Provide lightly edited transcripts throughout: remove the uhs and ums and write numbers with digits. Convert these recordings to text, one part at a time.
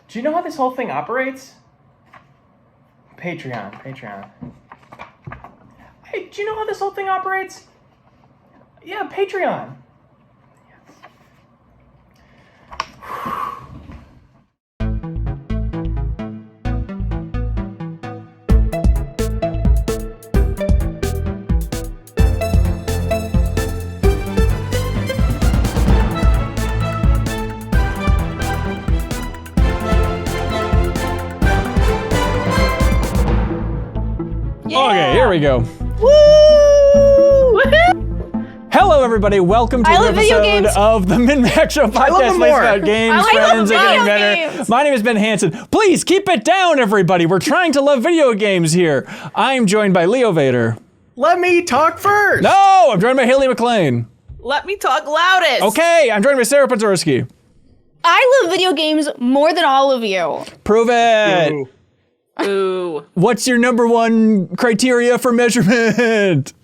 Do you know how this whole thing operates? Patreon. Hey, do you know how this whole thing operates? Yeah, Patreon. Okay, here we go. Woo! Hello, everybody. Welcome to an episode of the MinnMax Show podcast. About games, friends, and getting better. My name is Ben Hansen. Please keep it down, everybody. We're trying to love video games here. I'm joined by Leo Vader. Let me talk first. No, I'm joined by Haley McLean. Let me talk loudest. Okay, I'm joined by Sarah Pazorski. I love video games more than all of you. Prove it. Ooh. What's your number one criteria for measurement?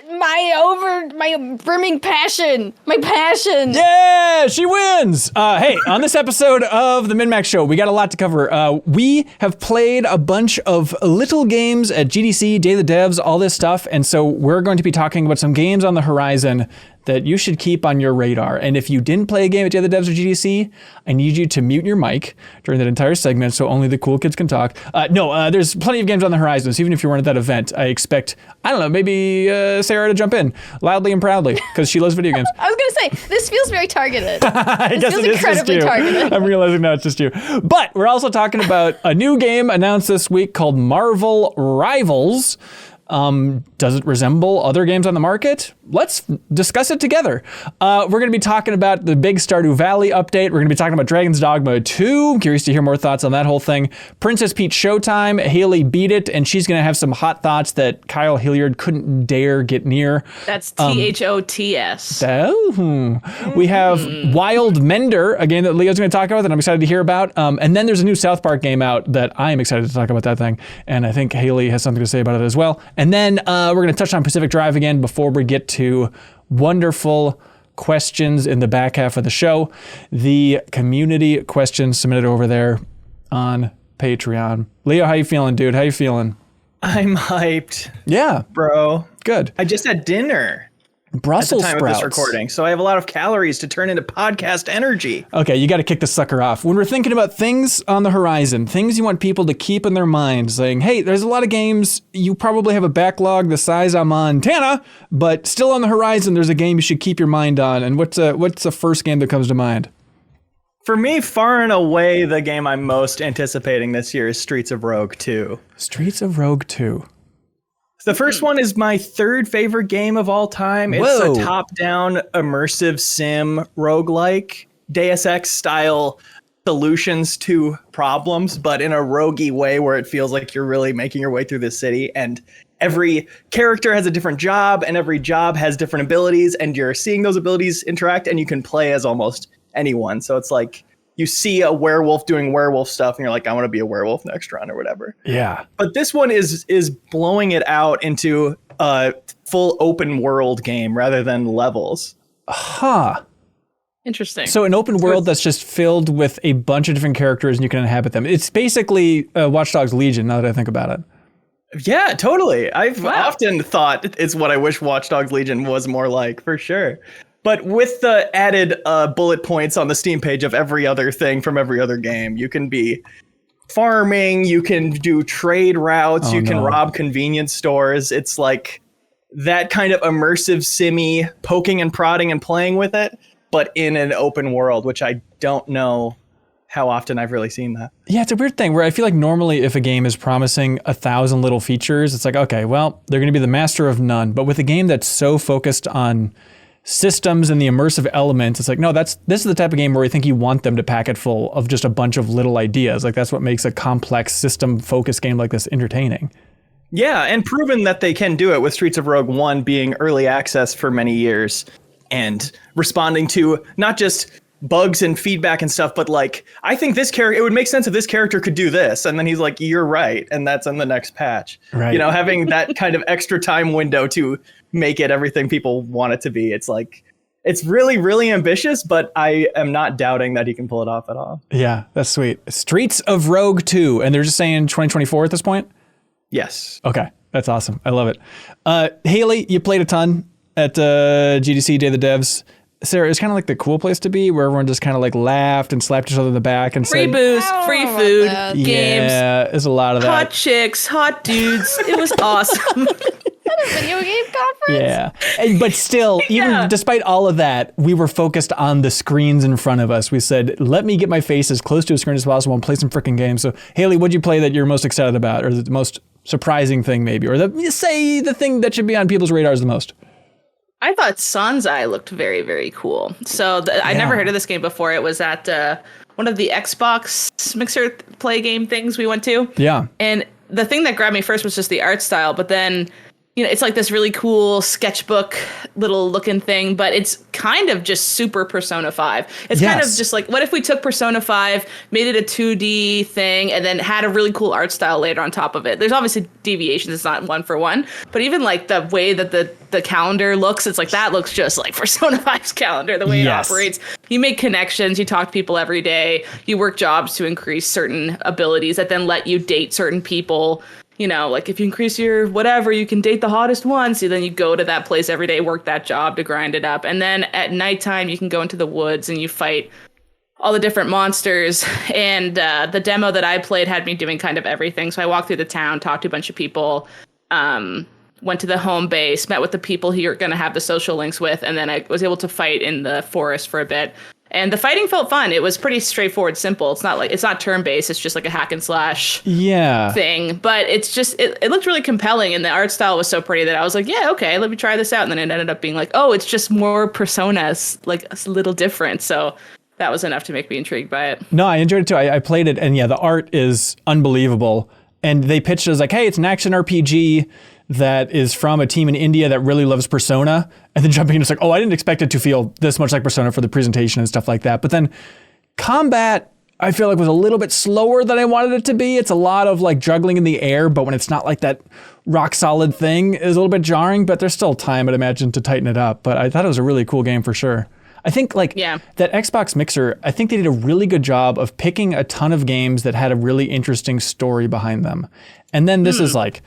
My brimming passion. My passion. Yeah, she wins. Hey, on this episode of the MinnMax Show, we got a lot to cover. We have played a bunch of little games at GDC, Day of the Devs, all this stuff. And so we're going to be talking about some games on the horizon that you should keep on your radar. And if you didn't play a game at Day of the Devs or GDC, I need you to mute your mic during that entire segment so only the cool kids can talk. There's plenty of games on the horizon. So even if you weren't at that event, I expect, I don't know, maybe Sarah to jump in loudly and proudly because she loves video games. I was going to say, this feels very targeted. I guess feels it is incredibly just you. targeted. I'm realizing now it's just you. But we're also talking about a new game announced this week called Marvel Rivals. Does it resemble other games on the market? Let's discuss it together. We're going to be talking about the big Stardew Valley update. We're going to be talking about Dragon's Dogma 2. I'm curious to hear more thoughts on that whole thing. Princess Peach Showtime. Haley beat it, and she's going to have some hot thoughts that Kyle Hilliard couldn't dare get near. That's THOTS. We have Wildmender, a game that Leo's going to talk about that I'm excited to hear about. And then there's a new South Park game out that I am excited to talk about that thing. And I think Haley has something to say about it as well. And then we're going to touch on Pacific Drive again before we get to wonderful questions in the back half of the show. The community questions submitted over there on Patreon. Leo, how you feeling, dude? How you feeling? I'm hyped. Yeah. Bro. Good. I just had dinner. Brussels at the time sprouts. of this recording, so I have a lot of calories to turn into podcast energy. Okay, you got to kick the sucker off. When we're thinking about things on the horizon, things you want people to keep in their mind, saying, hey, there's a lot of games, you probably have a backlog the size of Montana, but still on the horizon, there's a game you should keep your mind on. And what's the first game that comes to mind? For me, far and away, the game I'm most anticipating this year is Streets of Rogue 2. Streets of Rogue 2. The first one is my third favorite game of all time. It's Whoa. a top-down immersive sim roguelike, Deus Ex style solutions to problems, but in a roguey way where it feels like you're really making your way through the city. And every character has a different job, and every job has different abilities, and you're seeing those abilities interact, and you can play as almost anyone. So it's like you see a werewolf doing werewolf stuff and you're like, I want to be a werewolf next run or whatever. Yeah. But this one is blowing it out into a full open world game rather than levels. Huh. Interesting. So an open world that's just filled with a bunch of different characters and you can inhabit them. It's basically Watch Dogs Legion now that I think about it. Yeah, totally. I've often thought it's what I wish Watch Dogs Legion was more like, for sure. But with the added bullet points on the Steam page of every other thing from every other game, you can be farming, you can do trade routes, you can rob convenience stores. It's like that kind of immersive simmy, poking and prodding and playing with it, but in an open world, which I don't know how often I've really seen that. Yeah, it's a weird thing where I feel like normally if a game is promising 1,000 little features, it's like, okay, well, they're going to be the master of none. But with a game that's so focused on systems and the immersive elements, it's like, no, this is the type of game where I think you want them to pack it full of just a bunch of little ideas. Like that's what makes a complex system focused game like this entertaining. Yeah, and proven that they can do it with Streets of Rogue 1 being early access for many years and responding to not just bugs and feedback and stuff, but like, I think this character, it would make sense if this character could do this. And then he's like, you're right. And that's in the next patch. Right. You know, having that kind of extra time window to make it everything people want it to be. It's like, It's really, really ambitious, but I am not doubting that he can pull it off at all. Yeah, that's sweet. Streets of Rogue 2, and they're just saying 2024 at this point? Yes. Okay, that's awesome. I love it. Haley, you played a ton at GDC Day of the Devs. Sarah, it's kind of like the cool place to be, where everyone just kind of like laughed and slapped each other in the back and Free said, booze, free food, that. games, yeah, there's a lot of that. hot chicks, hot dudes. It was awesome. Video game conference? Yeah. But still, even despite all of that, we were focused on the screens in front of us. We said, let me get my face as close to a screen as possible and play some freaking games. So, Haley, what'd you play that you're most excited about, or the most surprising thing maybe, or the thing that should be on people's radars the most? I thought Sonzai looked very, very cool. So I never heard of this game before. It was at one of the Xbox mixer play game things we went to. Yeah. And the thing that grabbed me first was just the art style, but then, you know, it's like this really cool sketchbook little looking thing, but it's kind of just super Persona 5. It's kind of just like, what if we took Persona 5, made it a 2D thing, and then had a really cool art style later on top of it? There's obviously deviations. It's not one for one, but even like the way that the calendar looks, it's like that looks just like Persona 5's calendar, the way it operates. You make connections, you talk to people every day, you work jobs to increase certain abilities that then let you date certain people. You know, like if you increase your whatever, you can date the hottest one. So then you go to that place every day, work that job to grind it up. And then at nighttime, you can go into the woods and you fight all the different monsters. And the demo that I played had me doing kind of everything. So I walked through the town, talked to a bunch of people, went to the home base, met with the people who you're going to have the social links with. And then I was able to fight in the forest for a bit. And the fighting felt fun. It was pretty straightforward, simple. It's not turn-based. It's just like a hack and slash thing. But it's just, it looked really compelling. And the art style was so pretty that I was like, yeah, okay, let me try this out. And then it ended up being like, oh, it's just more Personas, like a little different. So that was enough to make me intrigued by it. No, I enjoyed it too. I played it, and yeah, the art is unbelievable. And they pitched it as like, hey, it's an action RPG that is from a team in India that really loves Persona. And then jumping in, it's like, oh, I didn't expect it to feel this much like Persona for the presentation and stuff like that. But then combat, I feel like, was a little bit slower than I wanted it to be. It's a lot of like juggling in the air, but when it's not like that rock solid thing, is a little bit jarring, but there's still time, I'd imagine, to tighten it up. But I thought it was a really cool game for sure. I think like that Xbox mixer, I think they did a really good job of picking a ton of games that had a really interesting story behind them. And then this is like,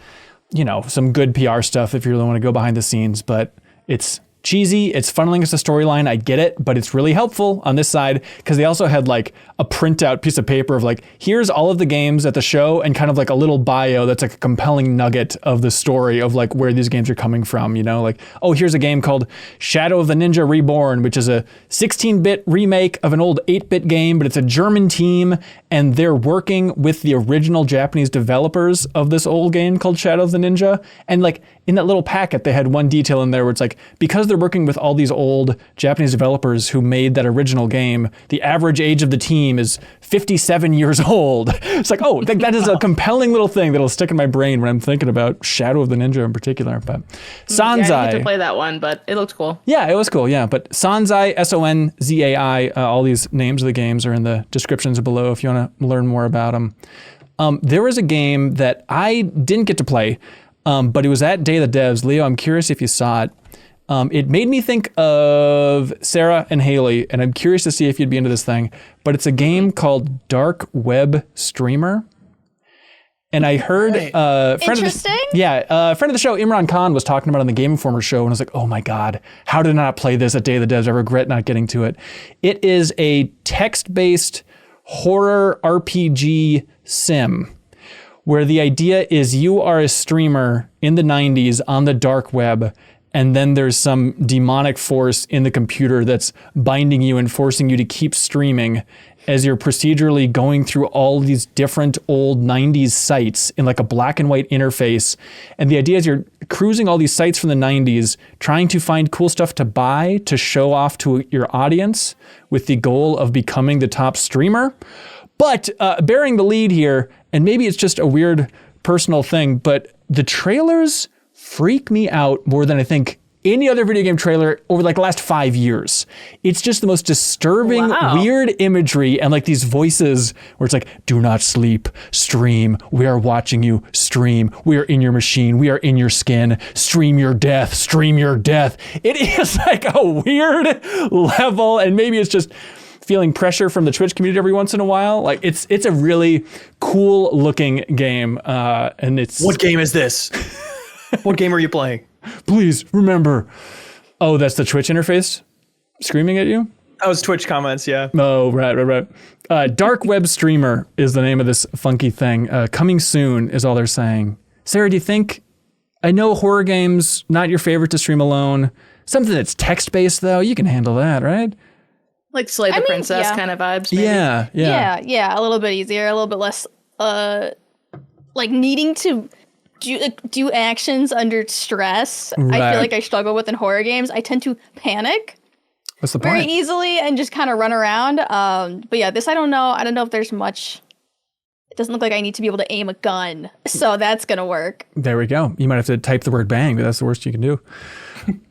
you know, some good PR stuff if you really want to go behind the scenes, but it's cheesy. It's funneling us a storyline. I get it, but it's really helpful on this side because they also had like a printout piece of paper of like, here's all of the games at the show and kind of like a little bio that's like a compelling nugget of the story of like where these games are coming from, you know, like, oh, here's a game called Shadow of the Ninja Reborn, which is a 16-bit remake of an old 8-bit game, but it's a German team and they're working with the original Japanese developers of this old game called Shadow of the Ninja. And like in that little packet, they had one detail in there where it's like, because they're working with all these old Japanese developers who made that original game, the average age of the team is 57 years old. It's like, oh, that is a compelling little thing that'll stick in my brain when I'm thinking about Shadow of the Ninja in particular. But Sonzai. Yeah, I didn't get to play that one, but it looked cool. Yeah, it was cool. Yeah, but Sonzai, Sonzai, all these names of the games are in the descriptions below if you want to learn more about them. There was a game that I didn't get to play, but it was at Day of the Devs. Leo, I'm curious if you saw it. It made me think of Sarah and Haley, and I'm curious to see if you'd be into this thing, but it's a game called darkwebSTREAMER. And I heard a friend of the show, Imran Khan, was talking about it on the Game Informer show, and I was like, oh my God, how did I not play this at Day of the Devs? I regret not getting to it. It is a text-based horror RPG sim, where the idea is you are a streamer in the 90s on the dark web, and then there's some demonic force in the computer that's binding you and forcing you to keep streaming as you're procedurally going through all these different old 90s sites in like a black and white interface. And the idea is you're cruising all these sites from the 90s, trying to find cool stuff to buy to show off to your audience with the goal of becoming the top streamer. But bearing the lead here, and maybe it's just a weird personal thing, but the trailers freak me out more than I think any other video game trailer over like the last 5 years. It's just the most disturbing, weird imagery and like these voices where it's like, do not sleep, stream, we are watching you, stream, we are in your machine, we are in your skin, stream your death, stream your death. It is like a weird level, and maybe it's just feeling pressure from the Twitch community every once in a while. Like it's a really cool looking game, and it's... What game is this? What game are you playing? Please remember. Oh, that's the Twitch interface screaming at you? That was Twitch comments, yeah. Oh, right. darkwebSTREAMER is the name of this funky thing. Coming soon is all they're saying. Sarah, do you think... I know horror games, not your favorite to stream alone. Something that's text-based, though, you can handle that, right? Like Slay the Princess kind of vibes, maybe. Yeah. A little bit easier, a little bit less, like needing to do actions under stress. Right. I feel like I struggle with in horror games. I tend to panic What's the point? very easily and just kind of run around. But yeah, this I don't know. I don't know if there's much. It doesn't look like I need to be able to aim a gun, so that's gonna work. There we go. You might have to type the word bang, but that's the worst you can do.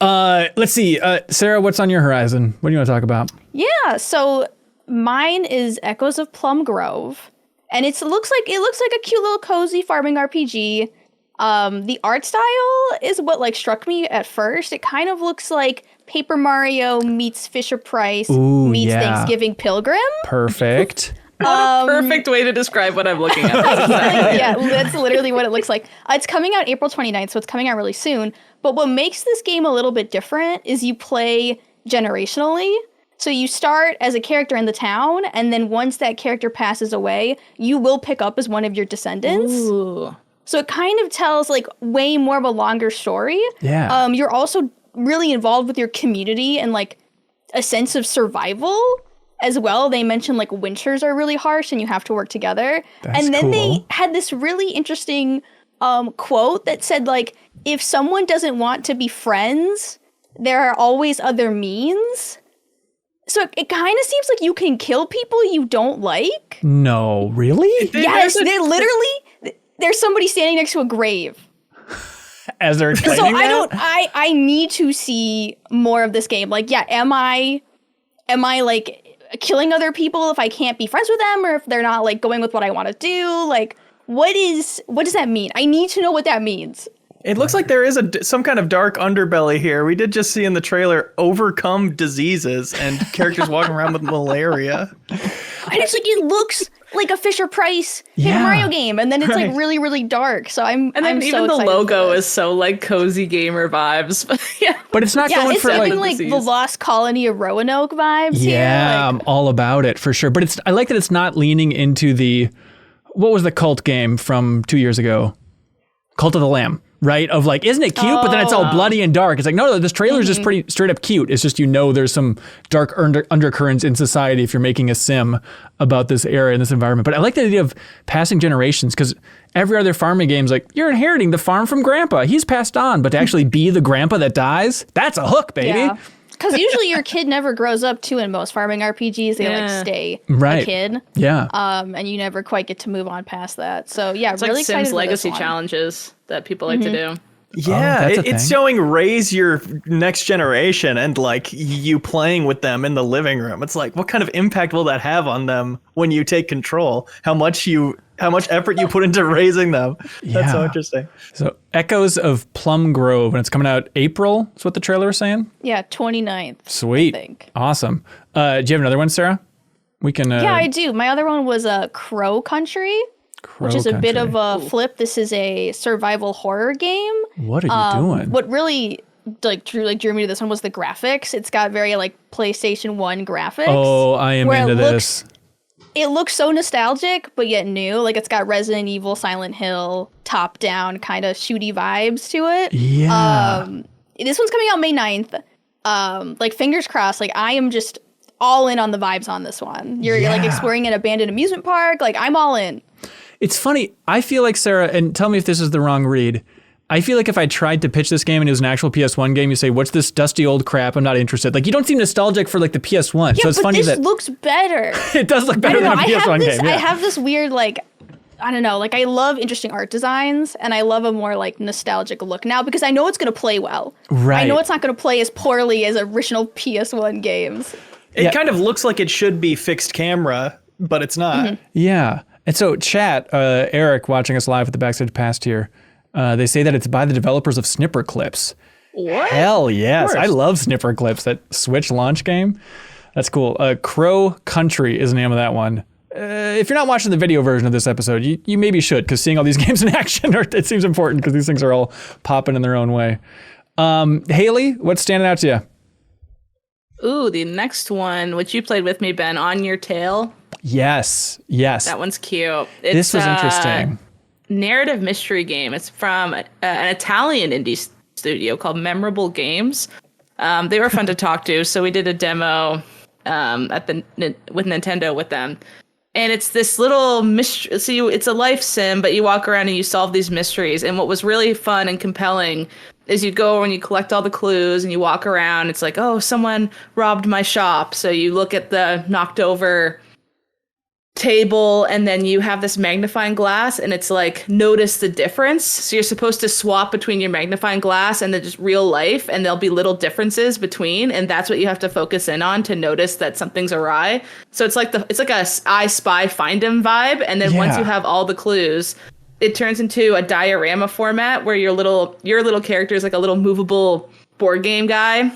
Let's see. Sarah, what's on your horizon? What do you want to talk about? Yeah, so mine is Echoes of Plum Grove, and it looks like a cute little cozy farming RPG. The art style is what like struck me at first. It kind of looks like Paper Mario meets Fisher Price meets Thanksgiving Pilgrim. Perfect. Perfect way to describe what I'm looking at. Yeah, that's literally what it looks like. It's coming out April 29th, so it's coming out really soon. But what makes this game a little bit different is you play generationally. So you start as a character in the town, and then once that character passes away, you will pick up as one of your descendants. Ooh. So it kind of tells like way more of a longer story. Yeah. You're also really involved with your community and like a sense of survival as well. They mentioned like winters are really harsh and you have to work together. That's and then cool. they had this really interesting quote that said like, if someone doesn't want to be friends, there are always other means. So it kind of seems like you can kill people you don't like. No, really? Yes, they literally, there's somebody standing next to a grave. As they're explaining So that? I need to see more of this game. Like, yeah, am I like killing other people if I can't be friends with them, or if they're not like going with what I want to do? Like, what does that mean? I need to know what that means. It looks like there is some kind of dark underbelly here. We did just see in the trailer overcome diseases and characters walking around with malaria. And it's like, it looks like a Fisher Price Paper Mario game, and then it's like really, really dark. So I'm Even so the excited logo for is so like cozy gamer vibes. Yeah. But it's not going it's for giving like... like the Lost Colony of Roanoke vibes here. Yeah, Like, I'm all about it for sure. But I like that it's not leaning into the... What was the cult game from 2 years ago? Cult of the Lamb. Right? Of like, isn't it cute? But then it's all bloody and dark. It's like, no, this trailer is just pretty straight up cute. It's just, there's some dark undercurrents in society if you're making a sim about this era and this environment. But I like the idea of passing generations, because every other farming game's like, you're inheriting the farm from grandpa. He's passed on. But to actually be the grandpa that dies, that's a hook, baby. yeah. Because usually your kid never grows up too in most farming RPGs. They like stay Right. a kid. Yeah. And you never quite get to move on past that. So yeah, It's really like excited Sims for this legacy one. challenges that people like to do. Yeah, that's a it's thing. showing raise your next generation and like you playing with them in the living room. It's like, what kind of impact will that have on them when you take control? How much effort you put into raising them? That's so Yeah. interesting. So Echoes of Plum Grove, and it's coming out April. That's what the trailer was saying. Yeah, 29th. Sweet. I think. Awesome. Do you have another one, Sarah? We can. Yeah, I do. My other one was Crow Country, which is a bit of a flip. This is a survival horror game. What are you doing? What really drew me to this one was the graphics. It's got very like PlayStation 1 graphics. Oh, I am where into it this. It looks so nostalgic, but yet new. Like it's got Resident Evil, Silent Hill, top-down kind of shooty vibes to it. Yeah. This one's coming out May 9th. Like fingers crossed. Like I am just all in on the vibes on this one. You're like exploring an abandoned amusement park. Like I'm all in. It's funny. I feel like, Sarah, and tell me if this is the wrong read. I feel like if I tried to pitch this game and it was an actual PS1 game, you say, what's this dusty old crap? I'm not interested. Like, you don't seem nostalgic for like the PS1. Yeah, so it's but funny this that looks better. it does look better than a PS1 game. Yeah. I have this weird like I don't know, like I love interesting art designs and I love a more like nostalgic look now because I know it's going to play well. Right. I know it's not going to play as poorly as original PS1 games. It kind of looks like it should be fixed camera, but it's not. Mm-hmm. Yeah. And so chat, Eric watching us live at the Backstage Past here, they say that it's by the developers of Snipper Clips. What? Hell yes. I love Snipper Clips, that Switch launch game. That's cool. Crow Country is the name of that one. If you're not watching the video version of this episode, you maybe should, because seeing all these games in action, it seems important because these things are all popping in their own way. Haley, what's standing out to you? Ooh, the next one, which you played with me, Ben, On Your Tail. Yes. That one's cute. This was interesting. Narrative mystery game. It's from an Italian indie studio called Memorable Games. They were fun to talk to, so we did a demo with Nintendo with them. And it's this little mystery. So it's a life sim, but you walk around and you solve these mysteries. And what was really fun and compelling is you go and you collect all the clues and you walk around. It's like, oh, someone robbed my shop. So you look at the knocked over table and then you have this magnifying glass and it's like, notice the difference. So you're supposed to swap between your magnifying glass and the just real life, and there'll be little differences between, and that's what you have to focus in on to notice that something's awry. So it's like a I Spy Find 'em vibe, and then once you have all the clues, it turns into a diorama format where your little character is like a little movable board game guy.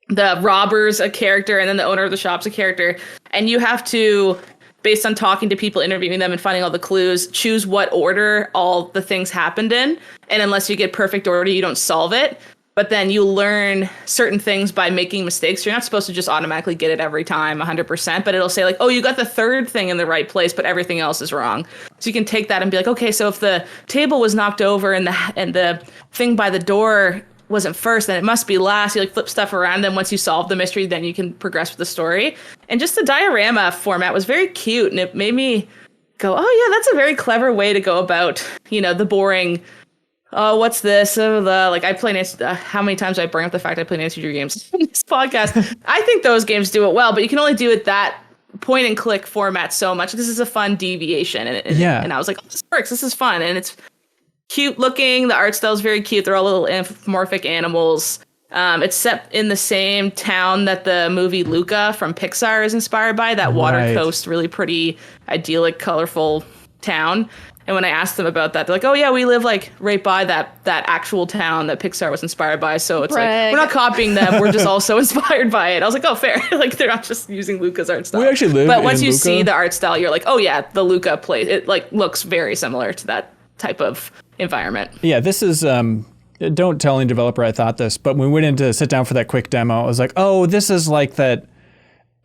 The robber's a character, and then the owner of the shop's a character, and you have to, based on talking to people, interviewing them, and finding all the clues, choose what order all the things happened in. And unless you get perfect order, you don't solve it. But then you learn certain things by making mistakes. You're not supposed to just automatically get it every time 100%, but it'll say like, oh, you got the third thing in the right place, but everything else is wrong. So you can take that and be like, okay, so if the table was knocked over and the thing by the door wasn't first, then it must be last. You like flip stuff around. Then once you solve the mystery, then you can progress with the story. And just the diorama format was very cute. And it made me go, oh yeah, that's a very clever way to go about, the boring, oh, what's this? I play Nancy, how many times I bring up the fact I play Nancy Drew games in this podcast. I think those games do it well, but you can only do it that point and click format so much. This is a fun deviation. And I was like, oh, this works. This is fun. And it's cute looking. The art style is very cute. They're all little anthropomorphic animals. It's set in the same town that the movie Luca from Pixar is inspired by, that water coast, really pretty, idyllic, colorful town. And when I asked them about that, they're like, oh yeah, we live like right by that actual town that Pixar was inspired by. So it's like, we're not copying them. We're just also inspired by it. I was like, oh, fair. Like they're not just using Luca's art style. We actually live But once you Luca. see the art style, you're like, oh yeah, the Luca place, it like looks very similar to that type of environment. Yeah, this is, don't tell any developer I thought this, but when we went in to sit down for that quick demo, I was like, oh, this is like that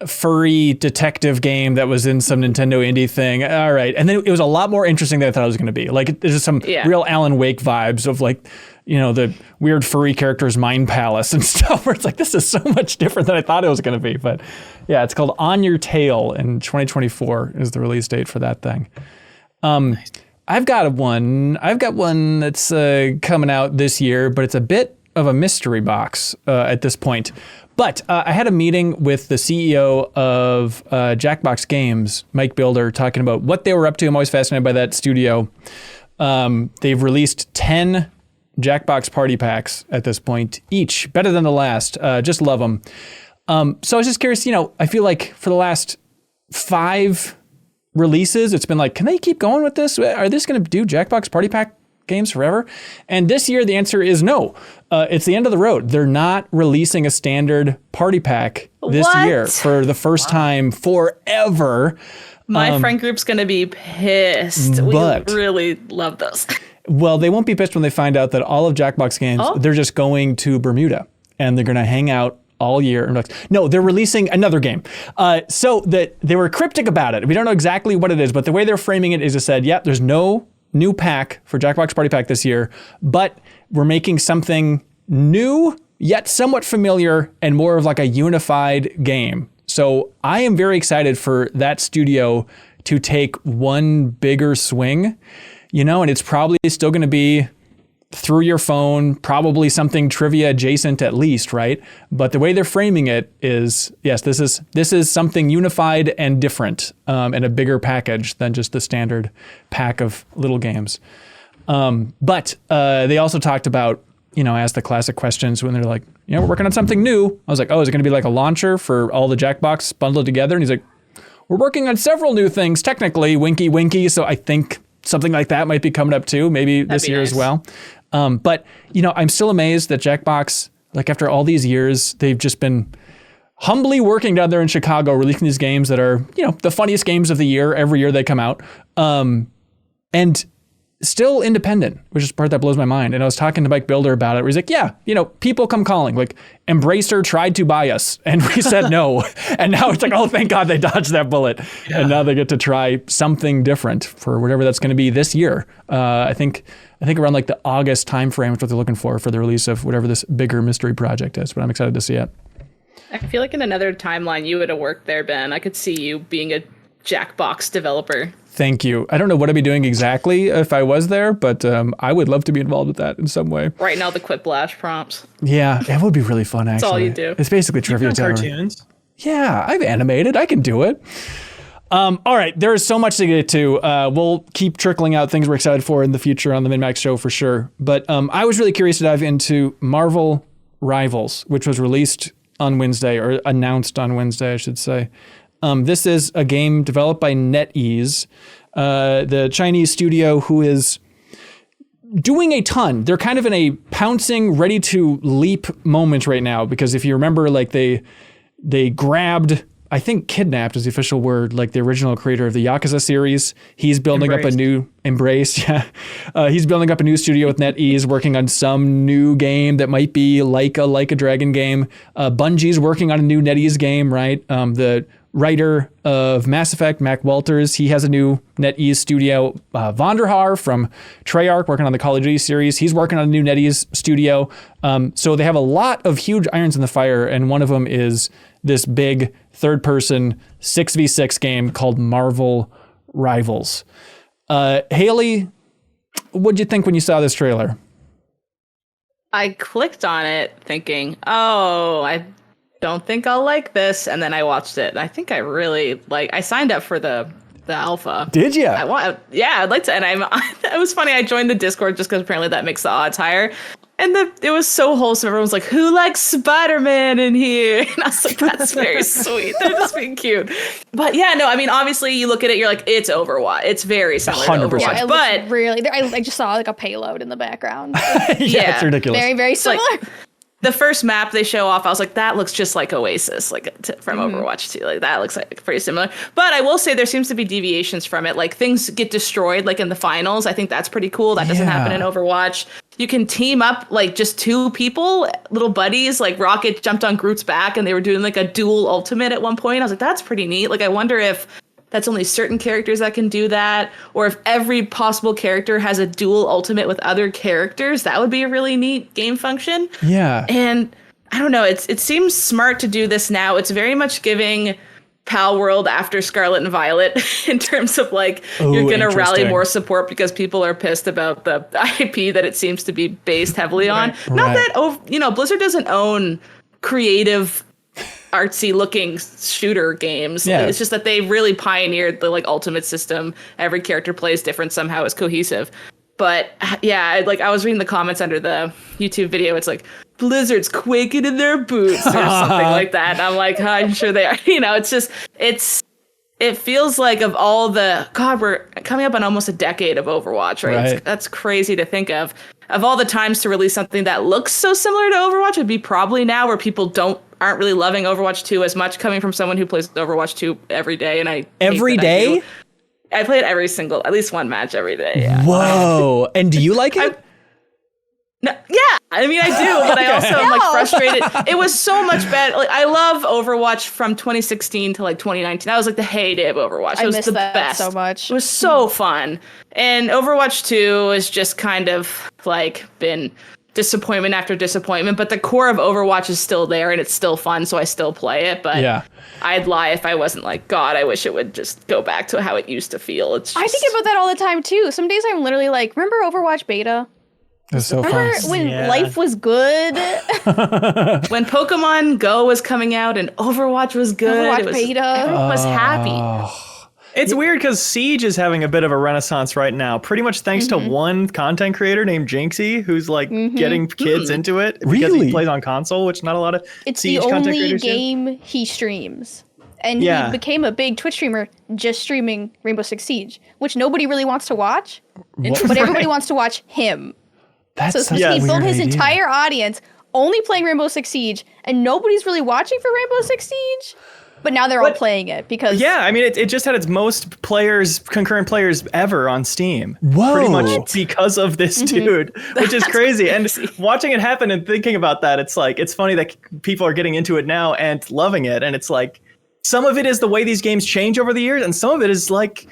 furry detective game that was in some Nintendo indie thing. All right. And then it was a lot more interesting than I thought it was going to be. Like there's some real Alan Wake vibes of like, the weird furry character's mind palace and stuff where it's like, this is so much different than I thought it was going to be. But yeah, it's called On Your Tail, and 2024 is the release date for that thing. Nice. I've got one that's coming out this year, but it's a bit of a mystery box at this point. But I had a meeting with the CEO of Jackbox Games, Mike Builder, talking about what they were up to. I'm always fascinated by that studio. They've released 10 Jackbox party packs at this point, each better than the last. Just love them. So I was just curious, I feel like for the last 5 releases, it's been like, can they keep going with this? Are they going to do Jackbox party pack games forever? And this year, the answer is no. It's the end of the road. They're not releasing a standard party pack this year for the first time forever. My friend group's going to be pissed. We really love those. Well, they won't be pissed when they find out that all of Jackbox Games, they're just going to Bermuda and they're going to hang out all year. No, they're releasing another game. So that they were cryptic about it. We don't know exactly what it is, but the way they're framing it is it said, yeah, there's no new pack for Jackbox Party Pack this year, but we're making something new, yet somewhat familiar and more of like a unified game. So I am very excited for that studio to take one bigger swing, and it's probably still going to be through your phone, probably something trivia adjacent at least, right? But the way they're framing it is, yes, this is something unified and different, and a bigger package than just the standard pack of little games. But they also talked about, asked the classic questions when they're like, we're working on something new. I was like, oh, is it going to be like a launcher for all the Jackbox bundled together? And he's like, we're working on several new things, technically, winky, winky. So I think something like that might be coming up too, maybe this year as well. But, I'm still amazed that Jackbox, like after all these years, they've just been humbly working down there in Chicago, releasing these games that are, the funniest games of the year. Every year they come out. And still independent, which is the part that blows my mind. And I was talking to Mike Builder about it, where he's like, yeah, people come calling. Like, Embracer tried to buy us, and we said no. And now it's like, oh, thank God they dodged that bullet. Yeah. And now they get to try something different for whatever that's going to be this year. I think around like the August timeframe is what they're looking for the release of whatever this bigger mystery project is. But I'm excited to see it. I feel like in another timeline, you would have worked there, Ben. I could see you being a Jackbox developer. Thank you. I don't know what I'd be doing exactly if I was there, but I would love to be involved with that in some way. Right now, the Quiplash prompts. Yeah, it would be really fun, actually. That's all you do. It's basically trivia tower. Cartoons. Yeah, I've animated. I can do it. All right, there is so much to get to. We'll keep trickling out things we're excited for in the future on the MinnMax show for sure. But I was really curious to dive into Marvel Rivals, which was released on Wednesday, or announced on Wednesday, I should say. This is a game developed by NetEase, the Chinese studio who is doing a ton. They're kind of in a pouncing, ready to leap moment right now, because if you remember, like they grabbed, I think kidnapped is the official word, like the original creator of the Yakuza series. He's building up a new he's building up a new studio with NetEase, working on some new game that might be like a Dragon game. Bungie's working on a new NetEase game, right? The writer of Mass Effect, Mac Walters, he has a new NetEase studio. Vonderhaar from Treyarch, working on the Call of Duty series, he's working on a new NetEase studio. So they have a lot of huge irons in the fire, and one of them is this big third-person 6v6 game called Marvel Rivals. Haley, what'd you think when you saw this trailer? I clicked on it thinking, I don't think I'll like this, and then I watched it. I think I really I signed up for the alpha. Did you? I'd like to. And it was funny. I joined the Discord just because apparently that makes the odds higher. And it was so wholesome. Everyone was like, "Who likes Spider-Man in here?" And I was like, "That's very sweet. They're just being cute." But yeah, no. I mean, obviously, you look at it, you're like, "It's Overwatch. It's very similar to 100%. Overwatch." Yeah, but really, I just saw like a payload in the background. Yeah, it's ridiculous. Very, very similar. The first map they show off, I was like, that looks just like Oasis, from Overwatch 2. Like, that looks like pretty similar. But I will say there seems to be deviations from it. Like, things get destroyed, like in the finals. I think that's pretty cool. That doesn't happen in Overwatch. You can team up, like, just two people, little buddies. Like, Rocket jumped on Groot's back, and they were doing, like, a dual ultimate at one point. I was like, that's pretty neat. Like, I wonder if that's only certain characters that can do that, or if every possible character has a dual ultimate with other characters. That would be a really neat game function. Yeah. And I don't know, it seems smart to do this now. It's very much giving Pal World after Scarlet and Violet in terms of you're going to rally more support because people are pissed about the IP that it seems to be based heavily on. Right. Not that, Blizzard doesn't own creative artsy looking shooter games. Yeah. It's just that they really pioneered the ultimate system. Every character plays different, somehow is cohesive. But yeah, I was reading the comments under the YouTube video. It's like, Blizzard's quaking in their boots or something like that. And I'm like, I'm sure they are. It feels like of all we're coming up on almost a decade of Overwatch, right? That's crazy to think of. Of all the times to release something that looks so similar to Overwatch, would be probably now, where people aren't really loving Overwatch 2 as much, coming from someone who plays Overwatch 2 every day. And every day? I play it at least one match every day. Yeah. Whoa. And do you like it? I mean, I do, but I also am frustrated. It was so much better. I love Overwatch from 2016 to 2019. That was the heyday of Overwatch. It was the best. So much. It was so fun. And Overwatch 2 is just kind of been disappointment after disappointment, but the core of Overwatch is still there and it's still fun, so I still play it. But yeah, I'd lie if I wasn't God, I wish it would just go back to how it used to feel. I think about that all the time too. Some days I'm literally remember Overwatch beta? It was so Remember fun. when life was good? When Pokemon Go was coming out and Overwatch was good. Overwatch beta. Everyone was happy. It's weird because Siege is having a bit of a renaissance right now, pretty much thanks to one content creator named Jinxie, who's like getting kids into it because Really? he plays on console, which not a lot of It's Siege the content only creators do. game he streams. And Yeah. he became a big Twitch streamer just streaming Rainbow Six Siege, which nobody really wants to watch, but everybody wants to watch him. That's So such he a weird built his idea. entire audience only playing Rainbow Six Siege, and nobody's really watching for Rainbow Six Siege. But now they're all playing it because Yeah, I mean, it just had its most concurrent players ever on Steam. Whoa. Pretty much because of this dude, which is crazy. And watching it happen and thinking about that, it's like, it's funny that people are getting into it now and loving it. And it's like, some of it is the way these games change over the years, and some of it is like,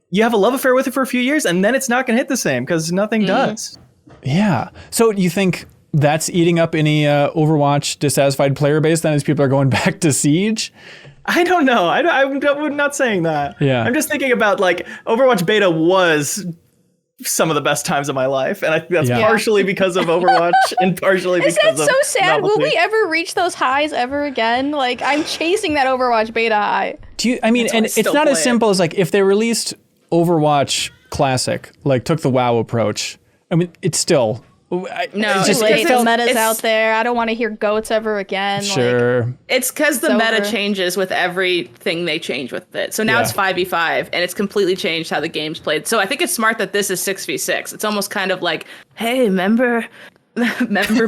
you have a love affair with it for a few years, and then it's not going to hit the same because nothing does. Yeah. So you think that's eating up any Overwatch dissatisfied player base then as people are going back to Siege? I don't know. I'm not saying that. Yeah. I'm just thinking about like Overwatch beta was some of the best times of my life, and I think that's Yeah. partially because of Overwatch and partially Isn't because that of so sad? Will novelty. we ever reach those highs ever again? Like, I'm chasing that Overwatch beta high. Do you, I mean, That's why and I it's still not as play it. simple as like if they released Overwatch Classic, like took the WoW approach. I mean, it's still No, it's it's just late. it The felt, meta's it's- out there. I don't want to hear goats ever again. sure. It's because the It's meta over. changes with everything they change with it. So now Yeah. it's 5v5, and it's completely changed how the game's played. So I think it's smart that this is 6v6. It's almost kind of like, hey, remember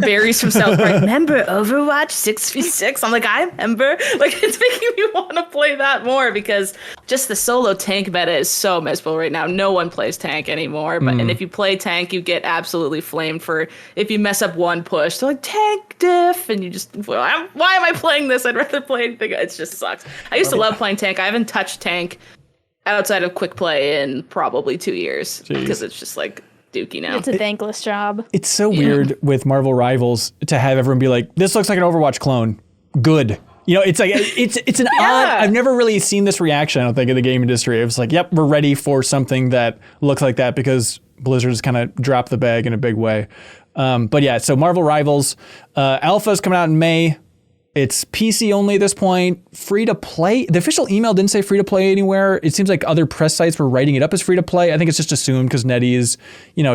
berries from South Park? Remember Overwatch 6v6? I'm like, I remember. Like, it's making me want to play that more because just the solo tank meta is so miserable right now. No one plays tank anymore. But and if you play tank, you get absolutely flamed for if you mess up one push. They're like, tank diff, and you just, why am I playing this? I'd rather play anything. It just sucks. I used to love playing tank. I haven't touched tank outside of quick play in probably 2 years because it's just like dookie now. It's a thankless job. It's so weird with Marvel Rivals to have everyone be like, this looks like an Overwatch clone. Good. You know, it's like it's an odd. I've never really seen this reaction, I don't think, in the game industry. It was like, yep, we're ready for something that looks like that because Blizzard has kind of dropped the bag in a big way. But yeah, so Marvel Rivals, Alpha's coming out in May. It's PC only at this point, free to play. The official email didn't say free to play anywhere. It seems like other press sites were writing it up as free to play. I think it's just assumed because NetEase,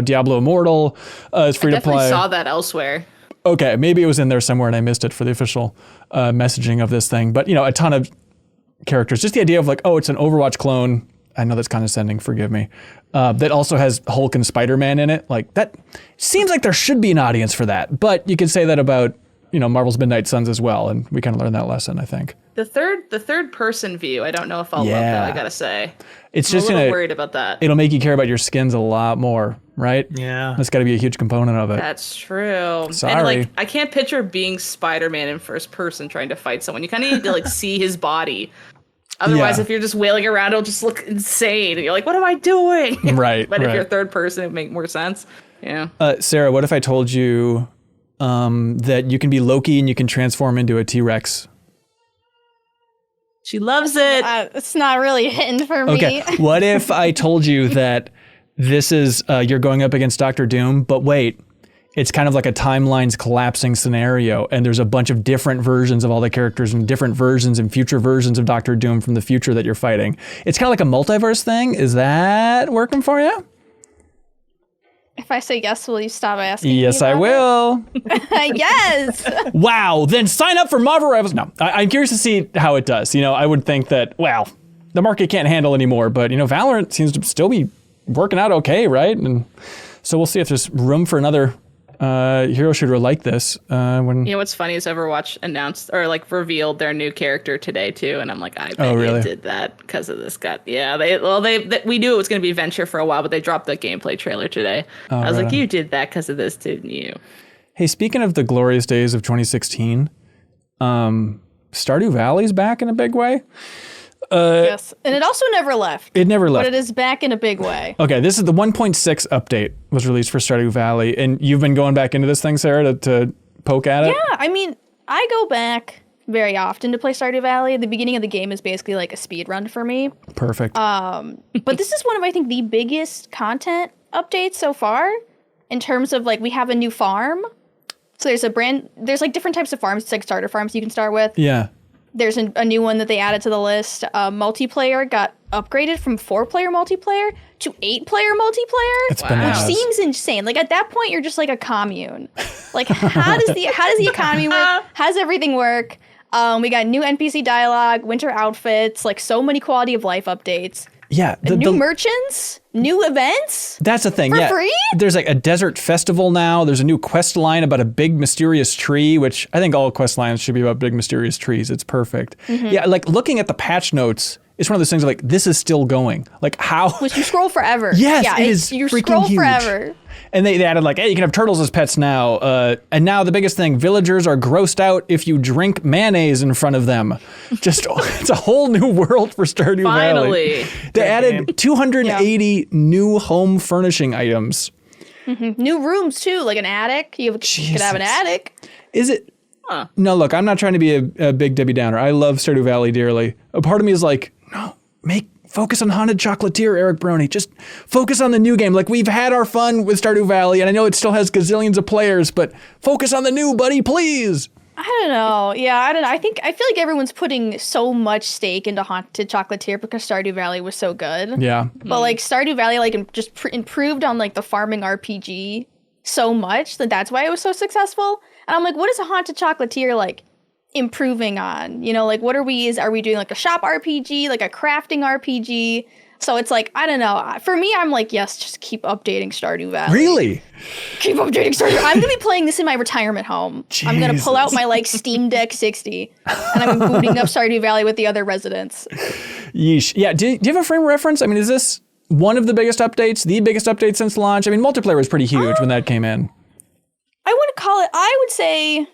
Diablo Immortal is free to play. Definitely saw that elsewhere. Okay, maybe it was in there somewhere and I missed it for the official messaging of this thing. But, a ton of characters. Just the idea of like, oh, it's an Overwatch clone. I know that's condescending, forgive me. That also has Hulk and Spider-Man in it. Like, that seems like there should be an audience for that. But you could say that about, Marvel's Midnight Suns as well. And we kind of learned that lesson, I think. The third person view, I don't know if I'll love that, I gotta say. It's I'm just a little worried about that. It'll make you care about your skins a lot more, right? Yeah. That's got to be a huge component of it. That's true. Sorry. And like, I can't picture being Spider-Man in first person trying to fight someone. You kind of need to like see his body. Otherwise, Yeah. if you're just wailing around, it'll just look insane. And you're like, what am I doing? Right, But if right. you're third person, it would make more sense. Yeah. Sarah, what if I told you that you can be Loki and you can transform into a T-Rex? She loves it. It's not really hitting for me. Okay. What if I told you that this is you're going up against Doctor Doom, but wait, it's kind of like a timelines collapsing scenario, and there's a bunch of different versions of all the characters and different versions and future versions of Doctor Doom from the future that you're fighting. It's kind of like a multiverse thing. Is that working for you? If I say yes, will you stop asking? Yes, me I about will. it? Yes. Wow. Then sign up for Marvel Rivals. No, I'm curious to see how it does. I would think that, well, the market can't handle anymore, but, Valorant seems to still be working out okay, right? And so we'll see if there's room for another hero shooter like this. When You know what's funny is Overwatch announced or like revealed their new character today too, and I'm like, I bet Oh, really? you did that because of this guy. Yeah, we knew it was going to be Venture for a while, but they dropped the gameplay trailer today. I was like, you did that because of this, didn't you? Hey, speaking of the glorious days of 2016, Stardew Valley's back in a big way. Yes. And it also never left. It never left. But it is back in a big way. Okay, this is the 1.6 update was released for Stardew Valley, and you've been going back into this thing, Sarah, to poke at it? Yeah, I mean, I go back very often to play Stardew Valley. The beginning of the game is basically like a speed run for me. Perfect. But this is one of, I think, the biggest content updates so far. in terms of like we have a new farm. So there's like different types of farms. It's like starter farms you can start with. Yeah. There's a new one that they added to the list. Multiplayer got upgraded from 4-player multiplayer to 8-player multiplayer, It's bananas. which seems insane. Like at that point, you're just like a commune. Like how does the economy work? How does everything work? We got new NPC dialogue, winter outfits, like so many quality of life updates. Yeah. New merchants, new events. That's the thing. For free? There's like a desert festival now. There's a new quest line about a big mysterious tree, which I think all quest lines should be about big mysterious trees. It's perfect. Yeah, like looking at the patch notes, it's one of those things like this is still going. Like how? Which you scroll forever. Yes, yeah, it is you freaking scroll huge. forever. And they added like, hey, you can have turtles as pets now. And now the biggest thing, villagers are grossed out if you drink mayonnaise in front of them. Just, it's a whole new world for Stardew Valley. Finally. They added 280 new home furnishing items. New rooms too, like an attic. You could have an attic. Is it? No, look, I'm not trying to be a big Debbie Downer. I love Stardew Valley dearly. A part of me is like, no, focus on Haunted Chocolatier, Eric Brony. Just focus on the new game. Like, we've had our fun with Stardew Valley, and I know it still has gazillions of players, but focus on the new, buddy, please. I don't know. Yeah, I don't know. I feel like everyone's putting so much stake into Haunted Chocolatier because Stardew Valley was so good. Yeah. But like Stardew Valley, like just improved on like the farming RPG so much that that's why it was so successful. And I'm like, what is a Haunted Chocolatier like improving on? You know, like what are we doing like a shop RPG, like a crafting RPG? So it's like, I don't know. For me, I'm like, yes, just keep updating Stardew Valley. Really? Keep updating Stardew. I'm going to be playing this in my retirement home. I'm going to pull out my like Steam Deck 60 and I'm booting up Stardew Valley with the other residents. Yeesh. Yeah, do you have a frame reference? I mean, is this one of the biggest updates, the biggest update since launch? I mean, multiplayer was pretty huge when that came in. I would say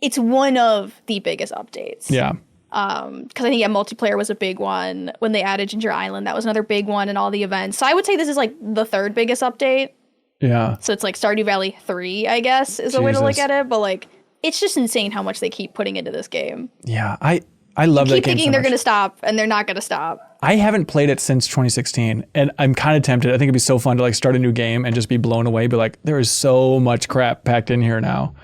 it's one of the biggest updates. Yeah. Because I think multiplayer was a big one when they added Ginger Island. That was another big one, and all the events. So I would say this is like the third biggest update. Yeah. So it's like Stardew Valley 3, I guess, is a way to look at it. But like, it's just insane how much they keep putting into this game. Yeah, I love that game. Keep thinking so they're much. going to stop, and they're not going to stop. I haven't played it since 2016, and I'm kind of tempted. I think it'd be so fun to like start a new game and just be blown away. Be like, there is so much crap packed in here now.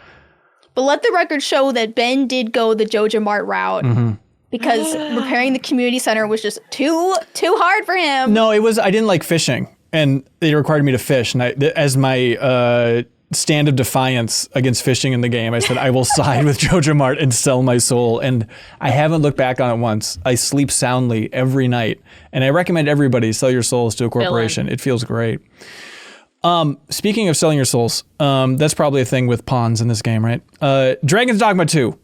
But let the record show that Ben did go the Joja Mart route because repairing the community center was just too hard for him. No, it was. I didn't like fishing, and they required me to fish. And as my stand of defiance against fishing in the game, I said I will side with Joja Mart and sell my soul. And I haven't looked back on it once. I sleep soundly every night, and I recommend everybody sell your souls to a corporation. It feels great. Speaking of selling your souls, that's probably a thing with pawns in this game, right? Dragon's Dogma 2.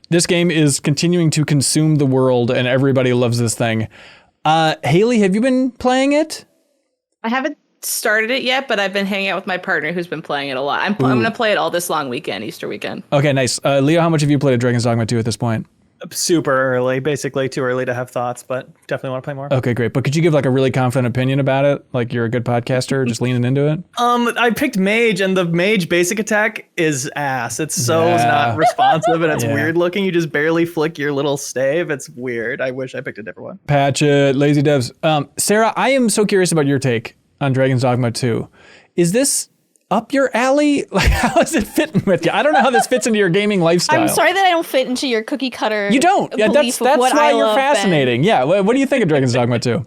This game is continuing to consume the world, and everybody loves this thing. Haley, have you been playing it? I haven't started it yet, but I've been hanging out with my partner who's been playing it a lot. I'm going to play it all this long weekend, Easter weekend. Okay, nice. Leo, how much have you played of Dragon's Dogma 2 at this point? Super early, basically too early to have thoughts, but definitely want to play more. Okay, great. But could you give like a really confident opinion about it? Like you're a good podcaster, just leaning into it? I picked Mage, and the Mage basic attack is ass. It's so not responsive, and it's weird looking. You just barely flick your little stave. It's weird. I wish I picked a different one. Patch it, lazy devs. Sarah, I am so curious about your take on Dragon's Dogma 2. Is this up your alley? Like, how is it fitting with you? I don't know how this fits into your gaming lifestyle. I'm sorry that I don't fit into your cookie cutter. You don't. Yeah, that's why you're fascinating. Ben. Yeah. What do you think of Dragon's Dogma 2?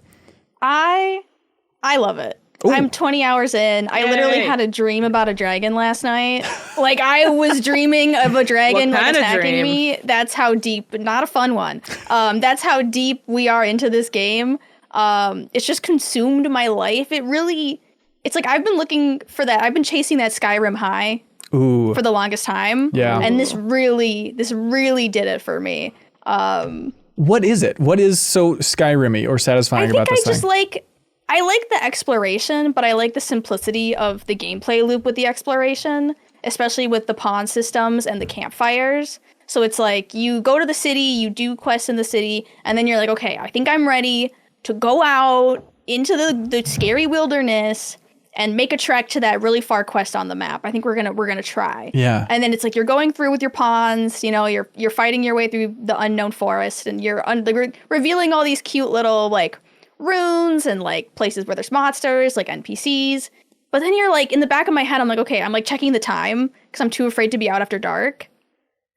I love it. Ooh. I'm 20 hours in. I literally had a dream about a dragon last night. Like I was dreaming of a dragon like, attacking me. That's how deep, not a fun one. That's how deep we are into this game. It's just consumed my life. It's like I've been looking for that. I've been chasing that Skyrim high for the longest time. Yeah. And this really did it for me. What is it? What is so Skyrim-y or satisfying about this thing? I like the exploration, but I like the simplicity of the gameplay loop with the exploration, especially with the pawn systems and the campfires. So it's like you go to the city, you do quests in the city, and then you're like, okay, I think I'm ready to go out into the scary wilderness and make a trek to that really far quest on the map. I think we're gonna try. Yeah. And then it's like you're going through with your pawns. You know, you're fighting your way through the unknown forest, and you're revealing all these cute little like runes and like places where there's monsters, like NPCs. But then you're like, in the back of my head, I'm like, okay, I'm like checking the time because I'm too afraid to be out after dark.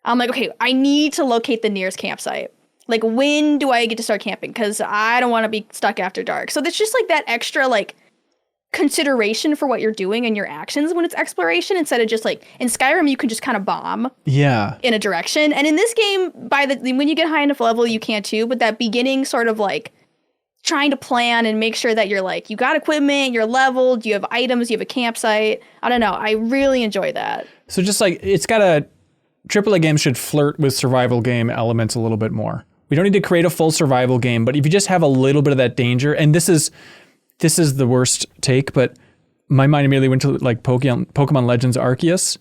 I'm like, okay, I need to locate the nearest campsite. Like, when do I get to start camping? Because I don't want to be stuck after dark. So there's just like that extra like consideration for what you're doing and your actions when it's exploration, instead of just like in Skyrim, you can just kind of bomb in a direction. And in this game, when you get high enough level, you can too. But that beginning sort of like trying to plan and make sure that you're like, you got equipment, you're leveled, you have items, you have a campsite. I don't know. I really enjoy that. So just like, it's got AAA games should flirt with survival game elements a little bit more. We don't need to create a full survival game, but if you just have a little bit of that danger, and this is the worst take, but my mind immediately went to like Pokemon Legends Arceus.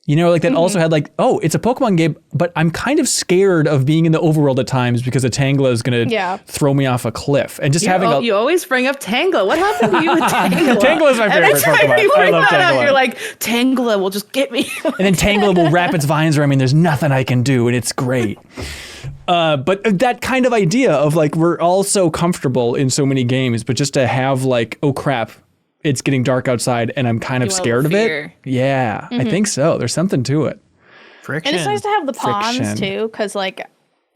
You know, like that also had like, oh, it's a Pokemon game, but I'm kind of scared of being in the overworld at times because a Tangela is going to throw me off a cliff. And just you always bring up Tangela. What happened to you with Tangela? Tangela is my favorite Pokemon. I love Tangela. You're like, Tangela will just get me. And then Tangela will wrap its vines around me and there's nothing I can do, and it's great. But that kind of idea of like, we're all so comfortable in so many games, but just to have like, oh crap, it's getting dark outside and I'm kind of scared of it. Yeah, I think so. There's something to it. Friction. And it's nice to have the pawns too, because like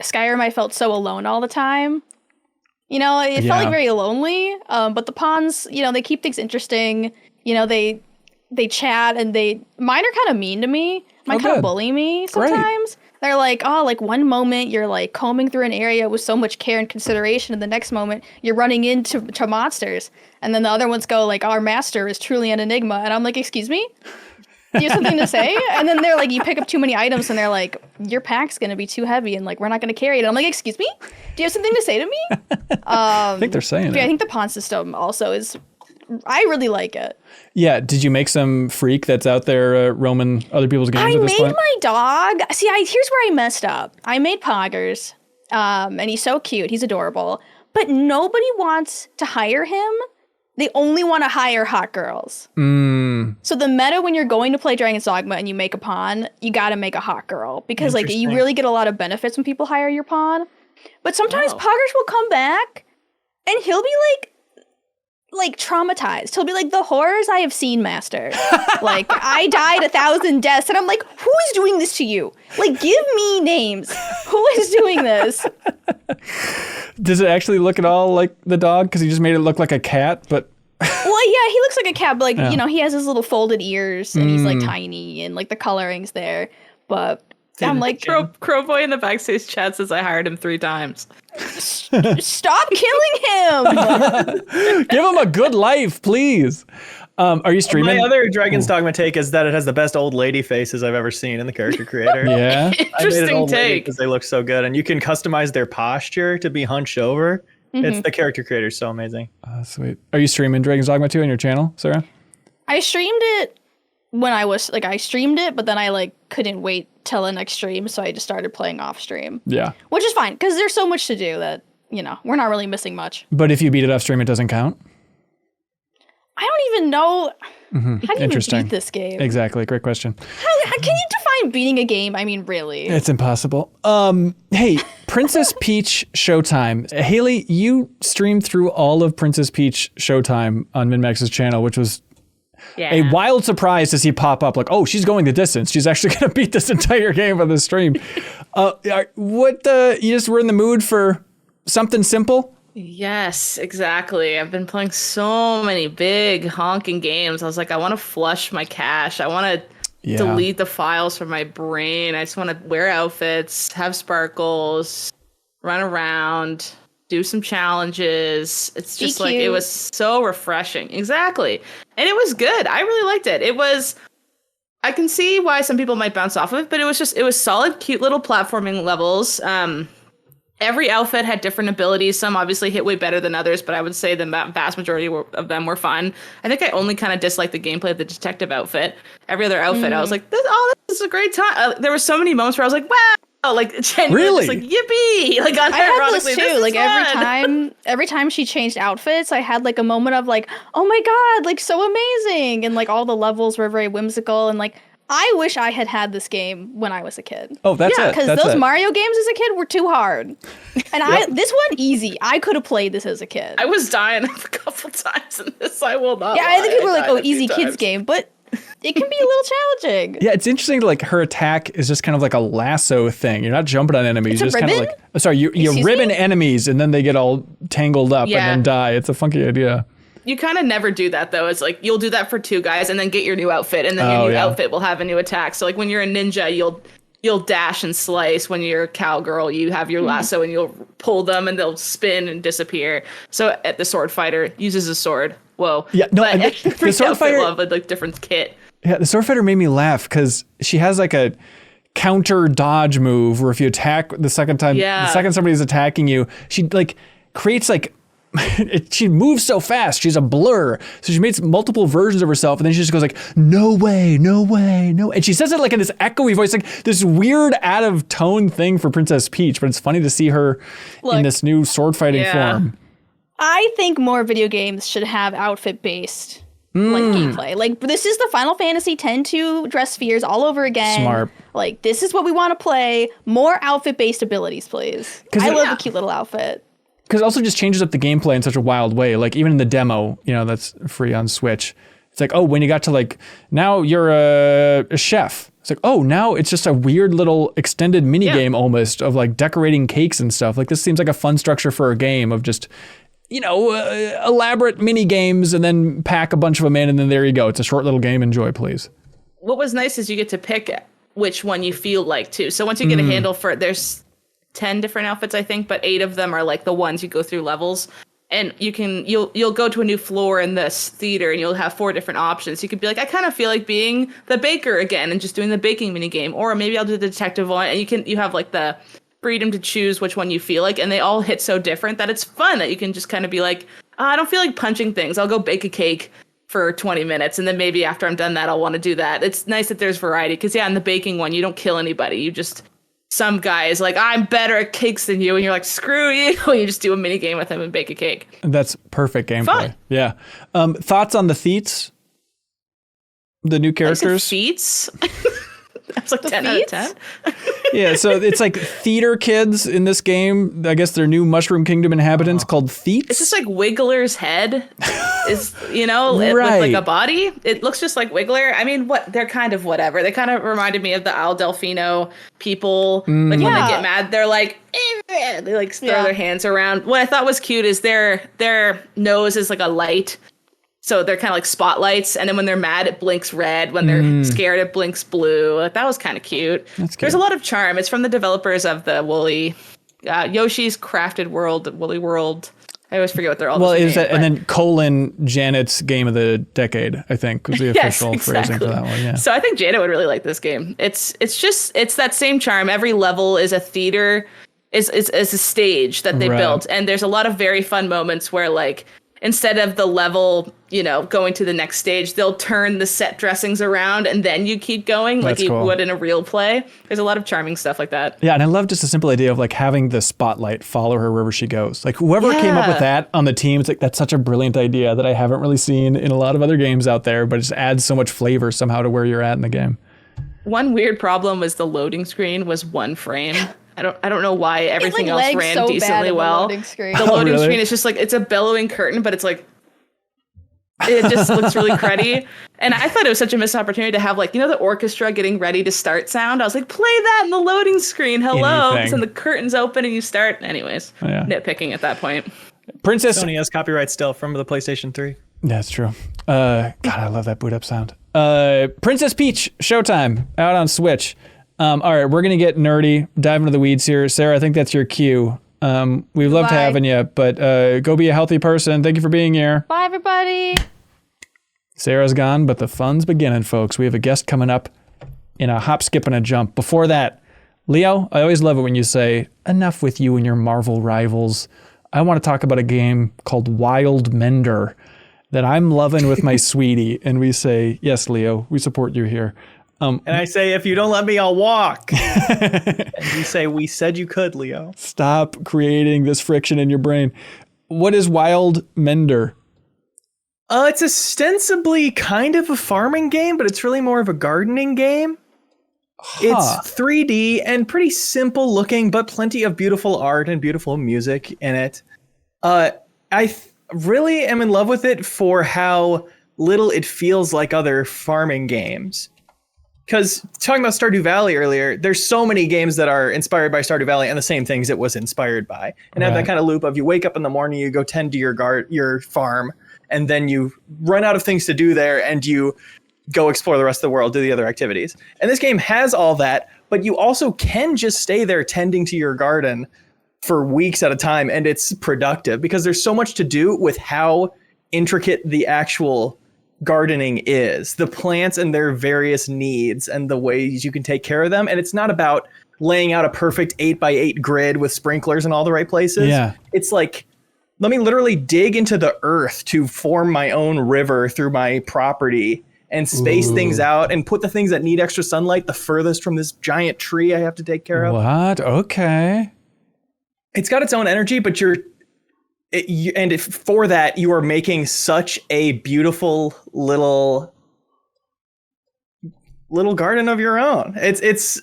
Skyrim, I felt so alone all the time. You know, it felt like very lonely. But the pawns, you know, they keep things interesting. You know, they chat, and mine are kind of mean to me. Mine kind of bully me sometimes. Great. They're like, oh, like one moment you're like combing through an area with so much care and consideration, and the next moment you're running into monsters. And then the other ones go like, our master is truly an enigma. And I'm like, excuse me? Do you have something to say? And then they're like, you pick up too many items, and they're like, your pack's going to be too heavy, and like, we're not going to carry it. And I'm like, excuse me? Do you have something to say to me? I think they're saying it. Yeah, I think the pawn system also is, I really like it. Yeah, did you make some freak that's out there roaming other people's games at this point? I made my dog. See, here's where I messed up. I made Poggers, and he's so cute. He's adorable. But nobody wants to hire him. They only want to hire hot girls. So the meta when you're going to play Dragon's Dogma and you make a pawn, you got to make a hot girl. Because like you really get a lot of benefits when people hire your pawn. But sometimes Poggers will come back, and he'll be like traumatized. He'll be like, the horrors I have seen, master. Like, I died 1,000 deaths. And I'm like, who is doing this to you? Like, give me names. Who is doing this? Does it actually look at all like the dog? Because he just made it look like a cat, but... Well, yeah, he looks like a cat, but like, you know, he has his little folded ears, and he's like tiny, and like the coloring's there. But I'm like... Crowboy in the backstage chat says I hired him 3 times. Stop killing him! Give him a good life, please. Are you streaming? My other Dragon's Dogma take is that it has the best old lady faces I've ever seen in the character creator. Yeah. Interesting take. Because they look so good. And you can customize their posture to be hunched over. It's the character creator is so amazing. Sweet. Are you streaming Dragon's Dogma 2 on your channel, Sarah? I streamed it when I streamed it, but then I like couldn't wait till the next stream, so I just started playing off stream. Yeah. Which is fine, because there's so much to do that, you know, we're not really missing much. But if you beat it off stream, it doesn't count? I don't even know. How do you beat this game? Exactly. Great question. How can you define beating a game? I mean, really? It's impossible. Hey, Princess Peach Showtime. Haley, you streamed through all of Princess Peach Showtime on MinnMax's channel, which was a wild surprise to see pop up. Like, oh, she's going the distance. She's actually going to beat this entire game on the stream. You just were in the mood for something simple? Yes, exactly. I've been playing so many big honking games. I was like, I want to flush my cache. I want to delete the files from my brain. I just want to wear outfits, have sparkles, run around, do some challenges. It's just like, it was so refreshing. Exactly. And it was good. I really liked it. I can see why some people might bounce off of it, but it was solid, cute little platforming levels. Every outfit had different abilities. Some obviously hit way better than others, but I would say the vast majority of them were fun. I think I only kind of disliked the gameplay of the detective outfit. Every other outfit, I was like, this is a great time. There were so many moments where I was like, wow, like genuinely, like yippee! Like I had this too. Like every time she changed outfits, I had like a moment of like, oh my god, like so amazing, and like all the levels were very whimsical, and like I wish I had this game when I was a kid. Oh, that's it. Because those Mario games as a kid were too hard. And this one, easy. I could have played this as a kid. I was dying a couple times in this. I will not. Yeah, I think people were like, "Oh, easy kids game," but it can be a little challenging. Yeah, it's interesting. Like her attack is just kind of like a lasso thing. You're not jumping on enemies. It's a You're just kind of like, sorry, you ribbon enemies and then they get all tangled up and then die. It's a funky idea. You kind of never do that though. It's like you'll do that for 2 guys and then get your new outfit, and then your new outfit will have a new attack. So like when you're a ninja, you'll dash and slice. When you're a cowgirl, you have your lasso and you'll pull them and they'll spin and disappear. So at the sword fighter uses a sword. Whoa. Yeah, no, but the sword fighter will have a like different kit. Yeah, the sword fighter made me laugh because she has like a counter dodge move where if you attack the second somebody's attacking you, she like creates like she moves so fast. She's a blur. So she makes multiple versions of herself, and then she just goes like, no way, no way, no. And she says it like in this echoey voice, like this weird out of tone thing for Princess Peach, but it's funny to see her in this new sword fighting form. I think more video games should have outfit based like gameplay. Like this is the Final Fantasy X-2 dress spheres all over again. Smart. Like this is what we want to play. More outfit based abilities, please. I love a cute little outfit. Because it also just changes up the gameplay in such a wild way. Like even in the demo, that's free on Switch. It's like, oh, when you got to like, now you're a chef. It's like, oh, now it's just a weird little extended mini game almost of like decorating cakes and stuff. Like this seems like a fun structure for a game of just, elaborate mini games and then pack a bunch of them in and then there you go. It's a short little game. Enjoy, please. What was nice is you get to pick which one you feel like too. So once you get a handle for it, there's 10 different outfits, I think, but 8 of them are like the ones you go through levels. And you'll go to a new floor in this theater and you'll have 4 different options. You could be like, I kind of feel like being the baker again and just doing the baking mini game, or maybe I'll do the detective one. And you have like the freedom to choose which one you feel like, and they all hit so different that it's fun that you can just kind of be like, I don't feel like punching things. I'll go bake a cake for 20 minutes, and then maybe after I'm done that, I'll want to do that. It's nice that there's variety, because in the baking one, you don't kill anybody. You just some guy is like, I'm better at cakes than you, and you're like, screw you. You just do a mini game with him and bake a cake. That's perfect gameplay. Fun. Yeah. Thoughts on the Theets? The new characters? Feats? That's like 10 out of 10. Yeah, so it's like theater kids in this game. I guess they're new Mushroom Kingdom inhabitants called Theets. It's just like Wiggler's head is, with like a body. It looks just like Wiggler. I mean, they're kind of whatever. They kind of reminded me of the Al Delfino people. Like when they get mad, they're like, they like throw their hands around. What I thought was cute is their nose is like a light. So they're kind of like spotlights, and then when they're mad, it blinks red. When they're scared, it blinks blue. That was kind of cute. There's a lot of charm. It's from the developers of the Woolly, Yoshi's Crafted World, Woolly World. I always forget what they're all. Well, and then Janet's Game of the Decade, I think, was the official phrasing for that one. Yeah. So I think Janet would really like this game. It's that same charm. Every level is a theater, is a stage that they built, and there's a lot of very fun moments where like, instead of the level, going to the next stage, they'll turn the set dressings around and then you keep going like you would in a real play. There's a lot of charming stuff like that. Yeah, and I love just the simple idea of like having the spotlight follow her wherever she goes. Like whoever came up with that on the team, it's like that's such a brilliant idea that I haven't really seen in a lot of other games out there, but it just adds so much flavor somehow to where you're at in the game. One weird problem was the loading screen was 1 frame. I don't know why everything else ran so decently well. The loading screen is just like, it's a bellowing curtain, but it's like, it just looks really cruddy. And I thought it was such a missed opportunity to have like, the orchestra getting ready to start sound. I was like, play that in the loading screen. Hello. And the curtain's open and you start. Anyways, nitpicking at that point. Princess Sony has copyright still from the PlayStation 3. That's true. God, I love that boot up sound. Princess Peach, Showtime, out on Switch. All right, we're going to get nerdy, dive into the weeds here. Sarah, I think that's your cue. We've loved having you, but go be a healthy person. Thank you for being here. Bye, everybody. Sarah's gone, but the fun's beginning, folks. We have a guest coming up in a hop, skip, and a jump. Before that, Leo, I always love it when you say, enough with you and your Marvel rivals. I want to talk about a game called Wildmender that I'm loving with my sweetie. And we say, yes, Leo, we support you here. And I say, if you don't let me, I'll walk. And you say, we said you could, Leo. Stop creating this friction in your brain. What is Wildmender? It's ostensibly kind of a farming game, but it's really more of a gardening game. It's 3D and pretty simple looking, but plenty of beautiful art and beautiful music in it. Really am in love with it for how little it feels like other farming games. Because talking about Stardew Valley earlier, there's so many games that are inspired by Stardew Valley and the same things it was inspired by. And have that kind of loop of you wake up in the morning, you go tend to your farm, and then you run out of things to do there and you go explore the rest of the world, do the other activities. And this game has all that, but you also can just stay there tending to your garden for weeks at a time, and it's productive because there's so much to do with how intricate the actual gardening is, the plants and their various needs and the ways you can take care of them. And it's not about laying out a perfect 8x8 grid with sprinklers in all the right places. Yeah. It's like, let me literally dig into the earth to form my own river through my property and space things out and put the things that need extra sunlight the furthest from this giant tree I have to take care of. What? Okay. It's got its own energy, but for that, you are making such a beautiful little garden of your own.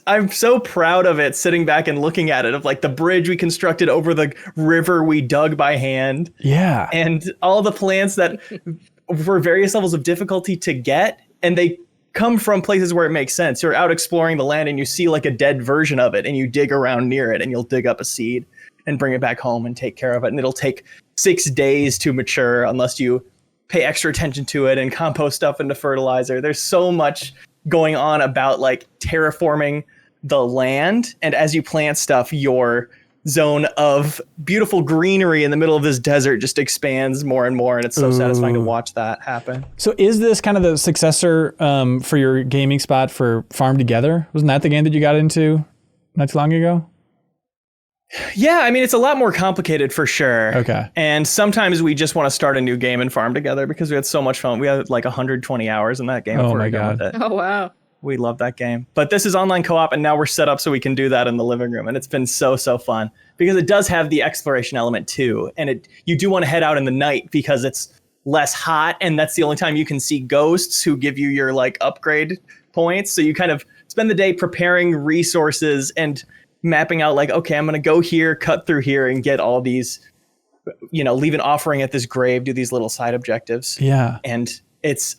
I'm so proud of it, sitting back and looking at it, of like the bridge we constructed over the river we dug by hand. Yeah. And all the plants that were various levels of difficulty to get, and they come from places where it makes sense. You're out exploring the land and you see like a dead version of it and you dig around near it and you'll dig up a seed and bring it back home and take care of it. And it'll take 6 days to mature unless you pay extra attention to it and compost stuff into fertilizer. There's so much going on about like terraforming the land. And as you plant stuff, your zone of beautiful greenery in the middle of this desert just expands more and more. And it's so satisfying to watch that happen. So is this kind of the successor for your gaming spot for Farm Together? Wasn't that the game that you got into not too long ago? Yeah, I mean, it's a lot more complicated for sure. Okay. And sometimes we just want to start a new game and farm together because we had so much fun. We had like 120 hours in that game. Oh my God. Oh, wow. We love that game. But this is online co-op, and now we're set up so we can do that in the living room. And it's been so fun because it does have the exploration element too. And you do want to head out in the night because it's less hot, and that's the only time you can see ghosts who give you your like upgrade points. So you kind of spend the day preparing resources and mapping out like, okay, I'm going to go here, cut through here, and get all these, leave an offering at this grave, do these little side objectives. Yeah. And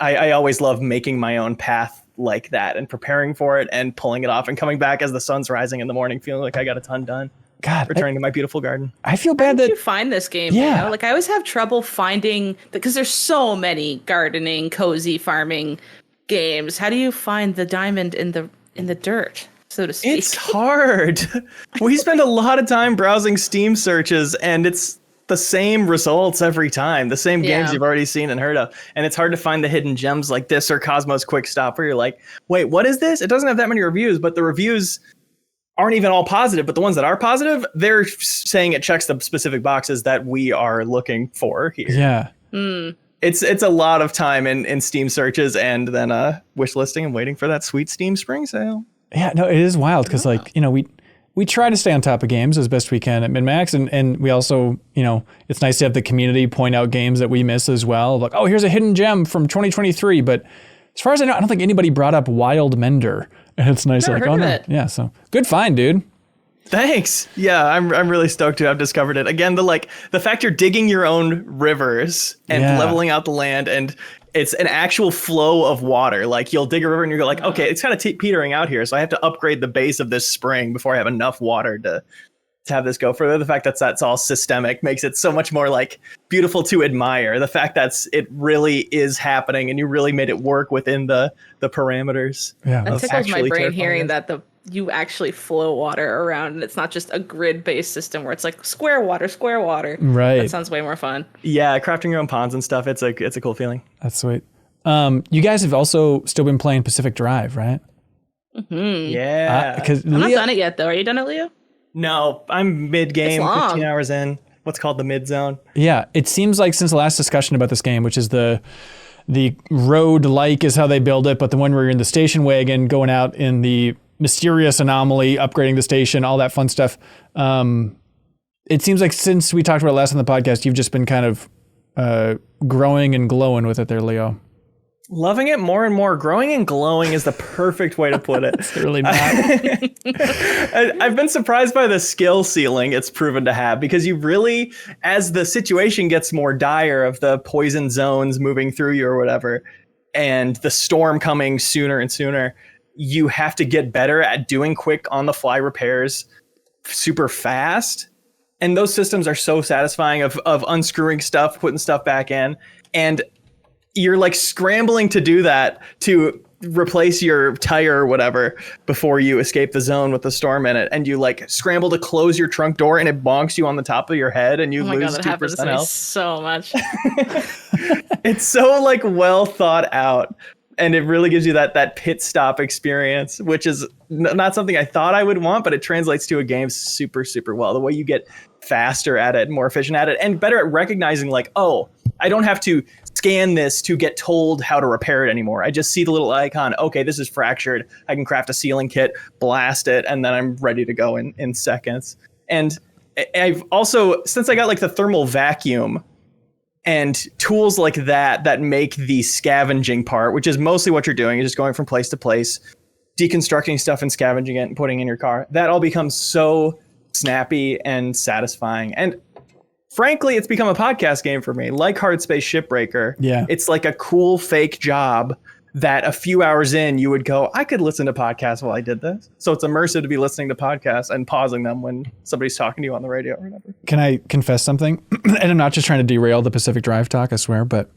I always love making my own path like that and preparing for it and pulling it off and coming back as the sun's rising in the morning, feeling like I got a ton done. God, returning to my beautiful garden. I feel bad How that did you find this game? Yeah. Like I always have trouble finding, because there's so many gardening, cozy farming games. How do you find the diamond in the dirt, so to speak? It's hard. We spend a lot of time browsing Steam searches, and it's the same results every time, the same games you've already seen and heard of. And it's hard to find the hidden gems like this or Cosmos Quick Stop where you're like, wait, what is this? It doesn't have that many reviews, but the reviews aren't even all positive. But the ones that are positive, they're saying it checks the specific boxes that we are looking for here. Yeah. It's a lot of time in Steam searches and then wish listing and waiting for that sweet Steam spring sale. Yeah, no, it is wild because we try to stay on top of games as best we can at MinnMax, and we also, it's nice to have the community point out games that we miss as well. Like, oh, here's a hidden gem from 2023, but as far as I know, I don't think anybody brought up Wildmender, and it's nice. Never heard of it. Yeah, so good find, dude. Thanks. Yeah, I'm really stoked to have discovered it. Again, the fact you're digging your own rivers and leveling out the land, and it's an actual flow of water. Like you'll dig a river and you go like, okay, it's kind of petering out here, so I have to upgrade the base of this spring before I have enough water to have this go further. The fact that that's all systemic makes it so much more like beautiful to admire. The fact that it really is happening and you really made it work within the parameters. Yeah, that tickles my brain hearing that you actually flow water around and it's not just a grid-based system where it's like square water. Right. That sounds way more fun. Yeah, crafting your own ponds and stuff. It's a cool feeling. That's sweet. You guys have also still been playing Pacific Drive, right? Mm-hmm. Yeah. Because I'm not done it yet, though. Are you done it, Leo? No, I'm mid-game, It's long. 15 hours in. What's called the mid-zone. Yeah, it seems like since the last discussion about this game, which is the road-like is how they build it, but the one where you're in the station wagon going out in the mysterious anomaly, upgrading the station, all that fun stuff. It seems like since we talked about it last on the podcast, you've just been kind of growing and glowing with it there, Leo? Loving it more and more. Growing and glowing is the perfect way to put it. It's really not. I've been surprised by the skill ceiling it's proven to have, because you really, as the situation gets more dire of the poison zones moving through you or whatever, and the storm coming sooner and sooner, you have to get better at doing quick on the fly repairs super fast. And those systems are so satisfying of unscrewing stuff, putting stuff back in, and you're like scrambling to do that to replace your tire or whatever before you escape the zone with the storm in it. And you like scramble to close your trunk door and it bonks you on the top of your head and you lose 2% health. So much. It's so like well thought out. And it really gives you that pit stop experience, which is not something I thought I would want, but it translates to a game super, super well. The way you get faster at it, more efficient at it, and better at recognizing like, oh, I don't have to scan this to get told how to repair it anymore. I just see the little icon. Okay, this is fractured. I can craft a sealing kit, blast it, and then I'm ready to go in seconds. And I've also, since I got like the thermal vacuum and tools like that make the scavenging part, which is mostly what you're doing, you're just going from place to place, deconstructing stuff and scavenging it and putting it in your car. That all becomes so snappy and satisfying. And frankly, it's become a podcast game for me, like Hard Space Shipbreaker. Yeah. It's like a cool fake job that a few hours in you would go, I could listen to podcasts while I did this. So it's immersive to be listening to podcasts and pausing them when somebody's talking to you on the radio or whatever. Can I confess something? And I'm not just trying to derail the Pacific Drive talk, I swear, but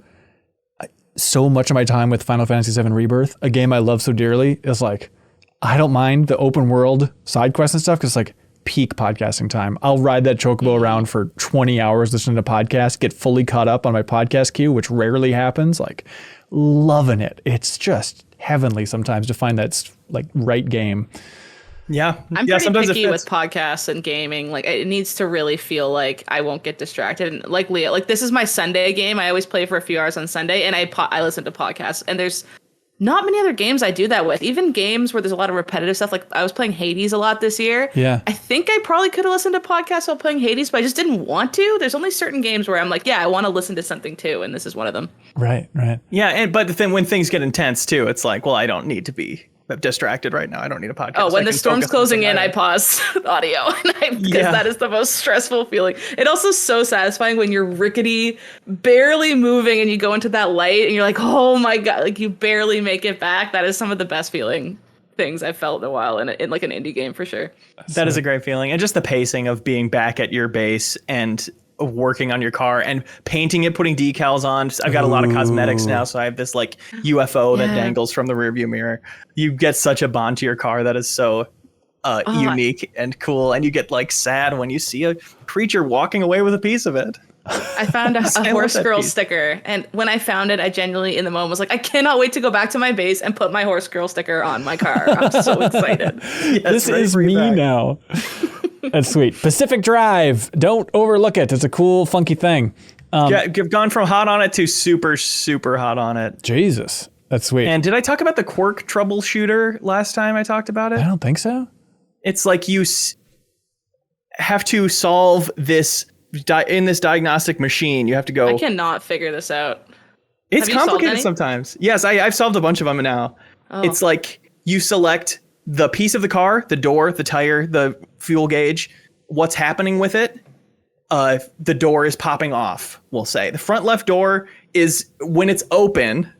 so much of my time with Final Fantasy VII Rebirth, a game I love so dearly, is like, I don't mind the open world side quests and stuff because it's like peak podcasting time. I'll ride that chocobo around for 20 hours listening to podcasts, get fully caught up on my podcast queue, which rarely happens. Like, loving it. It's just heavenly sometimes to find that like right game. Yeah. I'm pretty picky with podcasts and gaming. Like, it needs to really feel like I won't get distracted. And like Leah, like this is my Sunday game. I always play for a few hours on Sunday and I listen to podcasts, and there's not many other games I do that with. Even games where there's a lot of repetitive stuff. Like I was playing Hades a lot this year. Yeah. I think I probably could have listened to podcasts while playing Hades, but I just didn't want to. There's only certain games where I'm like, yeah, I want to listen to something too. And this is one of them. Right. Yeah. But the thing, when things get intense too, it's like, well, I don't need to be distracted right now. I don't need a podcast. Oh, when the storm's closing in, I pause audio because that is the most stressful feeling. It also so satisfying when you're rickety, barely moving, and you go into that light and you're like, oh my God, like you barely make it back. That is some of the best feeling things I've felt in a while in like an indie game for sure. That is a great feeling. And just the pacing of being back at your base and working on your car and painting it, putting decals on. I've got a lot of cosmetics now, so I have this like UFO that dangles from the rearview mirror. You get such a bond to your car that is so unique and cool, and you get like sad when you see a creature walking away with a piece of it. I found a horse girl sticker, and when I found it, I genuinely in the moment was like, I cannot wait to go back to my base and put my horse girl sticker on my car. I'm so excited. This is me now. That's sweet. Pacific Drive. Don't overlook it. It's a cool, funky thing. You've gone from hot on it to super, super hot on it. Jesus. That's sweet. And did I talk about the quirk troubleshooter last time I talked about it? I don't think so. It's like you have to solve this in this diagnostic machine. You have to go. I cannot figure this out. It's complicated sometimes. Yes, I've solved a bunch of them now. Oh. It's like you select the piece of the car, the door, the tire, the fuel gauge, what's happening with it. The door is popping off, we'll say. The front left door is when it's open.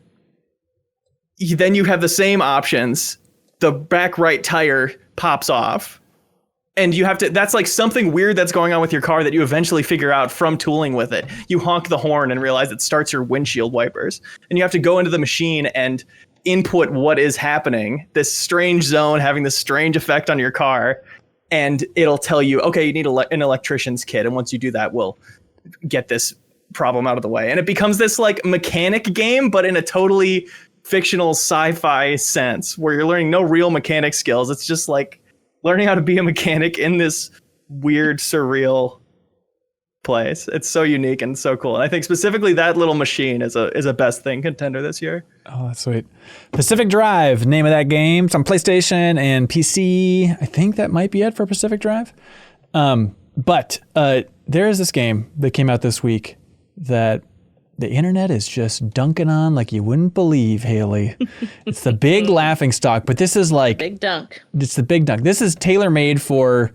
Then you have the same options. The back right tire pops off. And you have to, that's like something weird that's going on with your car that you eventually figure out from tooling with it. You honk the horn and realize it starts your windshield wipers. And you have to go into the machine and input what is happening, this strange zone having this strange effect on your car, and it'll tell you, okay, you need an electrician's kit, and once you do that, we'll get this problem out of the way. And it becomes this like mechanic game, but in a totally fictional sci-fi sense, where you're learning no real mechanic skills. It's just like learning how to be a mechanic in this weird, surreal place. It's so unique and so cool. And I think specifically that little machine is a best thing contender this year. Oh, that's sweet. Pacific Drive, name of that game. It's on PlayStation and PC. I think that might be it for Pacific Drive. But there is this game that came out this week that the internet is just dunking on like you wouldn't believe, Haley. It's the big laughing stock, but this is like Big dunk. It's the big dunk. This is tailor-made for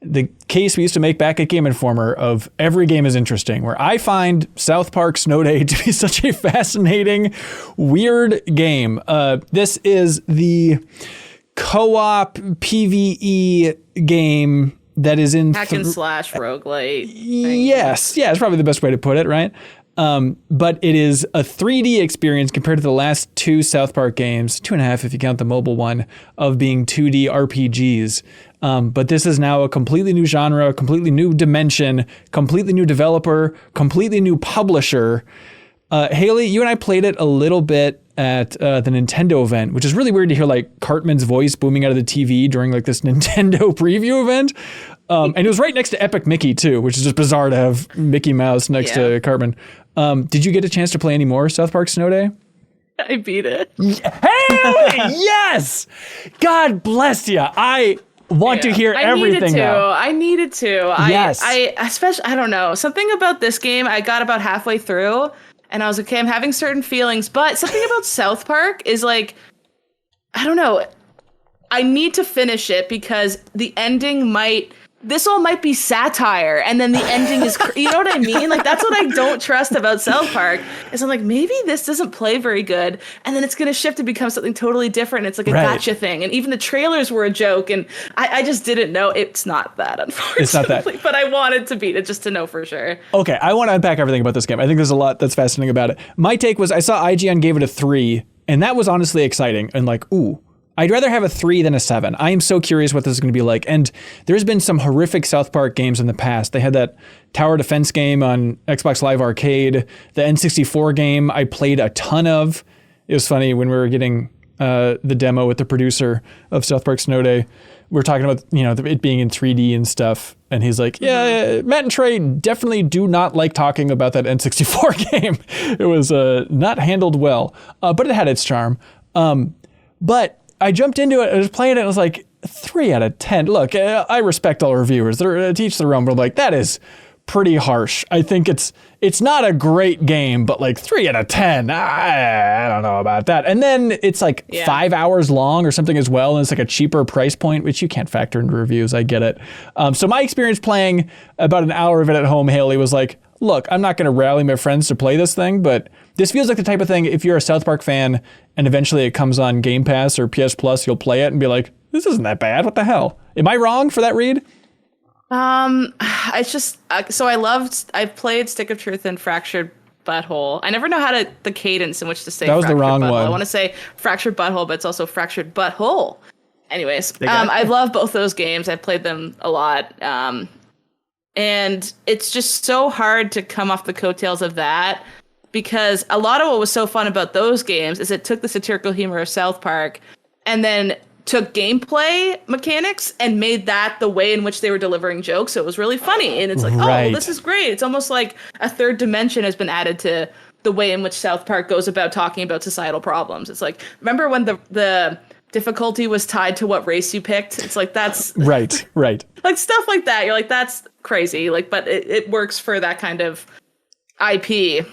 the case we used to make back at Game Informer of every game is interesting, where I find South Park Snow Day to be such a fascinating, weird game. This is the co-op PvE game that is in Hack and slash roguelite. Yes, it's probably the best way to put it, right? But it is a 3D experience compared to the last two South Park games, 2.5 if you count the mobile one, of being 2D RPGs. But this is now a completely new genre, completely new dimension, completely new developer, completely new publisher. Haley, you and I played it a little bit at the Nintendo event, which is really weird to hear like Cartman's voice booming out of the TV during like this Nintendo preview event. And it was right next to Epic Mickey too, which is just bizarre to have Mickey Mouse next to Cartman. Did you get a chance to play any more South Park Snow Day? I beat it. Haley, yes! God bless you. I want to hear everything now. I needed to. Yes. I especially, I don't know, something about this game, I got about halfway through and I was okay, I'm having certain feelings, but something about South Park is like, I don't know, I need to finish it because the ending this all might be satire, and then the ending is, you know what I mean? Like, that's what I don't trust about South Park, is I'm like, maybe this doesn't play very good, and then it's going to shift and become something totally different. It's like a gotcha thing, and even the trailers were a joke, and I just didn't know. It's not that, unfortunately. It's not that. But I wanted to beat it just to know for sure. Okay, I want to unpack everything about this game. I think there's a lot that's fascinating about it. My take was, I saw IGN gave it a 3, and that was honestly exciting, and like, ooh, I'd rather have a 3 than a 7. I am so curious what this is going to be like. And there's been some horrific South Park games in the past. They had that tower defense game on Xbox Live Arcade. The N64 game I played a ton of. It was funny when we were getting the demo with the producer of South Park Snow Day. We were talking about, it being in 3D and stuff. And he's like, yeah, Matt and Trey definitely do not like talking about that N64 game. It was not handled well, but it had its charm. But I jumped into it, I was playing it, and I was like, 3 out of 10. Look, I respect all reviewers. They're to each their own, but I'm like, that is pretty harsh. I think it's not a great game, but like 3 out of 10, I don't know about that. And then it's like 5 hours long or something as well, and it's like a cheaper price point, which you can't factor into reviews. I get it. So my experience playing about an hour of it at home, Haley, was like, look, I'm not going to rally my friends to play this thing, but this feels like the type of thing, if you're a South Park fan and eventually it comes on Game Pass or PS Plus, you'll play it and be like, this isn't that bad. What the hell? Am I wrong for that read? It's just, so I've played Stick of Truth and Fractured Butthole. I never know the cadence in which to say that was the wrong butthole. one. I want to say Fractured Butthole, but it's also Fractured Butthole. Anyways, I love both those games. I've played them a lot. And it's just so hard to come off the coattails of that, because a lot of what was so fun about those games is it took the satirical humor of South Park and then took gameplay mechanics and made that the way in which they were delivering jokes. So it was really funny. And it's like, oh, well, this is great. It's almost like a third dimension has been added to the way in which South Park goes about talking about societal problems. It's like, remember when the difficulty was tied to what race you picked? It's like, that's right. Like stuff like that. You're like, that's crazy. Like, but it works for that kind of IP.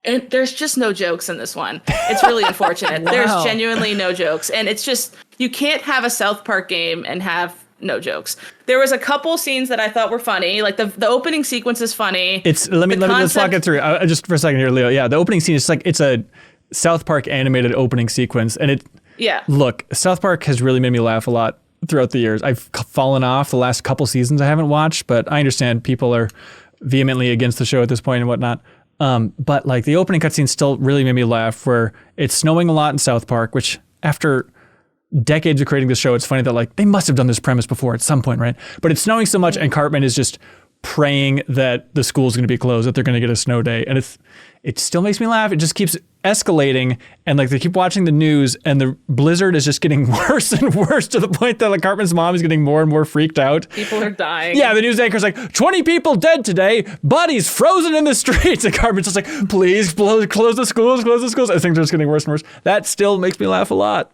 And there's just no jokes in this one. It's really unfortunate. Wow. There's genuinely no jokes. And it's just, you can't have a South Park game and have no jokes. There was a couple scenes that I thought were funny. Like the opening sequence is funny. Let's walk it through. Just for a second here, Leo. Yeah, the opening scene is like, it's a South Park animated opening sequence. And look, South Park has really made me laugh a lot throughout the years. I've fallen off the last couple seasons I haven't watched, but I understand people are vehemently against the show at this point and whatnot. But like the opening cutscene still really made me laugh, where it's snowing a lot in South Park, which after decades of creating the show, it's funny that like they must have done this premise before at some point, right? But it's snowing so much, and Cartman is just praying that the school's going to be closed, that they're going to get a snow day. And it still makes me laugh. It just keeps escalating. And like they keep watching the news, and the blizzard is just getting worse and worse, to the point that like Cartman's mom is getting more and more freaked out. People are dying. Yeah, the news anchor's like, 20 people dead today, bodies frozen in the streets. And Cartman's just like, please close the schools. I think they're just getting worse and worse. That still makes me laugh a lot.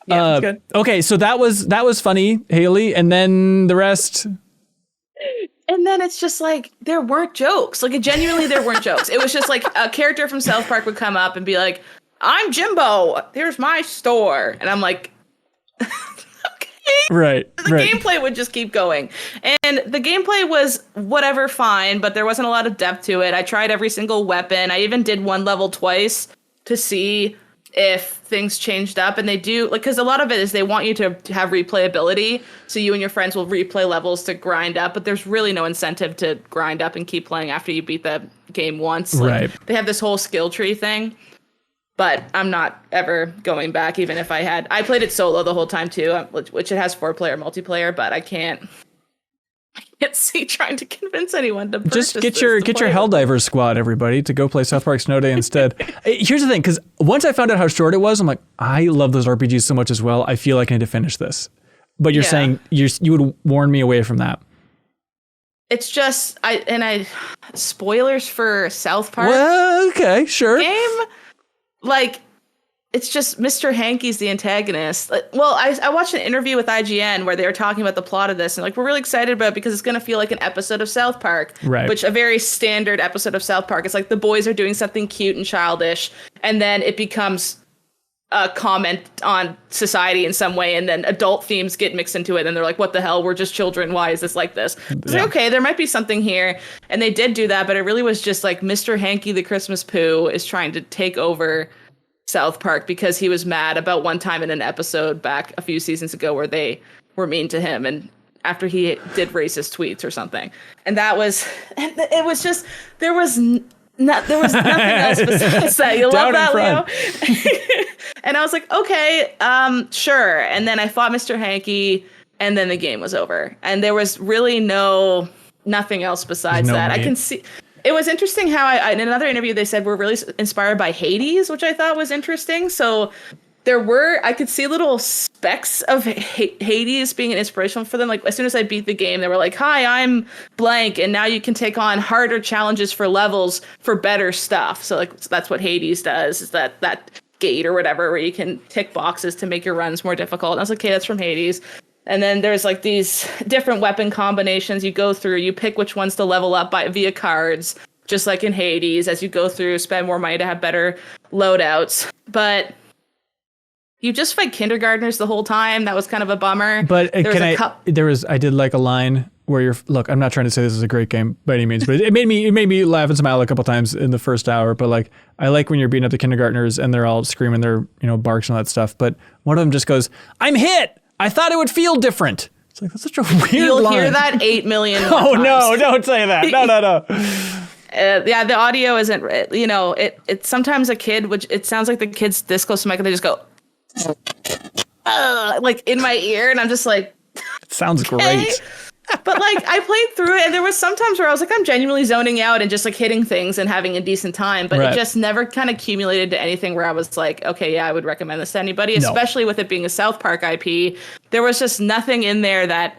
Yeah, good. Okay, so that was funny, Haley. And then the rest... And then it's just like, there weren't jokes. Like, genuinely, there weren't jokes. It was just like a character from South Park would come up and be like, I'm Jimbo. Here's my store. And I'm like, okay. Right. The gameplay would just keep going. And the gameplay was whatever, fine, but there wasn't a lot of depth to it. I tried every single weapon. I even did one level twice to see if things changed up, and they do, like, because a lot of it is they want you to have replayability, so you and your friends will replay levels to grind up, but there's really no incentive to grind up and keep playing after you beat the game once. Right. Like, they have this whole skill tree thing, but I'm not ever going back, even if I played it solo the whole time too, which it has 4-player multiplayer, but I can't see trying to convince anyone to purchase just get your Helldivers squad, everybody, to go play South Park Snow Day instead. Here's the thing, because once I found out how short it was, I'm like, I love those RPGs so much as well. I feel like I need to finish this. But you're saying you would warn me away from that. It's just spoilers for South Park. Well, okay, sure. Game, like, it's just Mr. Hankey's the antagonist. Well, I watched an interview with IGN where they were talking about the plot of this, and like, we're really excited about it because it's going to feel like an episode of South Park, right? Which a very standard episode of South Park. It's like the boys are doing something cute and childish, and then it becomes a comment on society in some way, and then adult themes get mixed into it, and they're like, what the hell? We're just children. Why is this like this? It's like, okay, there might be something here, and they did do that, but it really was just like Mr. Hankey the Christmas Pooh is trying to take over South Park because he was mad about one time in an episode back a few seasons ago where they were mean to him, and after he did racist tweets or something. And it was just, there was nothing else besides that. You love that, Leo? And I was like, okay, sure. And then I fought Mr. Hankey, and then the game was over. And there was really nothing else besides that. I can see. It was interesting how in another interview, they said we're really inspired by Hades, which I thought was interesting. So I could see little specks of Hades being an inspiration for them. Like, as soon as I beat the game, they were like, hi, I'm blank. And now you can take on harder challenges for levels for better stuff. So like, that's what Hades does, is that gate or whatever, where you can tick boxes to make your runs more difficult. And I was like, okay, that's from Hades. And then there's like these different weapon combinations you go through. You pick which ones to level up via cards, just like in Hades. As you go through, spend more money to have better loadouts. But you just fight kindergartners the whole time. That was kind of a bummer. But I did like a line where look, I'm not trying to say this is a great game by any means, but it made me laugh and smile a couple times in the first hour. But like, I like when you're beating up the kindergartners and they're all screaming their, barks and all that stuff. But one of them just goes, I'm hit. I thought it would feel different. It's like, that's such a weird You'll line. hear that 8 million more Oh, times. no, don't say that. No. Yeah, the audio isn't, it sometimes a kid, which it sounds like the kid's this close to Mike, and they just go, like in my ear. And I'm just like, it sounds great. But like, I played through it, and there was some times where I was like, I'm genuinely zoning out and just like hitting things and having a decent time, but It just never kind of accumulated to anything where I was like, okay, yeah, I would recommend this to anybody, especially with it being a South Park IP. There was just nothing in there that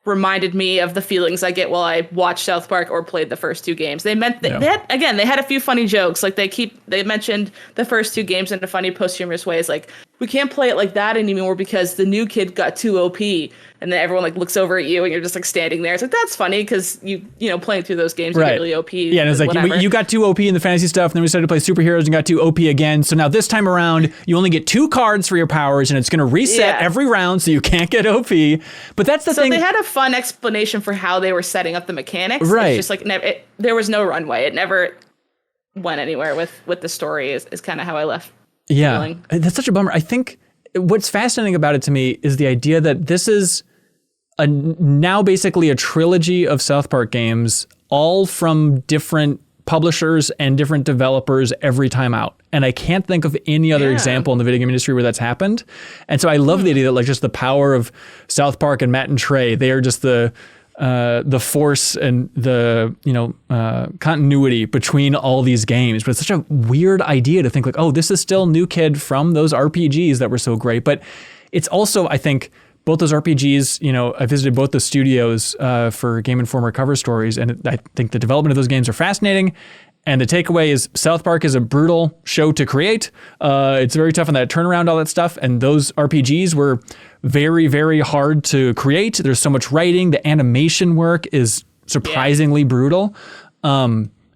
reminded me of the feelings I get while I watched South Park or played the first two games. They had a few funny jokes. Like they mentioned the first two games in a funny posthumous ways. Like, we can't play it like that anymore because the new kid got too OP. And then everyone like looks over at you and you're just like standing there. It's like, that's funny because you playing through those games, you get really OP. Yeah, and it's like you got too OP in the fantasy stuff, and then we started to play superheroes and got too OP again. So now this time around, you only get 2 cards for your powers, and it's going to reset every round, so you can't get OP. But that's the thing. So they had a fun explanation for how they were setting up the mechanics. Right. It's just like there was no runway. It never went anywhere with the story. Is kind of how I left. Yeah, feeling. That's such a bummer. I think what's fascinating about it to me is the idea that this is now basically a trilogy of South Park games, all from different publishers and different developers every time out. And I can't think of any other example in the video game industry where that's happened. And so I love the idea that like just the power of South Park and Matt and Trey, they are just the force and the continuity between all these games. But it's such a weird idea to think like, oh, this is still new kid from those RPGs that were so great. But it's also, I think, both those RPGs, I visited both the studios for Game Informer cover stories, and I think the development of those games are fascinating. And the takeaway is South Park is a brutal show to create. It's very tough on that turnaround, all that stuff. And those RPGs were very, very hard to create. There's so much writing. The animation work is surprisingly brutal.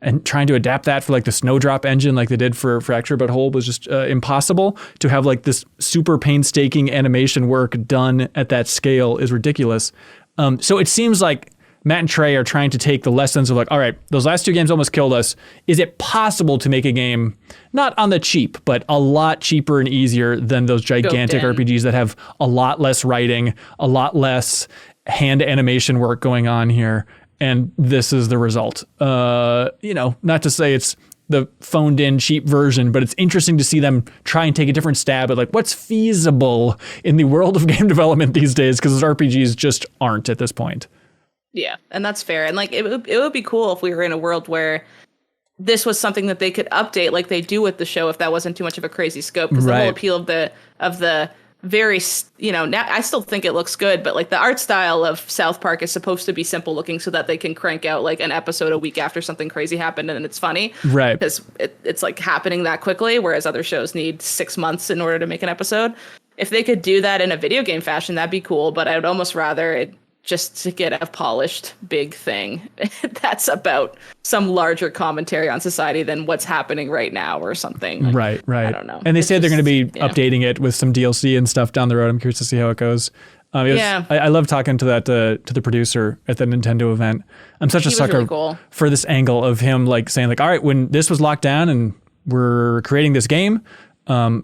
And trying to adapt that for like the Snowdrop engine like they did for Fracture But Whole was just impossible. To have like this super painstaking animation work done at that scale is ridiculous. So it seems like Matt and Trey are trying to take the lessons of like, all right, those last 2 games almost killed us. Is it possible to make a game, not on the cheap, but a lot cheaper and easier than those gigantic RPGs that have a lot less writing, a lot less hand animation work going on here? And this is the result. Not to say it's the phoned in cheap version, but it's interesting to see them try and take a different stab at like what's feasible in the world of game development these days, because those RPGs just aren't at this point. Yeah, and that's fair. And like it would be cool if we were in a world where this was something that they could update like they do with the show if that wasn't too much of a crazy scope. Because the whole appeal of the very, now I still think it looks good, but like the art style of South Park is supposed to be simple looking so that they can crank out like an episode a week after something crazy happened and it's funny. Right. Because it's like happening that quickly, whereas other shows need 6 months in order to make an episode. If they could do that in a video game fashion, that'd be cool, but I would almost rather it just to get a polished big thing that's about some larger commentary on society than what's happening right now or something. Like, right. I don't know. And they say they're going to be updating it with some DLC and stuff down the road. I'm curious to see how it goes. I love talking to the producer at the Nintendo event. I'm such a sucker really cool for this angle of him like saying like, all right, when this was locked down and we're creating this game,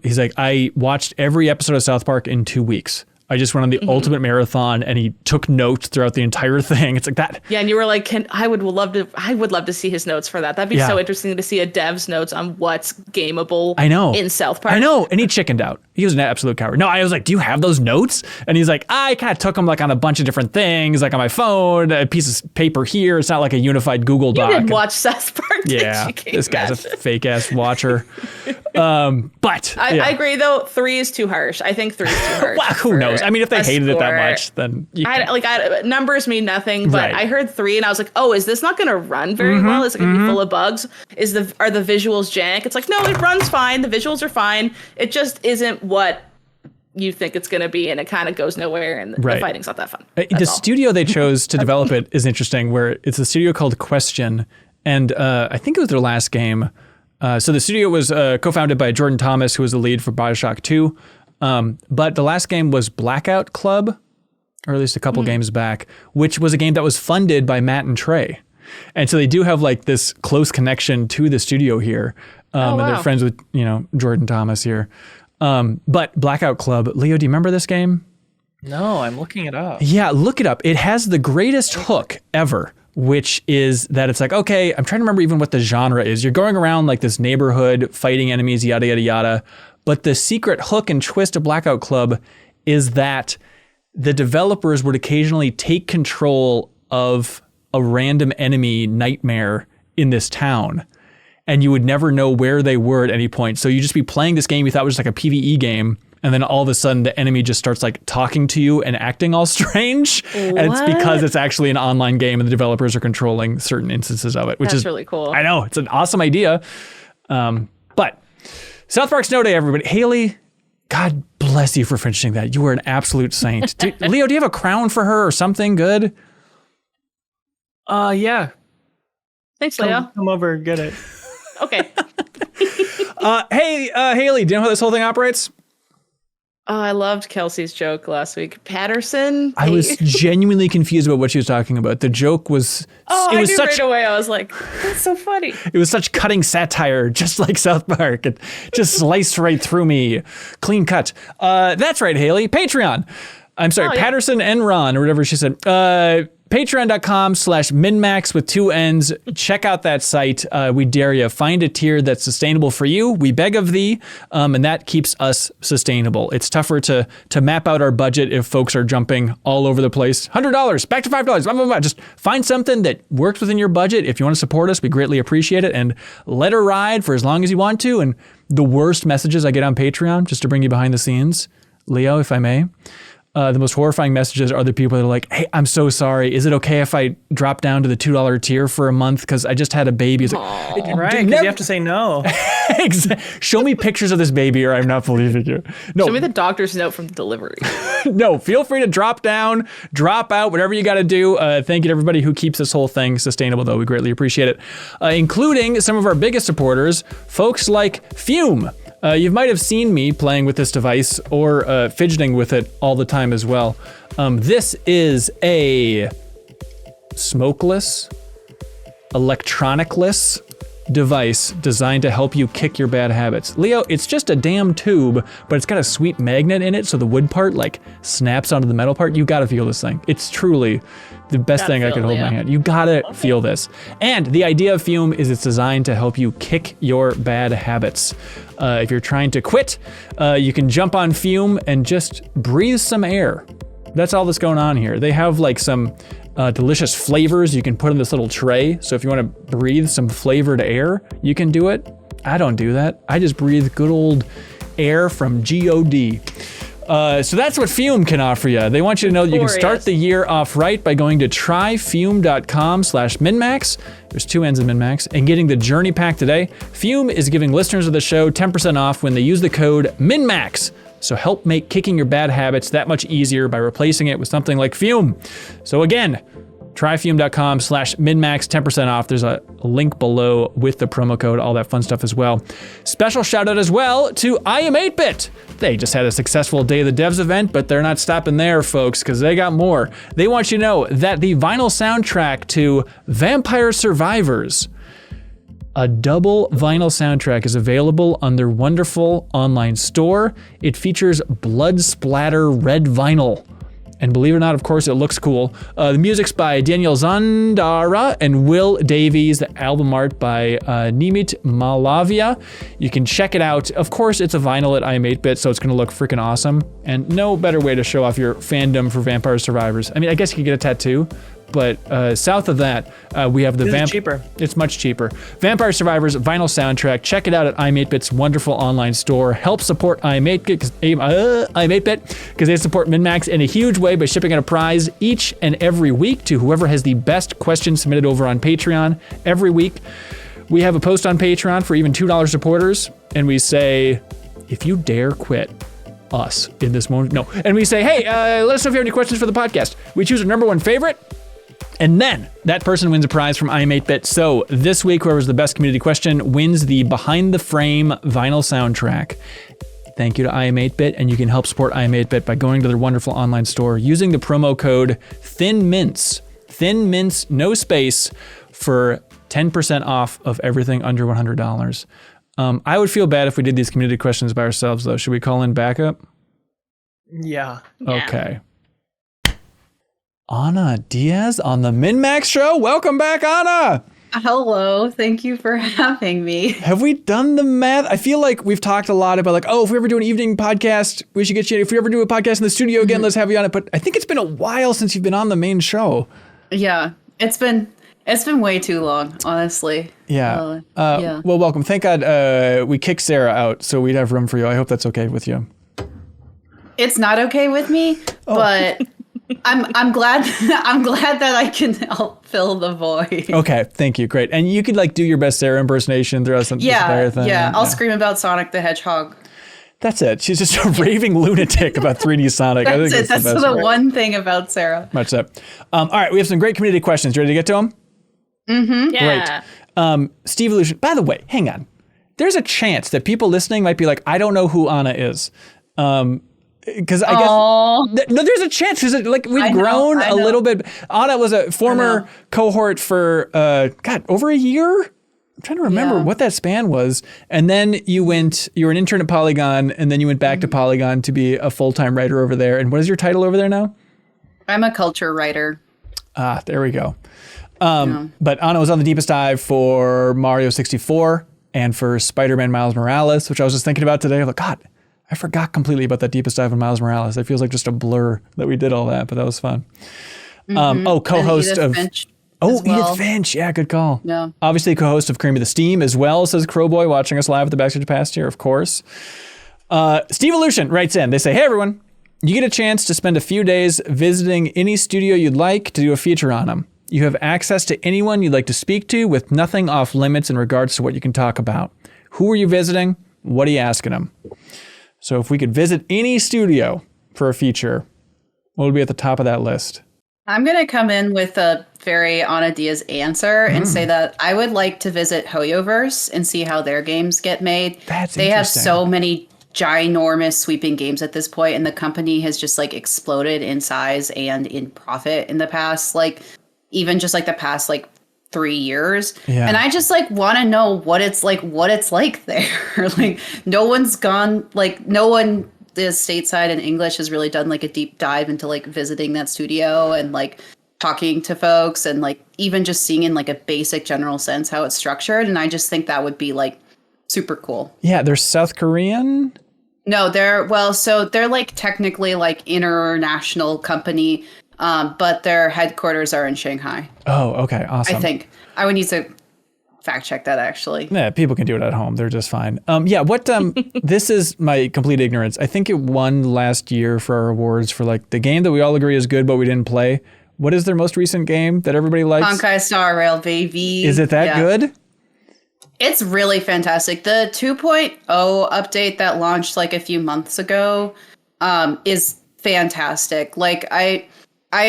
he's like, I watched every episode of South Park in 2 weeks. I just went on the ultimate marathon, and he took notes throughout the entire thing. It's like that. Yeah, and you were like, I would love to see his notes for that. That'd be so interesting to see a dev's notes on what's gameable. I know in South Park. I know, and he chickened out. He was an absolute coward. No, I was like, do you have those notes? And he's like, I kind of took them like on a bunch of different things, like on my phone, a piece of paper here. It's not like a unified Google Doc. You did watch South Park. Yeah, this guy's a fake ass watcher. But I agree though. 3 is too harsh. I think 3 is too harsh. Well, who knows? I mean, if they hated it that much, then numbers mean nothing. But I heard 3 and I was like, oh, is this not going to run very well? Is it going to be full of bugs? Are the visuals jank? It's like, no, it runs fine. The visuals are fine. It just isn't what you think it's going to be, and it kind of goes nowhere, and the fighting's not that fun. The studio they chose to develop it is interesting, where it's a studio called Question, and I think it was their last game. So the studio was co-founded by Jordan Thomas, who was the lead for BioShock 2. But the last game was Blackout Club, or at least a couple games back, which was a game that was funded by Matt and Trey. And so they do have like this close connection to the studio here. And they're friends with, Jordan Thomas here. But Blackout Club, Leo, do you remember this game? No, I'm looking it up. Yeah, look it up. It has the greatest hook ever, which is that it's like, okay, I'm trying to remember even what the genre is. You're going around like this neighborhood, fighting enemies, yada, yada, yada. But the secret hook and twist of Blackout Club is that the developers would occasionally take control of a random enemy nightmare in this town, and you would never know where they were at any point. So you just be playing this game you thought was just like a PvE game, and then all of a sudden the enemy just starts like talking to you and acting all strange. What? And it's because it's actually an online game and the developers are controlling certain instances of it, which is really cool. I know, it's an awesome idea. But South Park Snow Day, everybody. Haley, God bless you for finishing that. You were an absolute saint. Leo, do you have a crown for her or something good? Yeah. Thanks, Leo. Come over and get it. Okay. Hey, Haley, do you know how this whole thing operates? Oh, I loved Kelsey's joke last week. Patterson? I was genuinely confused about what she was talking about. The joke was... I knew right away. I was like, that's so funny. It was such cutting satire, just like South Park. It just sliced right through me. Clean cut. That's right, Haley. Patreon. I'm sorry, Patterson and Ron, or whatever she said. Patreon.com/MinnMax with 2 N's. Check out that site. We dare you. Find a tier that's sustainable for you. We beg of thee. And that keeps us sustainable. It's tougher to map out our budget if folks are jumping all over the place. $100, back to $5, blah, blah, blah. Just find something that works within your budget. If you want to support us, we greatly appreciate it. And let her ride for as long as you want to. And the worst messages I get on Patreon, just to bring you behind the scenes, Leo, if I may, the most horrifying messages are the people that are like, hey, I'm so sorry. Is it okay if I drop down to the $2 tier for a month because I just had a baby? It's like, right, because you have to say no. Show me pictures of this baby or I'm not believing you. No. Show me the doctor's note from the delivery. No, feel free to drop down, drop out, whatever you got to do. Thank you to everybody who keeps this whole thing sustainable, though. We greatly appreciate it, including some of our biggest supporters, folks like Fume. You might have seen me playing with this device or fidgeting with it all the time as well. This is a smokeless, electronicless device designed to help you kick your bad habits. Leo, it's just a damn tube, but it's got a sweet magnet in it, so the wood part like snaps onto the metal part. You gotta feel this thing. It's truly the best thing I could hold in my hand. You gotta feel this. And the idea of Fume is it's designed to help you kick your bad habits. If you're trying to quit, you can jump on Fume and just breathe some air. That's all that's going on here. They have like some delicious flavors you can put in this little tray. So if you want to breathe some flavored air, you can do it. I don't do that. I just breathe good old air from GOD. So that's what Fume can offer you. They want you to know that you can start the year off right by going to tryfume.com/MinnMax. There's 2 N's in MinnMax. And getting the Journey Pack today. Fume is giving listeners of the show 10% off when they use the code MinnMax. So help make kicking your bad habits that much easier by replacing it with something like Fume. So again, tryfume.com/MinnMax, 10% off. There's a link below with the promo code, all that fun stuff as well. Special shout out as well to I Am 8-Bit. They just had a successful Day of the Devs event, but they're not stopping there, folks, because they got more. They want you to know that the vinyl soundtrack to Vampire Survivors, a double vinyl soundtrack, is available on their wonderful online store. It features blood splatter red vinyl. And believe it or not, of course, it looks cool. The music's by Daniel Zandara and Will Davies. The album art by Nimit Malavia. You can check it out. Of course, it's a vinyl at I Am 8-Bit, so it's going to look freaking awesome. And no better way to show off your fandom for Vampire Survivors. I mean, I guess you could get a tattoo, but south of that, we have the cheaper. It's much cheaper. Vampire Survivors vinyl soundtrack. Check it out at I Am 8-Bit's wonderful online store. Help support I Am 8-Bit because they support MinnMax in a huge way by shipping out a prize each and every week to whoever has the best question submitted over on Patreon. Every week, we have a post on Patreon for even $2 supporters, and we say, if you dare quit us in this moment, no. And we say, hey, let us know if you have any questions for the podcast. We choose our number 1 favorite. And then that person wins a prize from I Am 8-Bit. So this week, whoever's the best community question wins the Behind the Frame vinyl soundtrack. Thank you to I Am 8-Bit, and you can help support I Am 8-Bit by going to their wonderful online store using the promo code ThinMints. ThinMints, no space, for 10% off of everything under $100. I would feel bad if we did these community questions by ourselves, though. Should we call in backup? Yeah. Okay. Anna Diaz on the MinnMax show. Welcome back, Anna. Hello. Thank you for having me. Have we done the math? I feel like we've talked a lot about like, oh, if we ever do an evening podcast, we should get you. If we ever do a podcast in the studio again, let's have you on it. But I think it's been a while since you've been on the main show. Yeah, it's been way too long, honestly. Yeah. Yeah. Well, welcome. Thank God we kicked Sarah out, so we'd have room for you. I hope that's okay with you. It's not okay with me, but I'm glad that I can help fill the void. Okay, thank you. Great. And you could like do your best Sarah impersonation throughout this entire thing. Yeah, I'll scream about Sonic the Hedgehog. That's it. She's just a raving lunatic about 3D Sonic. That's I think it. That's the one thing about Sarah. Much so. All right, we have some great community questions. You ready to get to them? Mm-hmm. Yeah. Great. Steve Illusion. By the way, hang on. There's a chance that people listening might be like, I don't know who Anna is. Because I guess no, there's a chance because like we've grown a little bit. Anna was a former cohort for over a year. I'm trying to remember what that span was. And then you were an intern at Polygon, and then you went back to Polygon to be a full-time writer over there. And what is your title over there now? I'm a culture writer. Ah, there we go. But Anna was on the deepest dive for Mario 64 and for Spider-Man Miles Morales, which I was just thinking about today. I'm like, God, I forgot completely about that deepest dive in Miles Morales. It feels like just a blur that we did all that, but that was fun. Co-host of... Finch Edith Finch. Yeah, good call. Yeah. Obviously, co-host of Cream of the Steam as well, says Crowboy, watching us live at the Backstage Pass here, of course. Steve Illusion writes in. They say, hey, everyone. You get a chance to spend a few days visiting any studio you'd like to do a feature on them. You have access to anyone you'd like to speak to with nothing off limits in regards to what you can talk about. Who are you visiting? What are you asking them? So if we could visit any studio for a feature, what would be at the top of that list? I'm going to come in with a very Ana Diaz answer and say that I would like to visit Hoyoverse and see how their games get made. They have so many ginormous sweeping games at this point, and the company has just like exploded in size and in profit in the past, like even just like the past like 3 years. Yeah. And I just like want to know what it's like there. Like no one the stateside in English has really done like a deep dive into like visiting that studio and like talking to folks and like even just seeing in like a basic general sense how it's structured. And I just think that would be like super cool. Yeah, they're South Korean. No, they're like technically like international company, but their headquarters are in Shanghai. Oh, okay, awesome. I think I would need to fact check that actually. Yeah, people can do it at home. They're just fine. This is my complete ignorance. I think it won last year for our awards for like the game that we all agree is good, but we didn't play. What is their most recent game that everybody likes? Honkai Star Rail, baby. Is it that good? It's really fantastic. The 2.0 update that launched like a few months ago is fantastic. Like I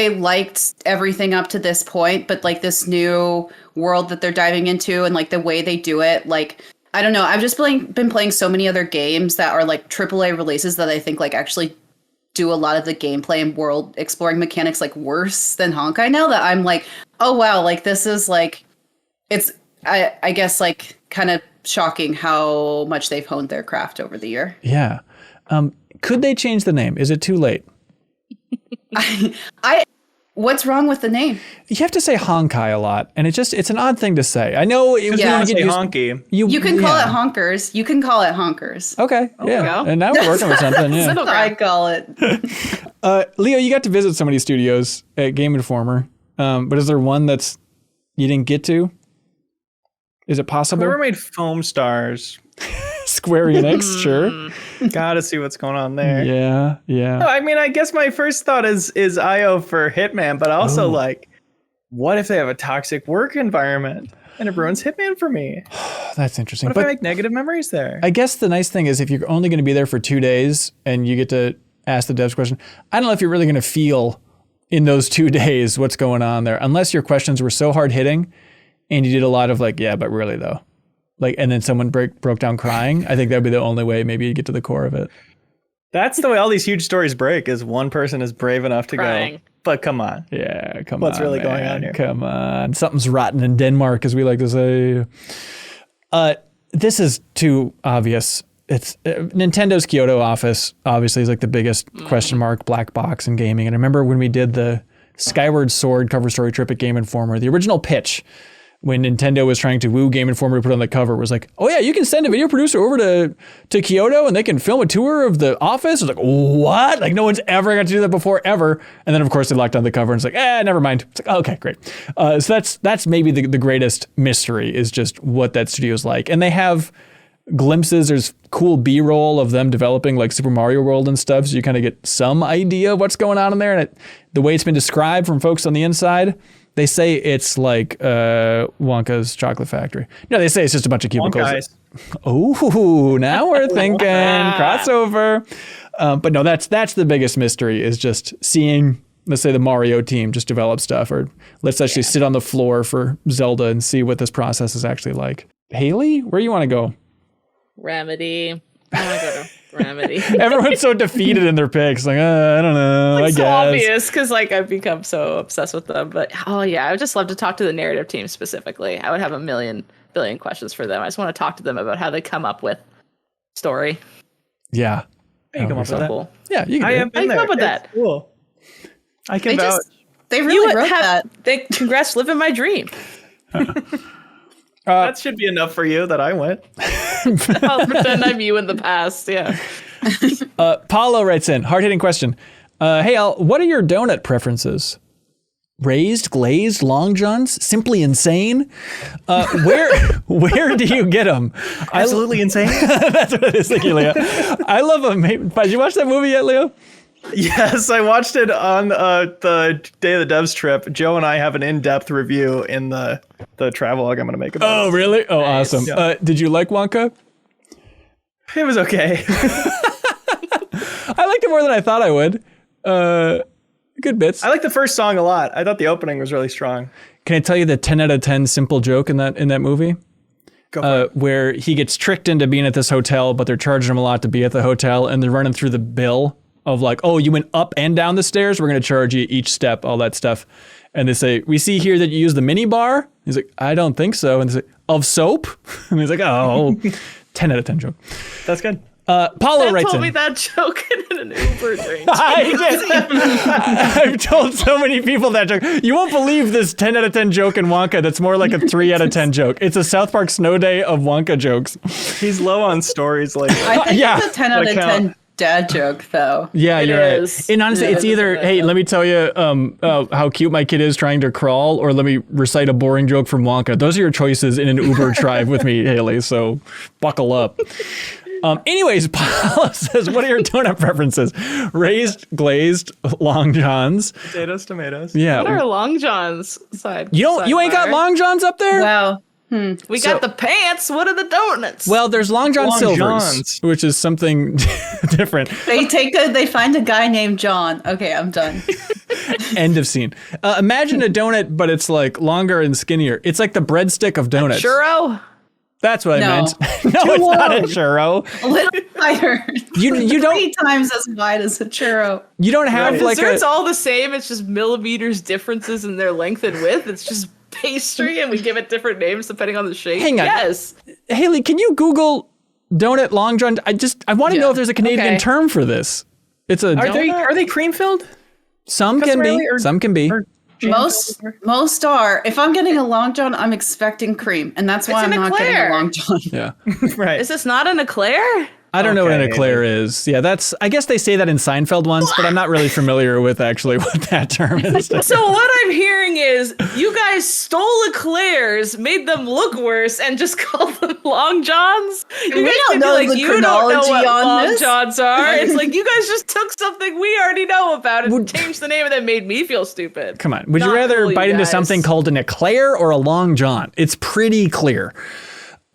liked everything up to this point, but like this new world that they're diving into and like the way they do it, like, I don't know. I've just been playing so many other games that are like AAA releases that I think like actually do a lot of the gameplay and world exploring mechanics like worse than Honkai now that I'm like, oh wow, like this is like, it's, I guess like kind of shocking how much they've honed their craft over the year. Yeah. Could they change the name? Is it too late? What's wrong with the name? You have to say Honkai a lot, and it's an odd thing to say. I know it was going to get honky. You can call it honkers. You can call it honkers. Okay, yeah. And now we're working with something. Yeah. That's what I call it. Leo, you got to visit some of these studios at Game Informer, but is there one that's you didn't get to? Is it possible? Whoever made Foam Stars. Square Enix, sure. Gotta see what's going on there. Yeah. No, I mean, I guess my first thought is IO for Hitman, but also like, what if they have a toxic work environment and it ruins Hitman for me? That's interesting. What if I make negative memories there? I guess the nice thing is if you're only going to be there for 2 days and you get to ask the devs question, I don't know if you're really going to feel in those 2 days what's going on there, unless your questions were so hard hitting and you did a lot of like, yeah, but really though. Like, and then someone broke down crying. I think that'd be the only way maybe you get to the core of it. That's the way all these huge stories break, is one person is brave enough to crying. Go. But come on. Yeah, come What's on. really man. going on here? Come on. Something's rotten in Denmark, as we like to say. This is too obvious. It's Nintendo's Kyoto office obviously is like the biggest question mark black box in gaming. And I remember when we did the Skyward Sword cover story trip at Game Informer, the original pitch when Nintendo was trying to woo Game Informer to put on the cover was like, oh yeah, you can send a video producer over to Kyoto and they can film a tour of the office. It's like, what? Like no one's ever got to do that before, ever. And then of course they locked on the cover and it's like, never mind. It's like, okay, great. So that's maybe the greatest mystery is just what that studio's like. And they have glimpses. There's cool B-roll of them developing like Super Mario World and stuff. So you kind of get some idea of what's going on in there. And the way it's been described from folks on the inside, they say it's like Wonka's Chocolate Factory. No, they say it's just a bunch of cubicles. Oh, now we're thinking crossover. But no, that's the biggest mystery is just seeing, let's say the Mario team just develop stuff, or let's actually sit on the floor for Zelda and see what this process is actually like. Haley, where you want to go? Remedy. I want to go to Remedy. Everyone's so defeated in their picks. Like, I don't know. It's I so guess. obvious because like I've become so obsessed with them. But oh yeah, I would just love to talk to the narrative team specifically. I would have a billion questions for them. I just want to talk to them about how they come up with story. Yeah. You come up with that. Cool. Yeah, you can. I have been there. Come up with that. Cool. I can vouch. They really wrote that. Congrats, living my dream. That should be enough for you that I went. I'll pretend I'm you in the past. Yeah. Paulo writes in, hard-hitting question. Hey, Al, what are your donut preferences? Raised, glazed, long johns, simply insane? Where do you get them? Absolutely insane. That's what it is, thank you, Leo. I love them. Hey, did you watch that movie yet, Leo? Yes, I watched it on the Day of the Devs trip. Joe and I have an in-depth review in the travelogue I'm going to make about it. Oh, really? Oh, awesome. Yeah. Did you like Wonka? It was okay. I liked it more than I thought I would. Good bits. I like the first song a lot. I thought the opening was really strong. Can I tell you the 10 out of 10 simple joke in that movie? Go for it. Where he gets tricked into being at this hotel, but they're charging him a lot to be at the hotel, and they're running through the bill of like, oh, you went up and down the stairs? We're going to charge you each step, all that stuff. And they say, we see here that you use the mini bar. He's like, I don't think so. And they say, of soap? And he's like, oh, 10 out of 10 joke. That's good. Paulo writes told in. me that joke in an Uber drink. I did. I've told so many people that joke. You won't believe this 10 out of 10 joke in Wonka that's more like a 3 out of 10 joke. It's a South Park Snow Day of Wonka jokes. He's low on stories lately. I think Yeah. it's a 10 out of 10 dad joke, though. Yeah, It you're is. right. And honestly, it's either, hey, let me tell you how cute my kid is trying to crawl, or let me recite a boring joke from Wonka. Those are your choices in an Uber drive with me, Haley, so buckle up. Anyways, Paula says, what are your donut preferences? Raised, glazed, long johns. Potatoes, tomatoes. Yeah. What are Long John's side? You ain't got sidebar? long johns up there? Wow. We got the pants. What are the donuts? Well, there's Long John Long Silvers, Johns. which is something different. They find a guy named John. Okay, I'm done. End of scene. Imagine a donut, but it's like longer and skinnier. It's like the breadstick of donuts. churro. That's what I No. meant. No, it's not a churro. A little wider. You don't 3 times as wide as a churro. you don't have Right. like Desserts a all the same. It's just millimeters differences in their length and width. It's just pastry, and we give it different names depending on the shape. Hang on. Yes. Haley, can you Google donut long john? I want to know if there's a Canadian Okay. term for this. It's a Are they cream filled? some can be, customarily or- some can be. Most are. If I'm getting a long john, I'm expecting cream, and that's why It's I'm an not getting eclair. a long john. Yeah. Right. Is this not an eclair? I don't know what an Okay, eclair is. Yeah, I guess they say that in Seinfeld once, but I'm not really familiar with actually what that term is. So what I'm hearing is you guys stole eclairs, made them look worse, and just called them Long Johns. You We guys don't could be know like, the you don't know chronology what on Long this." Johns are. It's like you guys just took something we already know about and changed the name, and that made me feel stupid. Come on. Would you Not rather cool, you bite into guys. something called an eclair or a long john? It's pretty clear.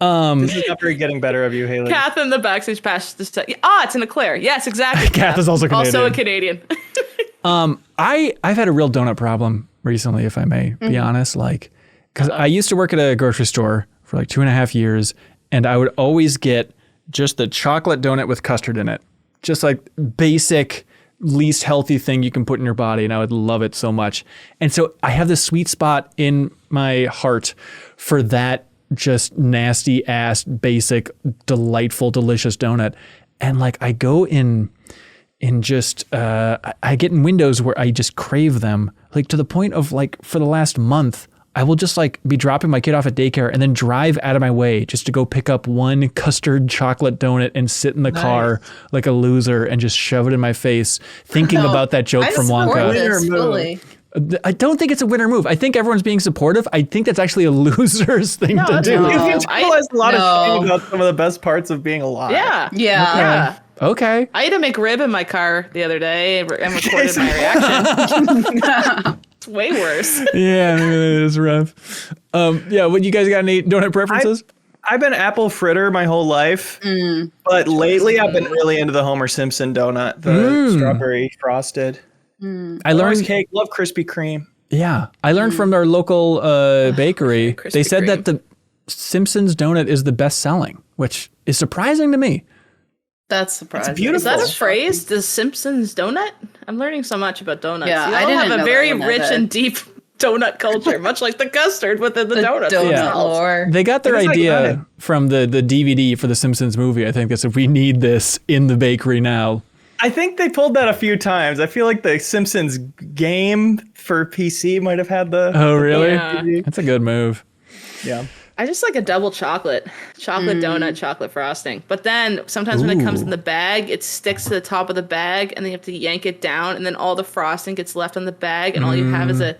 This is not very getting better of you, Haley. Kath in the backstage pass just said, it's an eclair. Yes, exactly. Kath is also Canadian. Also a Canadian. I've had a real donut problem recently, if I may be honest. Like, because I used to work at a grocery store for like 2.5 years, and I would always get just the chocolate donut with custard in it. Just like basic, least healthy thing you can put in your body, and I would love it so much. And so I have this sweet spot in my heart for that just nasty ass, basic, delightful, delicious donut. And like I go in just, I get in windows where I just crave them, like to the point of like for the last month, I will just like be dropping my kid off at daycare and then drive out of my way just to go pick up one custard chocolate donut and sit in the car like a loser and just shove it in my face, thinking about that joke I from support Wonka. this fully. I don't think it's a winner move. I think everyone's being supportive. I think that's actually a loser's thing to do. no. You can realize a lot of No. shame about some of the best parts of being alive. Yeah. Yeah. Yeah. Okay. I ate a McRib in my car the other day and recorded my reaction. It's way worse. Yeah, it is rough. Yeah, what you guys got any donut preferences? I've been apple fritter my whole life, but lately I've been really into the Homer Simpson donut, the strawberry frosted. I Orange learned. cake, love Krispy Kreme. Yeah, I learned from our local bakery. Krispy They said Kreme. that the Simpsons donut is the best selling, which is surprising to me. That's surprising. beautiful. Is that a phrase? The Simpsons donut? I'm learning so much about donuts. Yeah, you I all didn't have know a that very one rich either. and deep donut culture, much like the custard within the donuts. donut Yeah. lore. They got their It is idea iconic. from the DVD for the Simpsons movie. I think they said we need this in the bakery now. I think they pulled that a few times. I feel like the Simpsons game for PC might have had the. Oh, really? Yeah. That's a good move. Yeah. I just like a double chocolate donut, chocolate frosting. But then sometimes when it comes in the bag, it sticks to the top of the bag, and then you have to yank it down, and then all the frosting gets left on the bag, and all you have is a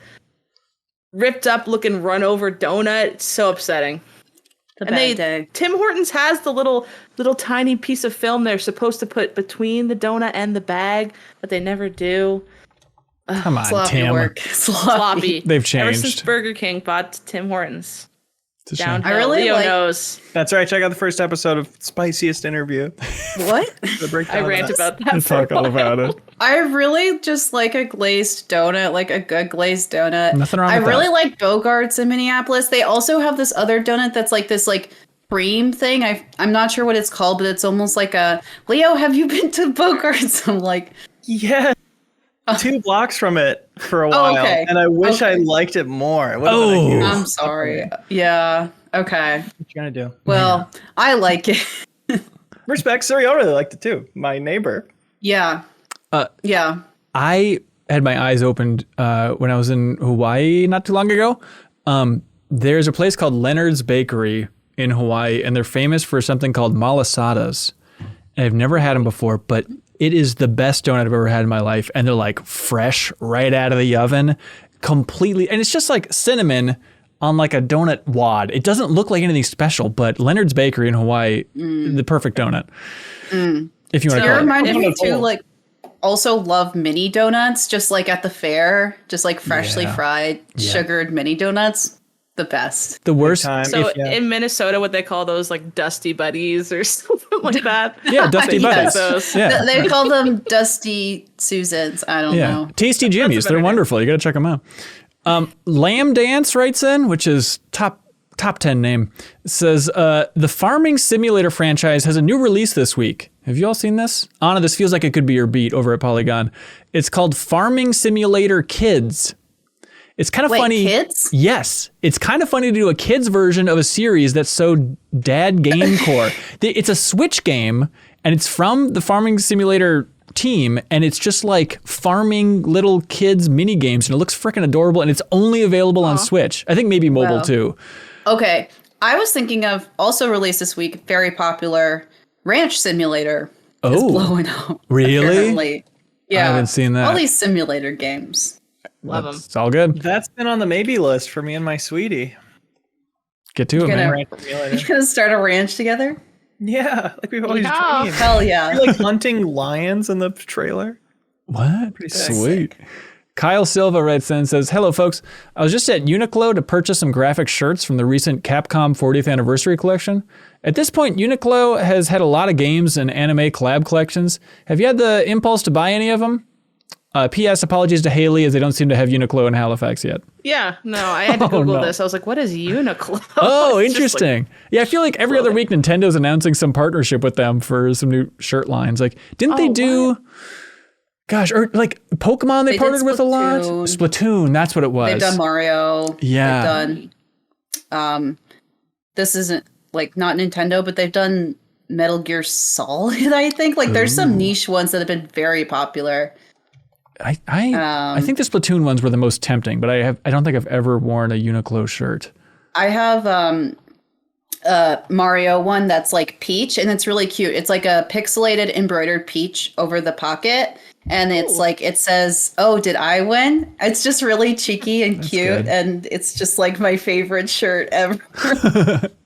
ripped up looking run over donut. It's so upsetting. The And bad day. Tim Hortons has the little tiny piece of film they're supposed to put between the donut and the bag, but they never do. Come on, Sloppy Tim. work. Sloppy. They've Ever since changed. Burger King bought Tim Hortons. It's a shame. Downhill. I really Leo like- knows. That's right. Check out the first episode of Spiciest Interview. What? The breakdown I of rant that. about that. Let's talk all about it. I really just like a glazed donut, like a good glazed donut. Nothing wrong I with really that. like Bogarts in Minneapolis. They also have this other donut that's like this like cream thing. I'm not sure what it's called, but it's almost like a Leo, have you been to Bogarts? I'm like, Yeah. 2 blocks from it for a while, okay. and I wish I liked it more. It would've been a huge- I'm sorry. Yeah. Okay. What you gonna do? Well, I like it. Respect, Siri. I really liked it too. My neighbor. Yeah. Yeah. I had my eyes opened when I was in Hawaii not too long ago. There's a place called Leonard's Bakery in Hawaii, and they're famous for something called malasadas. And I've never had them before, but it is the best donut I've ever had in my life. And they're like fresh right out of the oven, completely. And it's just like cinnamon on like a donut wad. It doesn't look like anything special, but Leonard's Bakery in Hawaii, the perfect donut. If you want to You call it. reminded me Wonderful. too, like, also love mini donuts, just like at the fair, just like freshly Yeah. fried, sugared mini donuts. The best. The worst. Time. So If- yeah. in Minnesota, what they call those like dusty buddies or something like that. Yeah, Dusty Yes. Buddies. Yeah. They call them Dusty Susans. I don't Yeah, know. Tasty Jimmy's. They're wonderful. You got to check them out. Lamb Dance writes in, which is top 10 name. Says the Farming Simulator franchise has a new release this week. Have you all seen this? Anna, this feels like it could be your beat over at Polygon. It's called Farming Simulator Kids. It's kind of Wait, funny. kids? Yes. It's kind of funny to do a kids version of a series that's so dad game core. It's a Switch game, and it's from the Farming Simulator team, and it's just like farming little kids mini games, and it looks freaking adorable, and it's only available on Switch. I think maybe mobile Wow. too. Okay. I was thinking of also released this week, very popular Ranch Simulator. Is Oh, blowing up. really? Apparently. Yeah. haven't seen that. All these simulator games. Love them. It's all good. That's been on the maybe list for me and my sweetie. Get to it, Gonna- man. Ranch Simulator. You gonna start a ranch together? Yeah, like we've always Yeah. dreamed. Hell yeah. You're like hunting lions in the trailer. What? sick. Sweet. Kyle Silva writes in and says, "Hello, folks. I was just at Uniqlo to purchase some graphic shirts from the recent Capcom 40th anniversary collection. At this point, Uniqlo has had a lot of games and anime collab collections. Have you had the impulse to buy any of them? P.S. Apologies to Haley, as they don't seem to have Uniqlo in Halifax yet." Yeah, no, I had to Oh, Google no. this. I was like, what is Uniqlo? Oh, It's just like- interesting. Yeah, I feel like every other week Nintendo's announcing some partnership with them for some new shirt lines. Like, didn't they do... Gosh, or like Pokemon they They did partnered with a lot? Splatoon. Splatoon, that's what it was. They've done Mario. Yeah. They've done this isn't like not Nintendo, but they've done Metal Gear Solid, I think. Like there's some niche ones that have been very popular. I think the Splatoon ones were the most tempting, but I don't think I've ever worn a Uniqlo shirt. I have Mario one that's like Peach, and it's really cute. It's like a pixelated embroidered Peach over the pocket, and it's like it says, "Oh, did I win?" It's just really cheeky and cute, good. and it's just like my favorite shirt ever.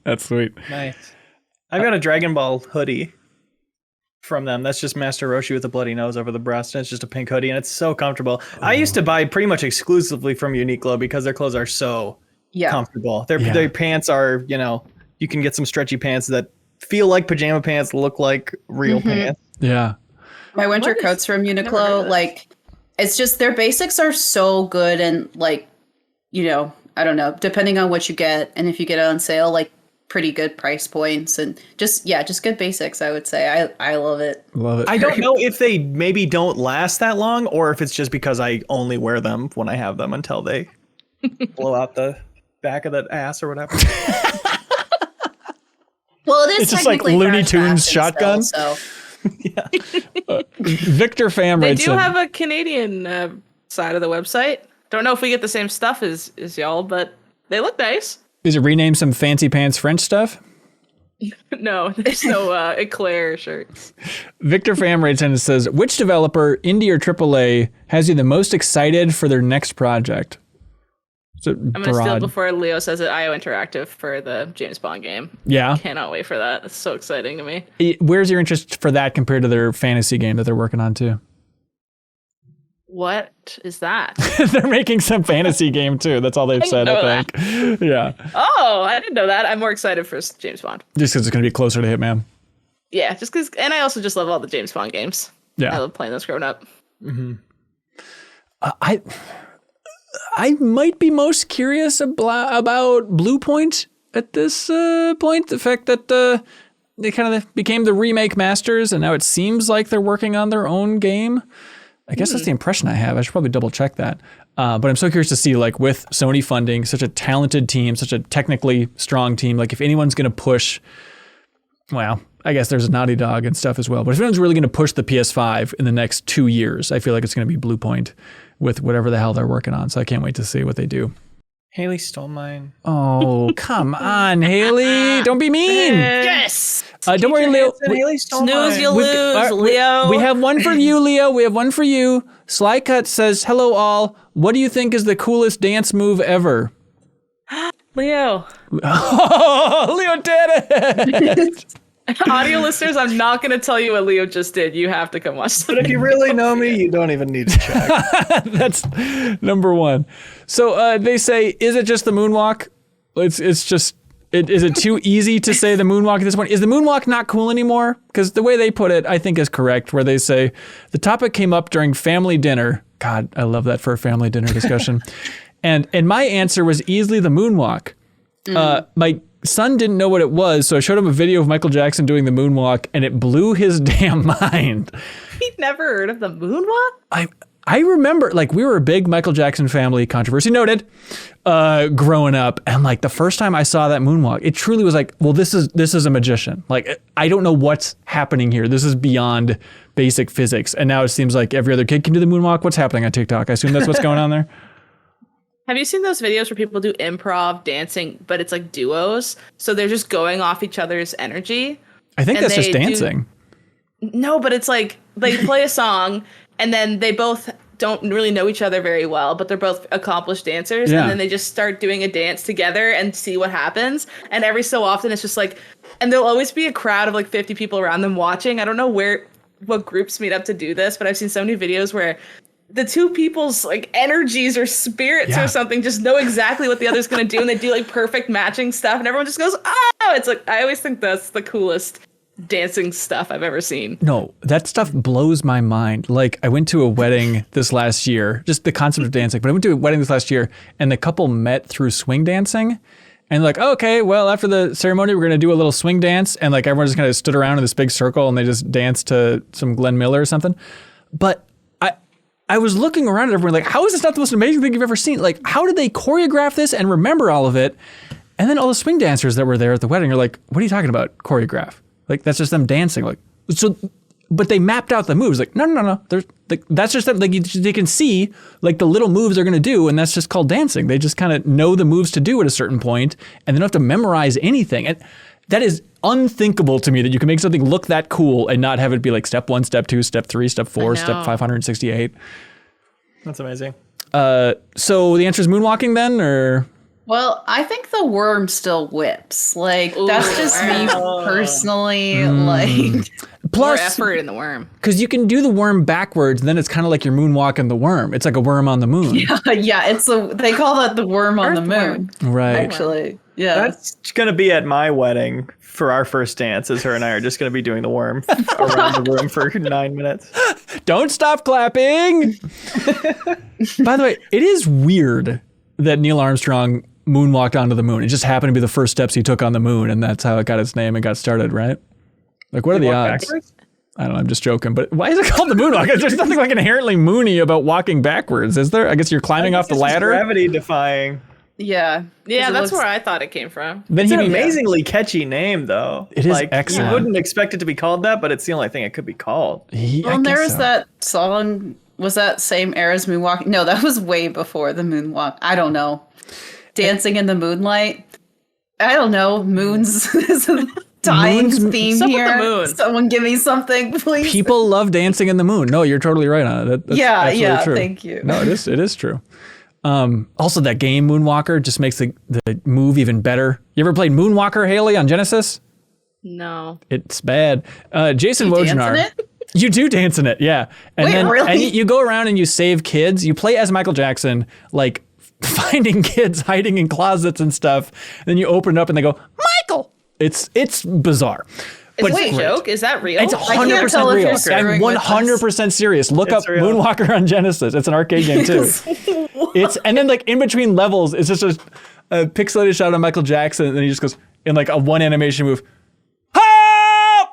That's sweet. Nice. I've got a Dragon Ball hoodie from them. That's just Master Roshi with a bloody nose over the breast, and it's just a pink hoodie, and it's so comfortable. I used to buy pretty much exclusively from Uniqlo because their clothes are so Yeah. comfortable. Their Yeah. their pants are, you can get some stretchy pants that feel like pajama pants, look like real pants. Yeah. My winter What is- coats from heard of Uniqlo, this. like, it's just their basics are so good, and like, I don't know, depending on what you get, and if you get it on sale, like pretty good price points, and just good basics. I would say I love it. Love it. I don't know if they maybe don't last that long, or if it's just because I only wear them when I have them until they blow out the back of the ass or whatever. Well, it is It's just like technically Looney fast Tunes fashion shotgun? still, so Victor Pham They writes do in. have a Canadian side of the website. Don't know if we get the same stuff as y'all, but they look nice. Is it rename some fancy pants French stuff? No, there's no Eclair shirts. Victor Pham writes in and says, "Which developer, indie or AAA, has you the most excited for their next project?" I'm going to steal before Leo says it. IO Interactive for the James Bond game. Yeah. Cannot wait for that. It's so exciting to me. Where's your interest for that compared to their fantasy game that they're working on too? What is that? They're making some fantasy game too. That's all they've said, I think. Yeah. Oh, I didn't know that. I'm more excited for James Bond. Just because it's going to be closer to Hitman. Yeah, just because, and I also just love all the James Bond games. Yeah. I love playing those growing up. Mm-hmm. I might be most curious about Blue Point at this point. The fact that they kind of became the remake masters, and now it seems like they're working on their own game. I guess that's the impression I have. I should probably double check that. But I'm so curious to see, like, with Sony funding, such a talented team, such a technically strong team, like if anyone's going to push, well, I guess there's a Naughty Dog and stuff as well. But if anyone's really going to push the PS5 in the next 2 years, I feel like it's going to be Blue Point with whatever the hell they're working on. So I can't wait to see what they do. Haley stole mine. Oh, come on, Haley. Don't be mean. Yes. Don't worry, Leo. Haley stole Snooze, mine. you lose, Leo. We have one for you, Leo. We have one for you. Slycut says, hello, all. What do you think is the coolest dance move ever? Leo. Oh, Leo did it. Audio listeners, I'm not going to tell you what Leo just did. You have to come watch the But if you really know me, you don't even need to check. That's number one. So they say, is it just the moonwalk? It's just, is it too easy to say the moonwalk at this point? Is the moonwalk not cool anymore? Because the way they put it, I think is correct, where they say, the topic came up during family dinner. God, I love that for a family dinner discussion. and my answer was easily the moonwalk. My son didn't know what it was, so I showed him a video of Michael Jackson doing the moonwalk, and it blew his damn mind. He'd never heard of the moonwalk? I remember, like, we were a big Michael Jackson family, controversy noted, growing up, and like the first time I saw that moonwalk, it truly was like, well, this is a magician. Like, I don't know what's happening here. This is beyond basic physics. And now it seems like every other kid can do the moonwalk. What's happening on TikTok? I assume that's what's going on there. Have you seen those videos where people do improv dancing, but it's like duos? So they're just going off each other's energy. I think that's just dancing. No, but it's like they play a song and then they both don't really know each other very well, but they're both accomplished dancers. Yeah. And then they just start doing a dance together and see what happens. And every so often it's just like, and there'll always be a crowd of like 50 people around them watching. I don't know what groups meet up to do this, but I've seen so many videos where the two people's like energies or spirits or something just know exactly what the other's going to do. And they do like perfect matching stuff. And everyone just goes, oh, it's like, I always think that's the coolest dancing stuff I've ever seen. No, that stuff blows my mind. Like, I went to a wedding this last year, just the concept of dancing, but I went to a wedding this last year and the couple met through swing dancing. And like, oh, okay, well, after the ceremony, we're going to do a little swing dance. And like, everyone just kind of stood around in this big circle and they just danced to some Glenn Miller or something. But I was looking around at everyone like, how is this not the most amazing thing you've ever seen? Like, how did they choreograph this and remember all of it? And then all the swing dancers that were there at the wedding are like, what are you talking about? Choreograph? Like, that's just them dancing. Like, so, but they mapped out the moves. Like, no. There's like, that's just them. Like, they can see like the little moves they're going to do. And that's just called dancing. They just kind of know the moves to do at a certain point and they don't have to memorize anything. And that is unthinkable to me that you can make something look that cool and not have it be like step 1, step 2, step 3, step 4, step 568. That's amazing. So the answer is moonwalking then, or? Well, I think the worm still whips. Like, that's just me personally. Like, Plus, more effort in the worm. Because you can do the worm backwards, and then it's kind of like you're moonwalking the worm. It's like a worm on the moon. Yeah, they call that the worm on the moon. Right. Actually, yeah. That's going to be at my wedding for our first dance, as her and I are just going to be doing the worm around the room for 9 minutes. Don't stop clapping. By the way, it is weird that Neil Armstrong moonwalked onto the moon. It just happened to be the first steps he took on the moon, and that's how it got its name and got started, right? Like, what are the odds? Backwards? I don't know, I'm just joking, but why is it called the moonwalk? There's nothing like inherently moony about walking backwards, is there? I guess you're climbing off the ladder. Gravity defying. Yeah. Yeah, that's where I thought it came from. It's an amazingly catchy name, though. It is excellent. You wouldn't expect it to be called that, but it's the only thing it could be called. Well, there was that song. Was that same era as Moonwalk? No, that was way before the Moonwalk. I don't know. Dancing in the Moonlight. I don't know. Moons is a dying theme here. Moon. Someone give me something, please. People love dancing in the moon. No, you're totally right on it. That's yeah, true. Thank you. No, it is true. Also, that game Moonwalker just makes the move even better. You ever played Moonwalker, Haley, on Genesis? No. It's bad. Jason You dance in Wojnar. it? You do dance in it, yeah. And Wait, really? And you go around and you save kids. You play as Michael Jackson, like finding kids hiding in closets and stuff. And then you open it up and they go, Michael. It's bizarre. Is this a joke? Is that real? It's I can't tell 100% if real. you're screwing I'm with 100% serious. Look up real. Moonwalker on Genesis. It's an arcade game too. And then like in between levels, it's just a pixelated shot of Michael Jackson, and then he just goes in like a one animation move.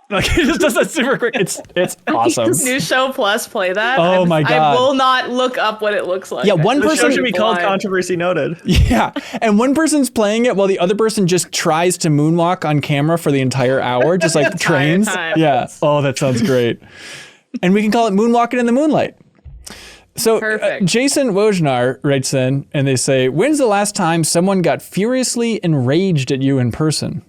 Like he just does that super quick. It's awesome. New Show Plus, play that. Oh my God. I will not look up what it looks like. Yeah, one The show person should be called Controversy Noted. Yeah, and one person's playing it while the other person just tries to moonwalk on camera for the entire hour, just like trains. time. Yeah. Oh, that sounds great. And we can call it Moonwalking in the Moonlight. So Perfect. Jason Wojnar writes in, and they say, "When's the last time someone got furiously enraged at you in person?"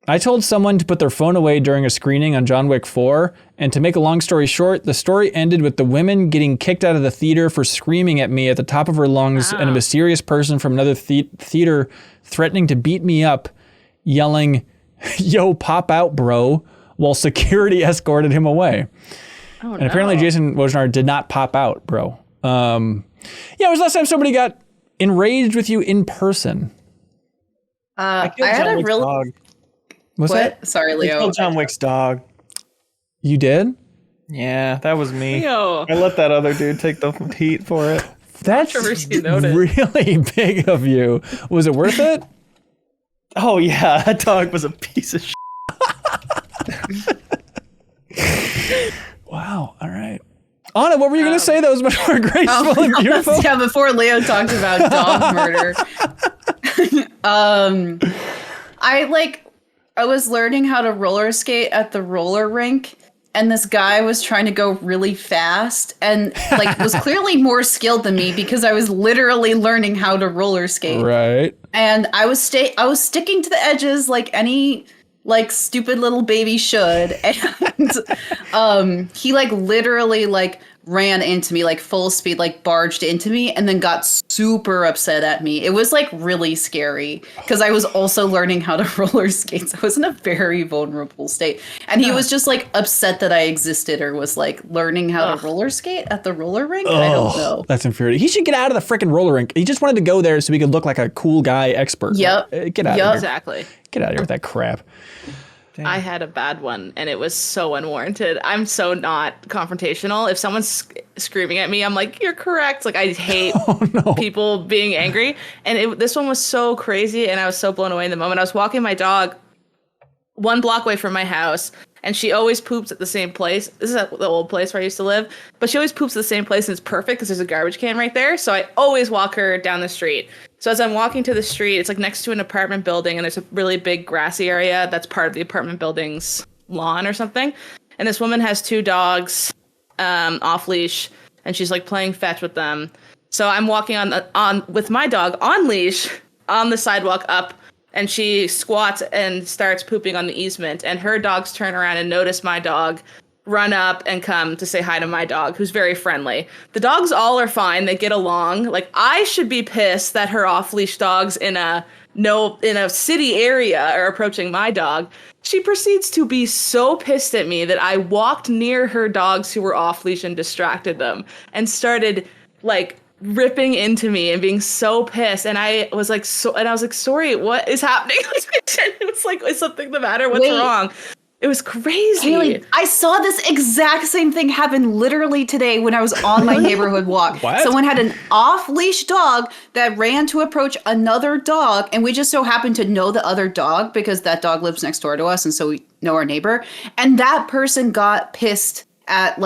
I told someone to put their phone away during a screening on John Wick 4, and to make a long story short, the story ended with the women getting kicked out of the theater for screaming at me at the top of her lungs, and a mysterious person from another theater threatening to beat me up, yelling, "Yo, pop out, bro," while security escorted him away. Oh, And apparently Jason Wojnar did not pop out, bro. Yeah, it was the last time somebody got enraged with you in person. I had a real... dog. What's that? What? Sorry, I Leo. killed John Wick's dog. You did? Yeah, that was me. Yo. I let that other dude take the heat for it. That's Controversy noted. really big of you. Was it worth it? Oh yeah, that dog was a piece of shit. Wow. All right. Anna, what were you going to say that was much more graceful and beautiful? Yeah, before Leo talked about dog murder. I was learning how to roller skate at the roller rink, and this guy was trying to go really fast and like was clearly more skilled than me because I was literally learning how to roller skate. Right. And I was sticking to the edges like any like stupid little baby should. And he like literally like ran into me like full speed, like barged into me, and then got super upset at me. It was like really scary because I was also learning how to roller skate. So I was in a very vulnerable state. And he was just like upset that I existed or was like learning how to roller skate at the roller rink. I don't know. That's infuriating. He should get out of the freaking roller rink. He just wanted to go there so he could look like a cool guy expert. Yep. Like, get out of Yep. here. Exactly. Get out of here with that crap. I had a bad one, and it was so unwarranted. I'm so not confrontational. If someone's screaming at me, I'm like, "You're correct." Like, I hate people being angry. And this one was so crazy, and I was so blown away in the moment. I was walking my dog 1 block away from my house, and she always poops at the same place. This is the old place where I used to live, but she always poops at the same place, and it's perfect because there's a garbage can right there. So I always walk her down the street. So as I'm walking to the street, it's like next to an apartment building, and there's a really big grassy area that's part of the apartment building's lawn or something. And this woman has 2 dogs off leash, and she's like playing fetch with them. So I'm walking on with my dog on leash on the sidewalk up, and she squats and starts pooping on the easement, and her dogs turn around and notice my dog, run up and come to say hi to my dog, who's very friendly. The dogs all are fine. They get along. Like, I should be pissed that her off-leash dogs in a city area are approaching my dog. She proceeds to be so pissed at me that I walked near her dogs who were off-leash and distracted them and started like ripping into me and being so pissed. And I was like, sorry, what is happening? It was like, is something the matter? What's wrong? It was crazy. Haley, I saw this exact same thing happen literally today when I was on my neighborhood walk. What? Someone had an off-leash dog that ran to approach another dog, and we just so happened to know the other dog because that dog lives next door to us, and so we know our neighbor. And that person got pissed at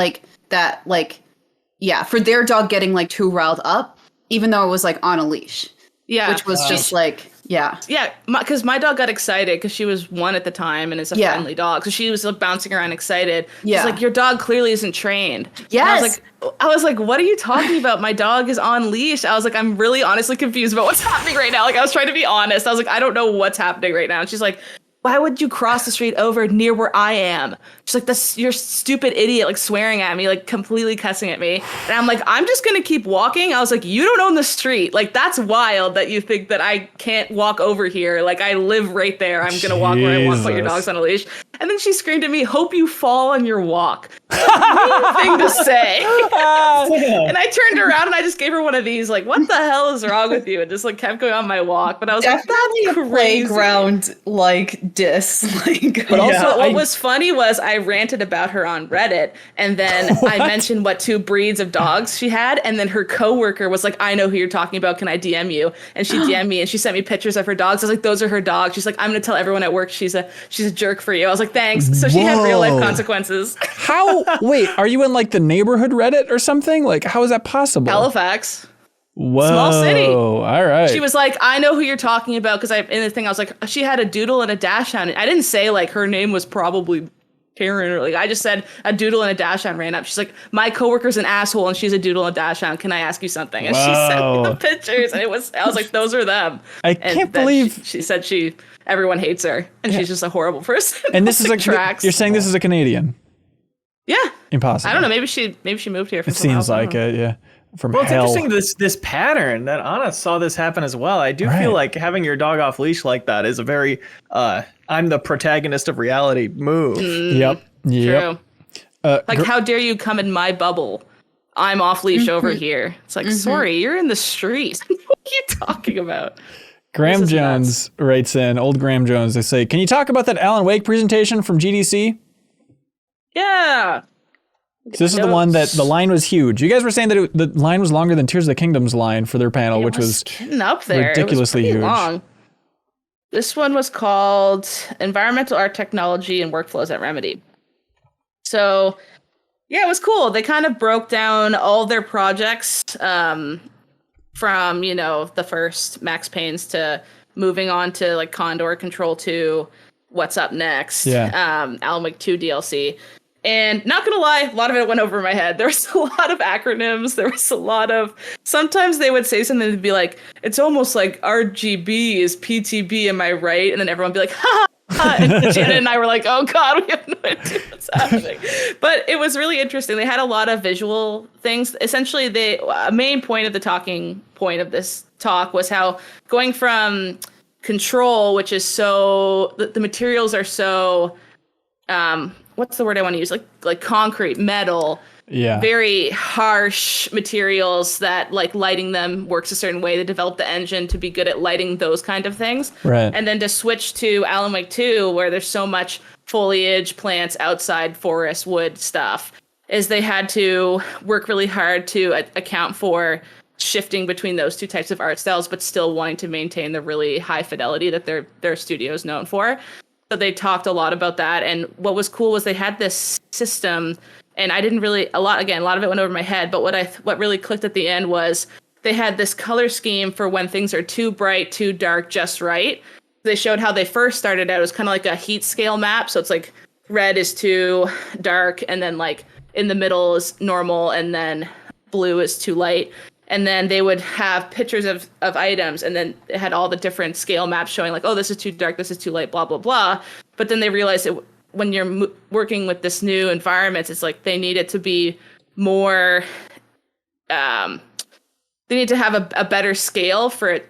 for their dog getting like too riled up, even though it was like on a leash. Yeah. Which was just like, yeah. Yeah, because my dog got excited because she was 1 at the time and is a friendly dog. So she was bouncing around excited. Yeah. She's like, your dog clearly isn't trained. Yes. And I was like, what are you talking about? My dog is on leash. I was like, I'm really honestly confused about what's happening right now. Like, I was trying to be honest. I was like, I don't know what's happening right now. And she's like, why would you cross the street over near where I am? She's like, "That's you're stupid idiot," like swearing at me, like completely cussing at me. And I'm like, "I'm just gonna keep walking." I was like, "You don't own the street. Like that's wild that you think that I can't walk over here. Like I live right there. I'm gonna walk where I want. Put your dog's on a leash." And then she screamed at me, "Hope you fall on your walk." Mean thing to say. And I turned around and I just gave her one of these, like, "What the hell is wrong with you?" And just like kept going on my walk. But I was definitely like, "That's a playground like diss." Like, but also, what was funny was I ranted about her on Reddit, and then I mentioned what 2 breeds of dogs she had, and then her coworker was like, "I know who you're talking about. Can I DM you?" And she DM'd me, and she sent me pictures of her dogs. I was like, "Those are her dogs." She's like, "I'm gonna tell everyone at work she's a jerk for you." I was like, "Thanks." So she had real life consequences. Wait, are you in like the neighborhood Reddit or something? Like, how is that possible? Halifax. Whoa. Small city. All right. She was like, "I know who you're talking about," because in the thing I was like, she had a doodle and a dachshund. I didn't say like her name was probably Karen or like, I just said a doodle and a dachshund ran up. She's like, "My coworker's an asshole and she's a doodle and a dachshund. Can I ask you something?" And she sent me the pictures, and I was like, "Those are them." Can't believe she said everyone hates her and she's just a horrible person. And this is like tracks. You're saying this is a Canadian? Yeah. Impossible. I don't know. Maybe she moved here. From it seems like it. Yeah. From well, hell. it's interesting this pattern that Anna saw this happen as well. I do feel like having your dog off leash like that is a very I'm the protagonist of reality move. Yep. True. Like, how dare you come in my bubble? I'm off leash over here. It's like, sorry, you're in the street. What are you talking about? Graham Jones writes in, old Graham Jones, they say, "Can you talk about that Alan Wake presentation from GDC?" Yeah. So this is the one that the line was huge. You guys were saying that the line was longer than Tears of the Kingdom's line for their panel, which was getting up there. Ridiculously huge. Long. This one was called Environmental Art Technology and Workflows at Remedy. So, yeah, it was cool. They kind of broke down all their projects from, the first Max Payne's to moving on to like Condor Control 2, what's up next, Alan Wake 2 DLC. And not gonna lie, a lot of it went over my head. There was a lot of acronyms. There was a lot of, sometimes they would say something to be like, "It's almost like RGB is PTB, am I right?" And then everyone would be like, "Ha ha." And Janet and I were like, "Oh God, we have no idea what's happening." But it was really interesting. They had a lot of visual things. Essentially, a main point of the talking point of this talk was how going from Control, which is the materials are so, what's the word I want to use? Like concrete, metal, very harsh materials that like lighting them works a certain way. They develop the engine to be good at lighting those kind of things. Right. And then to switch to Alan Wake 2, where there's so much foliage, plants, outside forest, wood stuff, is they had to work really hard to account for shifting between those two types of art styles, but still wanting to maintain the really high fidelity that their studio is known for. So they talked a lot about that. And what was cool was they had this system, and I didn't really, a lot of it went over my head, but what really clicked at the end was they had this color scheme for when things are too bright, too dark, just right. They showed how they first started out. It was kind of like a heat scale map. So it's like red is too dark, and then like in the middle is normal, and then blue is too light. And then they would have pictures of items, and then it had all the different scale maps showing like, oh, this is too dark, this is too light, blah, blah, blah. But then they realized that when you're working with this new environment, it's like they need it to be more, they need to have a better scale for it,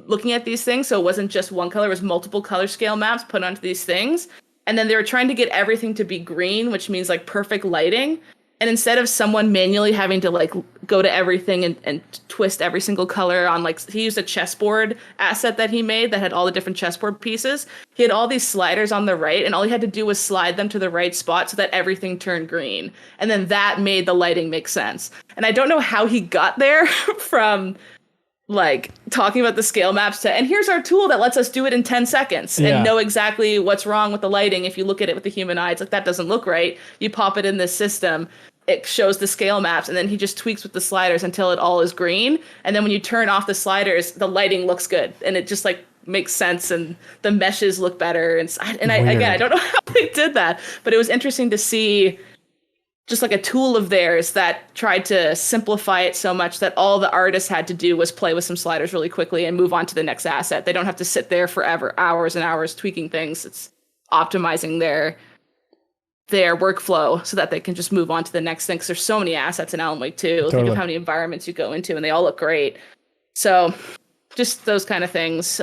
looking at these things. So it wasn't just one color, it was multiple color scale maps put onto these things. And then they were trying to get everything to be green, which means like perfect lighting. And instead of someone manually having to like go to everything and twist every single color on, like, he used a chessboard asset that he made that had all the different chessboard pieces. He had all these sliders on the right, and all he had to do was slide them to the right spot so that everything turned green. And then that made the lighting make sense. And I don't know how he got there from like talking about the scale maps to, and here's our tool that lets us do it in 10 seconds and know exactly what's wrong with the lighting. If you look at it with the human eye, it's like, that doesn't look right. You pop it in this system, it shows the scale maps, and then he just tweaks with the sliders until it all is green. And then when you turn off the sliders, the lighting looks good, and it just like makes sense, and the meshes look better. And I don't know how they did that, but it was interesting to see just like a tool of theirs that tried to simplify it so much that all the artists had to do was play with some sliders really quickly and move on to the next asset. They don't have to sit there forever, hours and hours tweaking things. It's optimizing their their workflow so that they can just move on to the next thing. Because there's so many assets in Alan Wake 2. Totally. Think of how many environments you go into, and they all look great. So just those kind of things.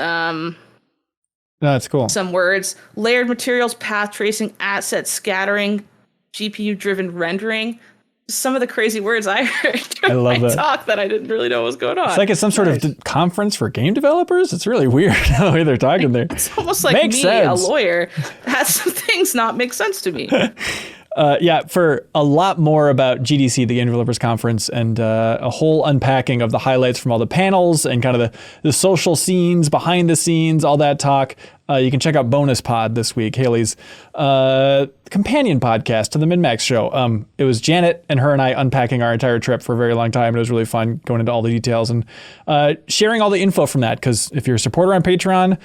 That's cool. Some words: layered materials, path tracing, asset scattering, GPU-driven rendering. Some of the crazy words I heard during my talk that I didn't really know what was going on. It's like it's some sort of conference for game developers. It's really weird how they're talking there. It's almost like Makes sense. A lawyer, has some things not make sense to me. For a lot more about GDC, the Game Developers Conference, and a whole unpacking of the highlights from all the panels and kind of the social scenes, behind the scenes, all that talk, you can check out Bonus Pod this week, Haley's companion podcast to the MinnMax show. It was Janet and her and I unpacking our entire trip for a very long time. It was really fun going into all the details and sharing all the info from that, because if you're a supporter on Patreon,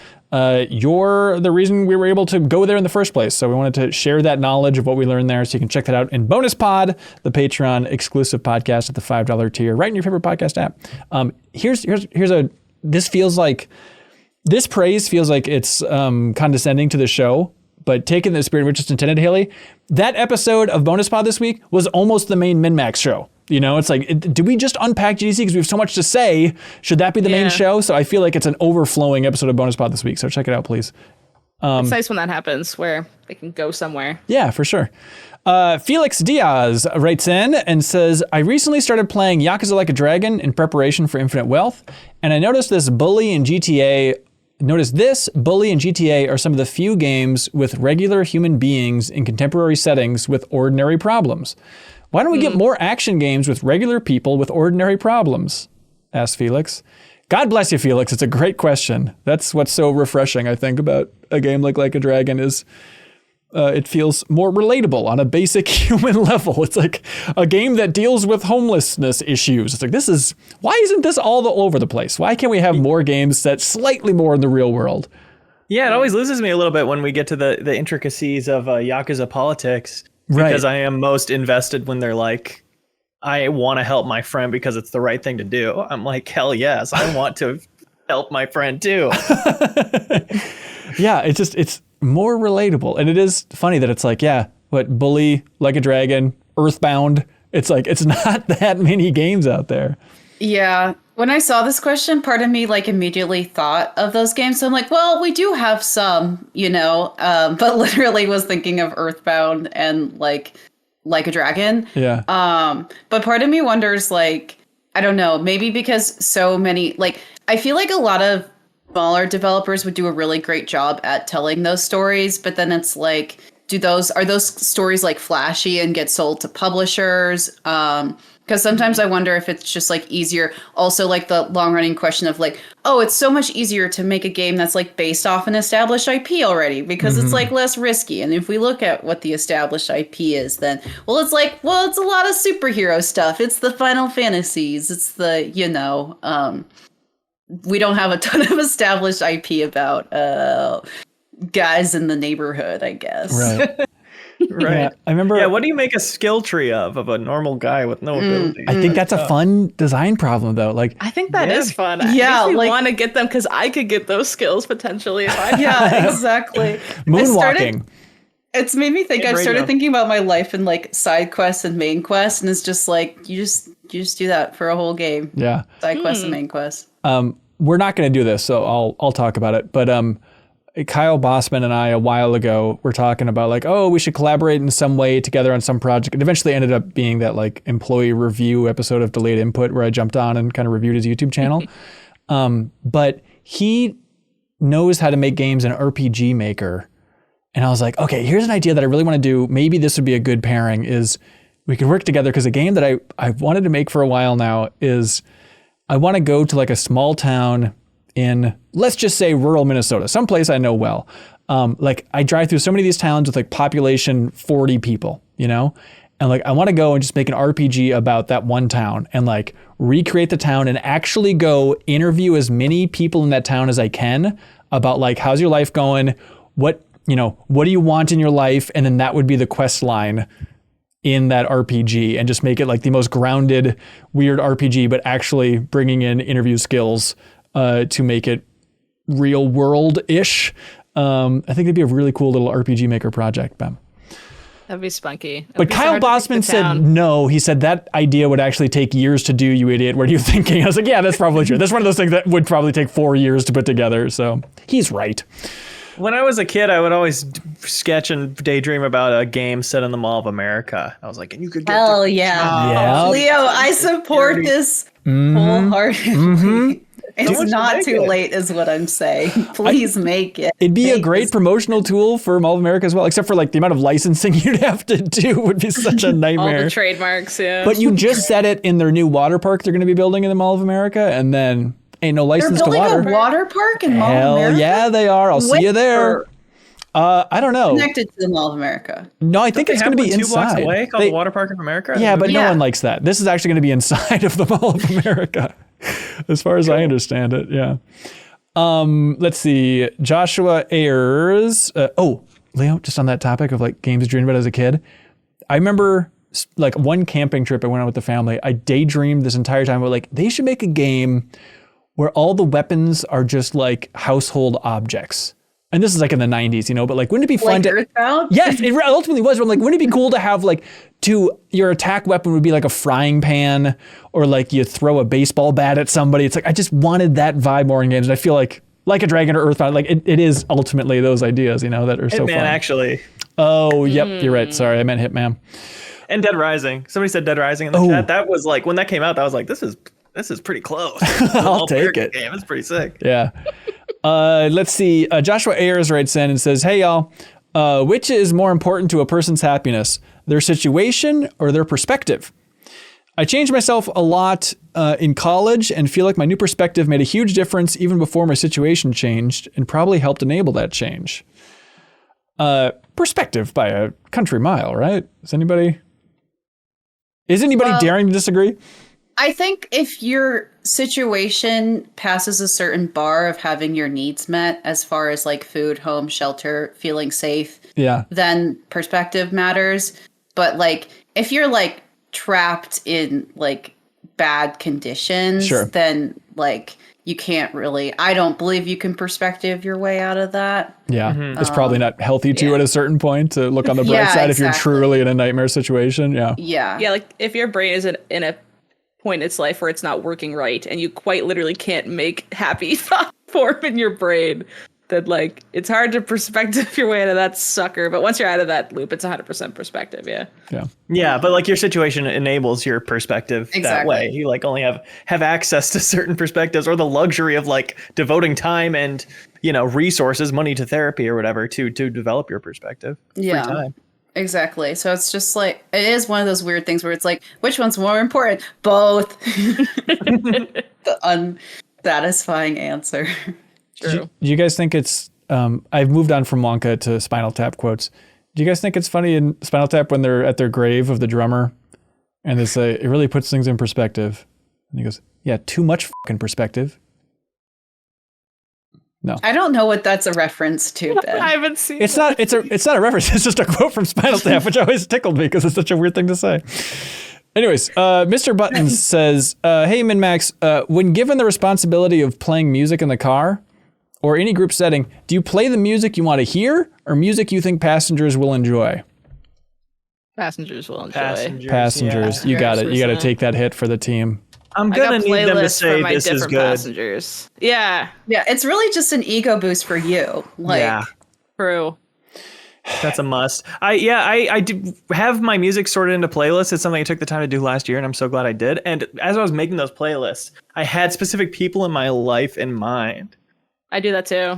you're the reason we were able to go there in the first place. So we wanted to share that knowledge of what we learned there. So you can check that out in Bonus Pod, the Patreon exclusive podcast at the $5 tier, right in your favorite podcast app. This praise feels like it's condescending to the show, but taking the spirit which is intended, Haley, that episode of Bonus Pod this week was almost the main MinnMax show. You know, it's like, do we just unpack GDC because we have so much to say? Should that be the main show? So I feel like it's an overflowing episode of Bonus Pod this week. So check it out, please. It's nice when that happens, where they can go somewhere. Yeah, for sure. Felix Diaz writes in and says, I recently started playing Yakuza Like a Dragon in preparation for Infinite Wealth, and I noticed this Bully and GTA are some of the few games with regular human beings in contemporary settings with ordinary problems. Why don't we get more action games with regular people with ordinary problems? Asked Felix. God bless you, Felix. It's a great question. That's what's so refreshing, I think, about a game like a Dragon is it feels more relatable on a basic human level. It's like a game that deals with homelessness issues. It's like, why isn't this all over the place? Why can't we have more games set slightly more in the real world? Yeah, it always loses me a little bit when we get to the intricacies of Yakuza politics. Right. Because I am most invested when they're like, I want to help my friend because it's the right thing to do. I'm like, hell yes, I want to help my friend too. Yeah, it's more relatable. And it is funny that it's like, Bully, Like a Dragon, Earthbound. It's like, it's not that many games out there. Yeah. When I saw this question, part of me like immediately thought of those games. So I'm like, well, we do have some, but literally was thinking of Earthbound and like a Dragon. Yeah. But part of me wonders, like, I don't know, maybe because so many, like, I feel like a lot of smaller developers would do a really great job at telling those stories, but then it's like, are those stories like flashy and get sold to publishers? Because sometimes I wonder if it's just like easier. Also, like the long running question of like, oh, it's so much easier to make a game that's like based off an established IP already because it's like less risky. And if we look at what the established IP is, then, it's a lot of superhero stuff. It's the Final Fantasies. It's the, we don't have a ton of established IP about guys in the neighborhood, I guess. Right. Right. Yeah, I remember. Yeah, what do you make a skill tree of a normal guy with no ability? I think that's a fun design problem, though. Like, I think that is fun. Yeah, I want to get them because I could get those skills potentially if I. Yeah, exactly. Moonwalking. It's made me think. I've started thinking about my life in like side quests and main quests, and it's just like you just do that for a whole game. Yeah. Side quests and main quests. We're not going to do this, so I'll talk about it. But Kyle Bossman and I a while ago were talking about like, oh, we should collaborate in some way together on some project. It eventually ended up being that like employee review episode of Delayed Input where I jumped on and kind of reviewed his YouTube channel. But he knows how to make games in RPG Maker. And I was like, okay, here's an idea that I really want to do. Maybe this would be a good pairing is we could work together because a game that I wanted to make for a while now is I want to go to like a small town in, let's just say rural Minnesota, someplace I know well. Like I drive through so many of these towns with like population 40 people, and like I want to go and just make an RPG about that one town and like recreate the town and actually go interview as many people in that town as I can about like, how's your life going? What do you want in your life? And then that would be the quest line in that RPG and just make it like the most grounded, weird RPG, but actually bringing in interview skills to make it real world-ish. I think it'd be a really cool little RPG Maker project, Bem. That'd be spunky. But Kyle Bossman said no. He said that idea would actually take years to do, you idiot. What are you thinking? I was like, yeah, that's probably true. That's one of those things that would probably take 4 years to put together. So he's right. When I was a kid, I would always sketch and daydream about a game set in the Mall of America. I was like, and you could get Hell yeah. Leo, I support this wholeheartedly. It's not too late is what I'm saying. Please make it. It'd be a great promotional tool for Mall of America as well, except for like the amount of licensing you'd have to do would be such a nightmare. All the trademarks, yeah. But you just said it in their new water park they're going to be building in the Mall of America, and then ain't no license to water. They're building a water park in Mall of America? Hell yeah, they are. I'll see you there. I don't know. Connected to the Mall of America. No, I think it's going to be 2 inside. blocks away called the Water Park of America? Yeah, but no one likes that. This is actually going to be inside of the Mall of America, as far as I understand it. Yeah. Let's see. Joshua Ayers. Leo, just on that topic of like games you dreamed about as a kid. I remember like one camping trip I went on with the family. I daydreamed this entire time about like they should make a game where all the weapons are just like household objects. And this is like in the 90s, but like, wouldn't it be fun to... Earthbound? Yes, it ultimately was. But I'm like, wouldn't it be cool to have like your attack weapon would be like a frying pan, or like you throw a baseball bat at somebody. It's like, I just wanted that vibe more in games. And I feel like a Dragon or Earthbound, like it is ultimately those ideas, that are so fun. Hitman, actually. Oh, yep, you're right. Sorry, I meant Hitman. And Dead Rising. Somebody said Dead Rising in the chat. That was like, when that came out, that was like, this is pretty close. I'll take it. Game. It's pretty sick. Yeah. Let's see. Joshua Ayers writes in and says, hey, y'all, which is more important to a person's happiness, their situation or their perspective? I changed myself a lot in college and feel like my new perspective made a huge difference even before my situation changed and probably helped enable that change. Perspective by a country mile, right? Is anybody daring to disagree? I think if your situation passes a certain bar of having your needs met as far as like food, home, shelter, feeling safe, then perspective matters. But like if you're like trapped in like bad conditions, then like you can't really, I don't believe you can perspective your way out of that. Yeah. It's probably not healthy at a certain point to look on the bright side if you're truly in a nightmare situation. Yeah. Yeah. Like if your brain is in a point in its life where it's not working right and you quite literally can't make happy thought form in your brain, then like it's hard to perspective your way out of that sucker. But once you're out of that loop, it's 100% perspective. Yeah, but like your situation enables your perspective that way. You like only have access to certain perspectives, or the luxury of like devoting time and resources, money to therapy or whatever to develop your perspective. Yeah. Free time. Exactly. So it's just like, it is one of those weird things where it's like, which one's more important? Both. The unsatisfying answer. True. Do you guys think it's, I've moved on from Wonka to Spinal Tap quotes. Do you guys think it's funny in Spinal Tap when they're at their grave of the drummer and they say, it really puts things in perspective? And he goes, yeah, too much fucking perspective. No. I don't know what that's a reference to, Ben. I haven't seen it's not a reference. It's just a quote from Spinal Tap, which always tickled me because it's such a weird thing to say. Anyways, Mr. Buttons says, hey, MinnMax, when given the responsibility of playing music in the car or any group setting, do you play the music you want to hear or music you think passengers will enjoy? Passengers will enjoy. Passengers. You got it. You got to take that hit for the team. I'm gonna need them to say this is good. Passengers. Yeah, it's really just an ego boost for you. Like, true. That's a must. I do have my music sorted into playlists. It's something I took the time to do last year, and I'm so glad I did. And as I was making those playlists, I had specific people in my life in mind. I do that too.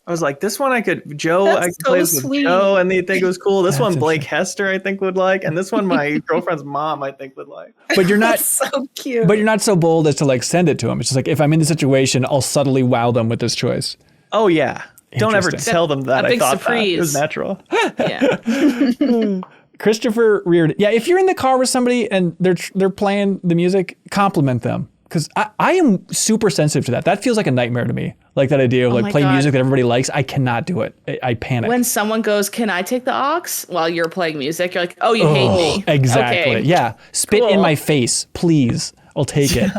I was like, this one I could play this with Joe and they think it was cool. This one Blake Hester I think would like, and this one my girlfriend's mom I think would like. But you're not so cute. But you're not so bold as to like send it to them. It's just like, if I'm in the situation, I'll subtly wow them with this choice. Oh yeah. Don't ever tell them that I thought surprise. That. It was natural. Yeah. Christopher Reardon. Yeah, if you're in the car with somebody and they're playing the music, compliment them. Because I am super sensitive to that. That feels like a nightmare to me. Like that idea of like playing music that everybody likes. I cannot do it. I panic. When someone goes, can I take the aux? While you're playing music, you're like, oh, you hate me. Exactly. Okay. Yeah. Spit in my face, please. I'll take it.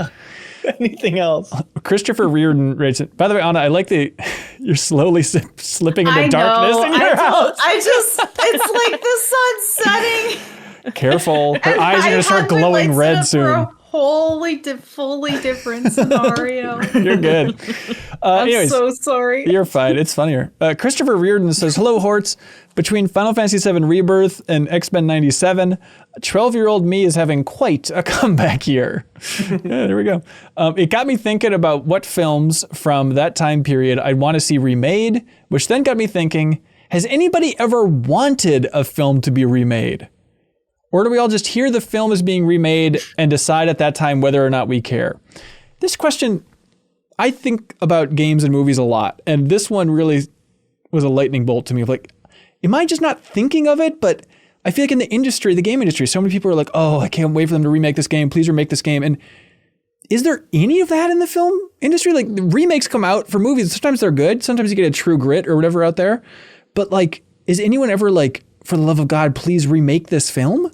anything else. Christopher Reardon writes it. By the way, Anna, I like you're slowly slipping into darkness in your house. It's like the sun setting. Careful. Her eyes are going to start glowing red soon. Fully different scenario. You're good. I'm so sorry. You're fine. It's funnier. Christopher Reardon says, hello, Horts. Between Final Fantasy VII Rebirth and X-Men 97, 12-year-old me is having quite a comeback year. Yeah, there we go. It got me thinking about what films from that time period I'd want to see remade, which then got me thinking, has anybody ever wanted a film to be remade? Or do we all just hear the film is being remade and decide at that time whether or not we care? This question, I think about games and movies a lot. And this one really was a lightning bolt to me of like, am I just not thinking of it? But I feel like in the industry, the game industry, so many people are like, oh, I can't wait for them to remake this game. Please remake this game. And is there any of that in the film industry? Like the remakes come out for movies. Sometimes they're good. Sometimes you get a True Grit or whatever out there. But like, is anyone ever like, for the love of God, please remake this film?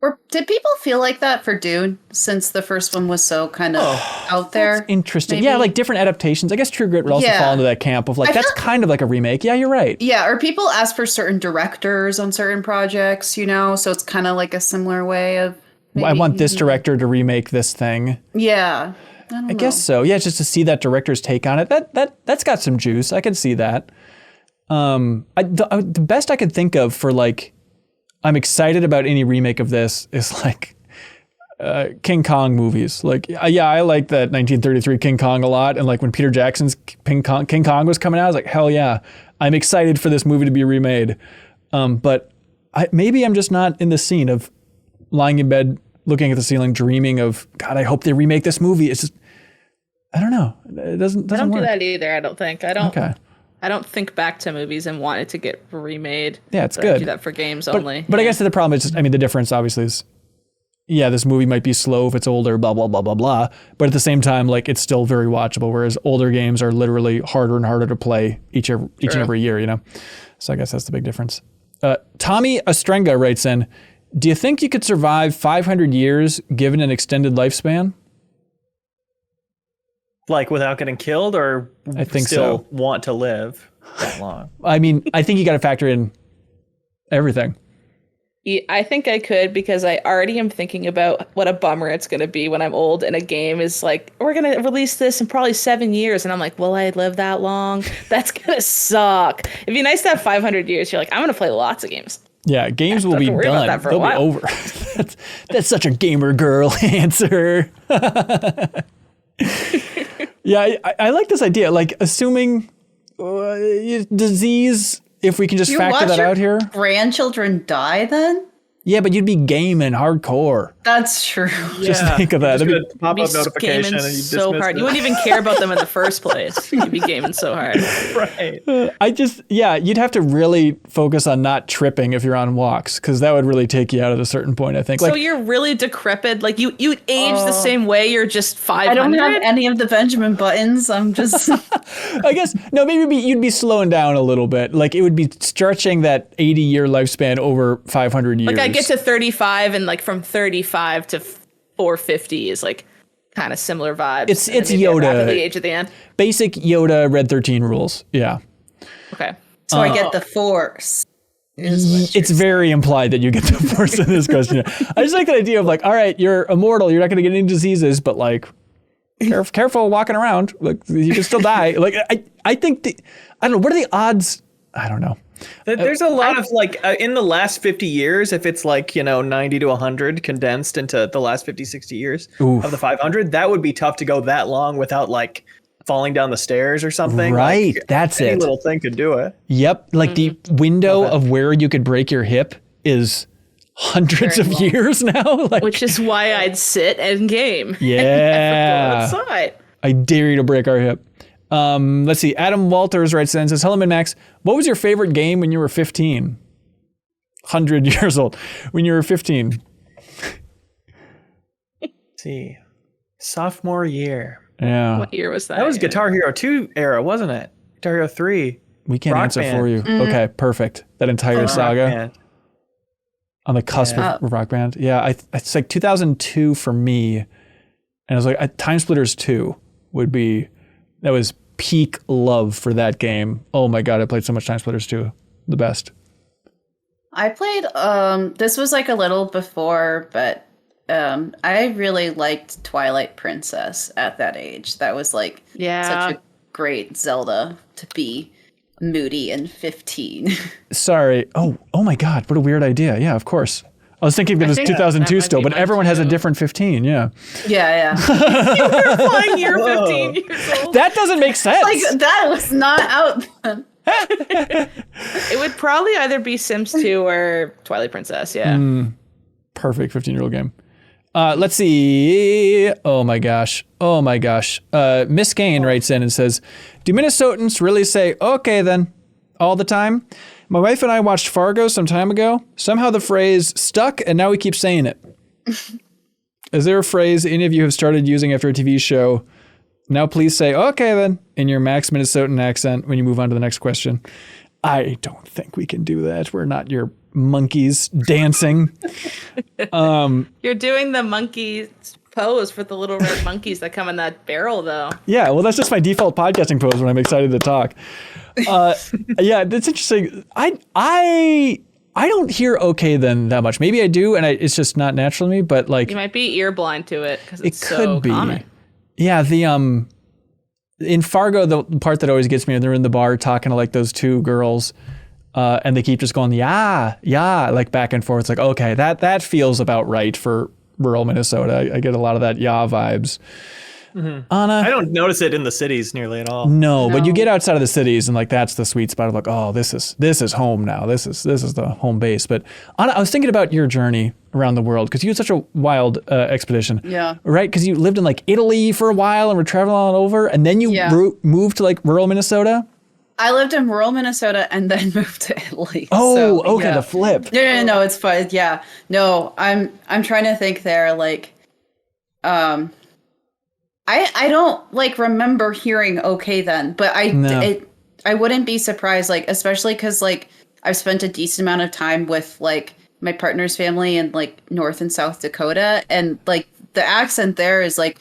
Or did people feel like that for Dune since the first one was so kind of out there? That's interesting. Maybe? Yeah, like different adaptations. I guess True Grit would also fall into that camp of like, that's kind of like a remake. Yeah, you're right. Yeah, or people ask for certain directors on certain projects, you know, so it's kind of like a similar way of maybe, I want this director to remake this thing. Yeah. I guess so. Yeah, just to see that director's take on it. That's got some juice. I can see that. The best I could think of for like, I'm excited about any remake of this is like King Kong movies. Like, yeah, I like that 1933 King Kong a lot. And like when Peter Jackson's King Kong was coming out, I was like, hell yeah, I'm excited for this movie to be remade. But maybe I'm just not in the scene of lying in bed, looking at the ceiling, dreaming of, God, I hope they remake this movie. It's just, I don't know. It doesn't I don't work. do that either, I don't think. I don't. Okay. I don't think back to movies and want it to get remade. Yeah, it's but good. I do that for games only. But I guess the problem is just, I mean, the difference obviously is, yeah, this movie might be slow if it's older, blah, blah, blah, blah, blah. But at the same time, like it's still very watchable, whereas older games are literally harder and harder to play each and every year, you know? So I guess that's the big difference. Tommy Ostrenga writes in, do you think you could survive 500 years given an extended lifespan? Like without getting killed, or I think still want to live that long? I mean, I think you got to factor in everything. Yeah, I think I could because I already am thinking about what a bummer it's going to be when I'm old and a game is like, we're going to release this in probably 7 years. And I'm like, will I live that long? That's going to suck. It'd be nice to have 500 years. You're like, I'm going to play lots of games. Yeah, games will be done. They'll be over. That's such a gamer girl answer. Yeah, I like this idea. Like, assuming disease, if we can just factor that out here. Grandchildren die then? Yeah, but you'd be gaming hardcore. That's true. Just think of that. Just a pop-up notification and you so hard. You wouldn't even care about them in the first place. You'd be gaming so hard. Right. You'd have to really focus on not tripping if you're on walks, because that would really take you out at a certain point, I think. So you're really decrepit. Like you age the same way. You're just 500. I don't have any of the Benjamin buttons. I'm just. I guess no. Maybe you'd be slowing down a little bit. Like it would be stretching that 80-year lifespan over 500 years. Like I get to 35, and like from 35 to 450 is like kind of similar vibes. It's Yoda. The age at the end. Basic Yoda Red 13 rules. Yeah. Okay. So I get the Force. It's very implied that you get the Force in this question. I just like the idea of like, all right, you're immortal. You're not going to get any diseases, but like, careful walking around. Like you can still die. Like I think I don't know. What are the odds? I don't know. There's a lot of like in the last 50 years, if it's like, 90 to 100 condensed into the last 50, 60 years of the 500, that would be tough to go that long without like falling down the stairs or something. Right. Like, that's any it. Little thing could do it. Yep. Like the window of where you could break your hip is hundreds of years now. Like, which is why I'd sit and game. Yeah. Go outside. I dare you to break our hip. Let's see. Adam Walters writes in and says, hello, MinnMax. What was your favorite game when you were 15? 100 years old. When you were 15. Let's see. Sophomore year. Yeah. What year was that? That was Guitar Hero 2 era, wasn't it? Guitar Hero 3. We can't Rock answer Band. for you. Okay, perfect. That entire saga. Rock Band. On the cusp of Rock Band. Yeah, it's like 2002 for me. And I was like, Time Splitters 2 that was peak love for that game. Oh my God, I played so much Time Splitters 2. The best. I played, this was like a little before, but I really liked Twilight Princess at that age. That was like such a great Zelda to be moody and 15. Sorry. Oh my God, what a weird idea. Yeah, of course. I was thinking it was 2002 still, but everyone has a different 15, yeah. Yeah. You were playing you're 15 years old. That doesn't make sense. Like, that was not out then. It would probably either be Sims 2 or Twilight Princess, yeah. Perfect 15-year-old game. Let's see. Oh my gosh. Miss Kane writes in and says, do Minnesotans really say, okay then, all the time? My wife and I watched Fargo some time ago. Somehow the phrase stuck, and now we keep saying it. Is there a phrase any of you have started using after a TV show? Now please say, okay then, in your Max Minnesotan accent when you move on to the next question. I don't think we can do that. We're not your monkeys dancing. You're doing the monkey pose for the little red monkeys that come in that barrel, though. Yeah, well, that's just my default podcasting pose when I'm excited to talk. Yeah, that's interesting. I don't hear okay then that much. Maybe I do, and it's just not natural to me. But like, you might be ear blind to it because it's could so be. common. Yeah, in Fargo, the part that always gets me, they're in the bar talking to like those two girls, and they keep just going yeah, like back and forth. It's like, okay, that feels about right for rural Minnesota. I get a lot of that vibes. Mm-hmm. Anna, I don't notice it in the cities nearly at all. No, but you get outside of the cities and like that's the sweet spot of like, oh, this is home now. This is the home base. But Anna, I was thinking about your journey around the world because you had such a wild expedition. Yeah. Right? Because you lived in like Italy for a while and were traveling all over, and then you moved to like rural Minnesota. I lived in rural Minnesota and then moved to Italy. Oh, so, okay, yeah. the flip. No, it's fine. Yeah, no, I'm trying to think there. Like, I don't like remember hearing okay then, but I wouldn't be surprised. Like, especially because like I've spent a decent amount of time with like my partner's family in like North and South Dakota, and like the accent there is like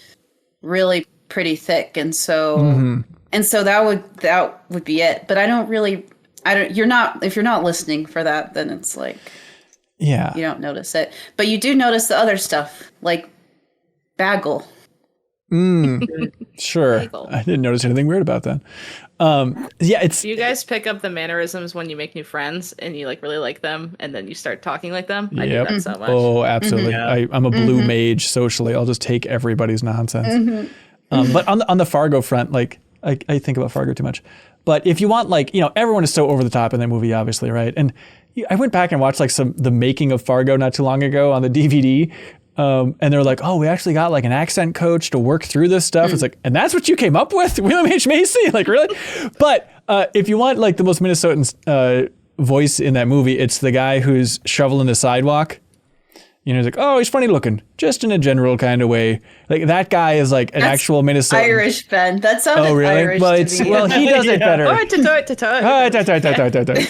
really pretty thick, and so. And so that would be it. But if you're not listening for that, then it's like, you don't notice it. But you do notice the other stuff, like bagel. Sure. Bagel. I didn't notice anything weird about that. Do you guys pick up the mannerisms when you make new friends and you like really like them and then you start talking like them? I do that so much. Oh, absolutely. Mm-hmm. I'm a blue mage socially. I'll just take everybody's nonsense. But on the Fargo front, like, I think about Fargo too much. But if you want, like, everyone is so over the top in that movie, obviously, right? And I went back and watched like the making of Fargo not too long ago on the DVD. And they're like, oh, we actually got like an accent coach to work through this stuff. It's like, and that's what you came up with, William H. Macy? Like, really? But if you want like the most Minnesotan voice in that movie, it's the guy who's shoveling the sidewalk. He's like, oh, he's funny looking, just in a general kind of way. Like that guy is like an actual Minnesotan. Irish Ben. That sounded Irish to me. Well, he does it better. Oh,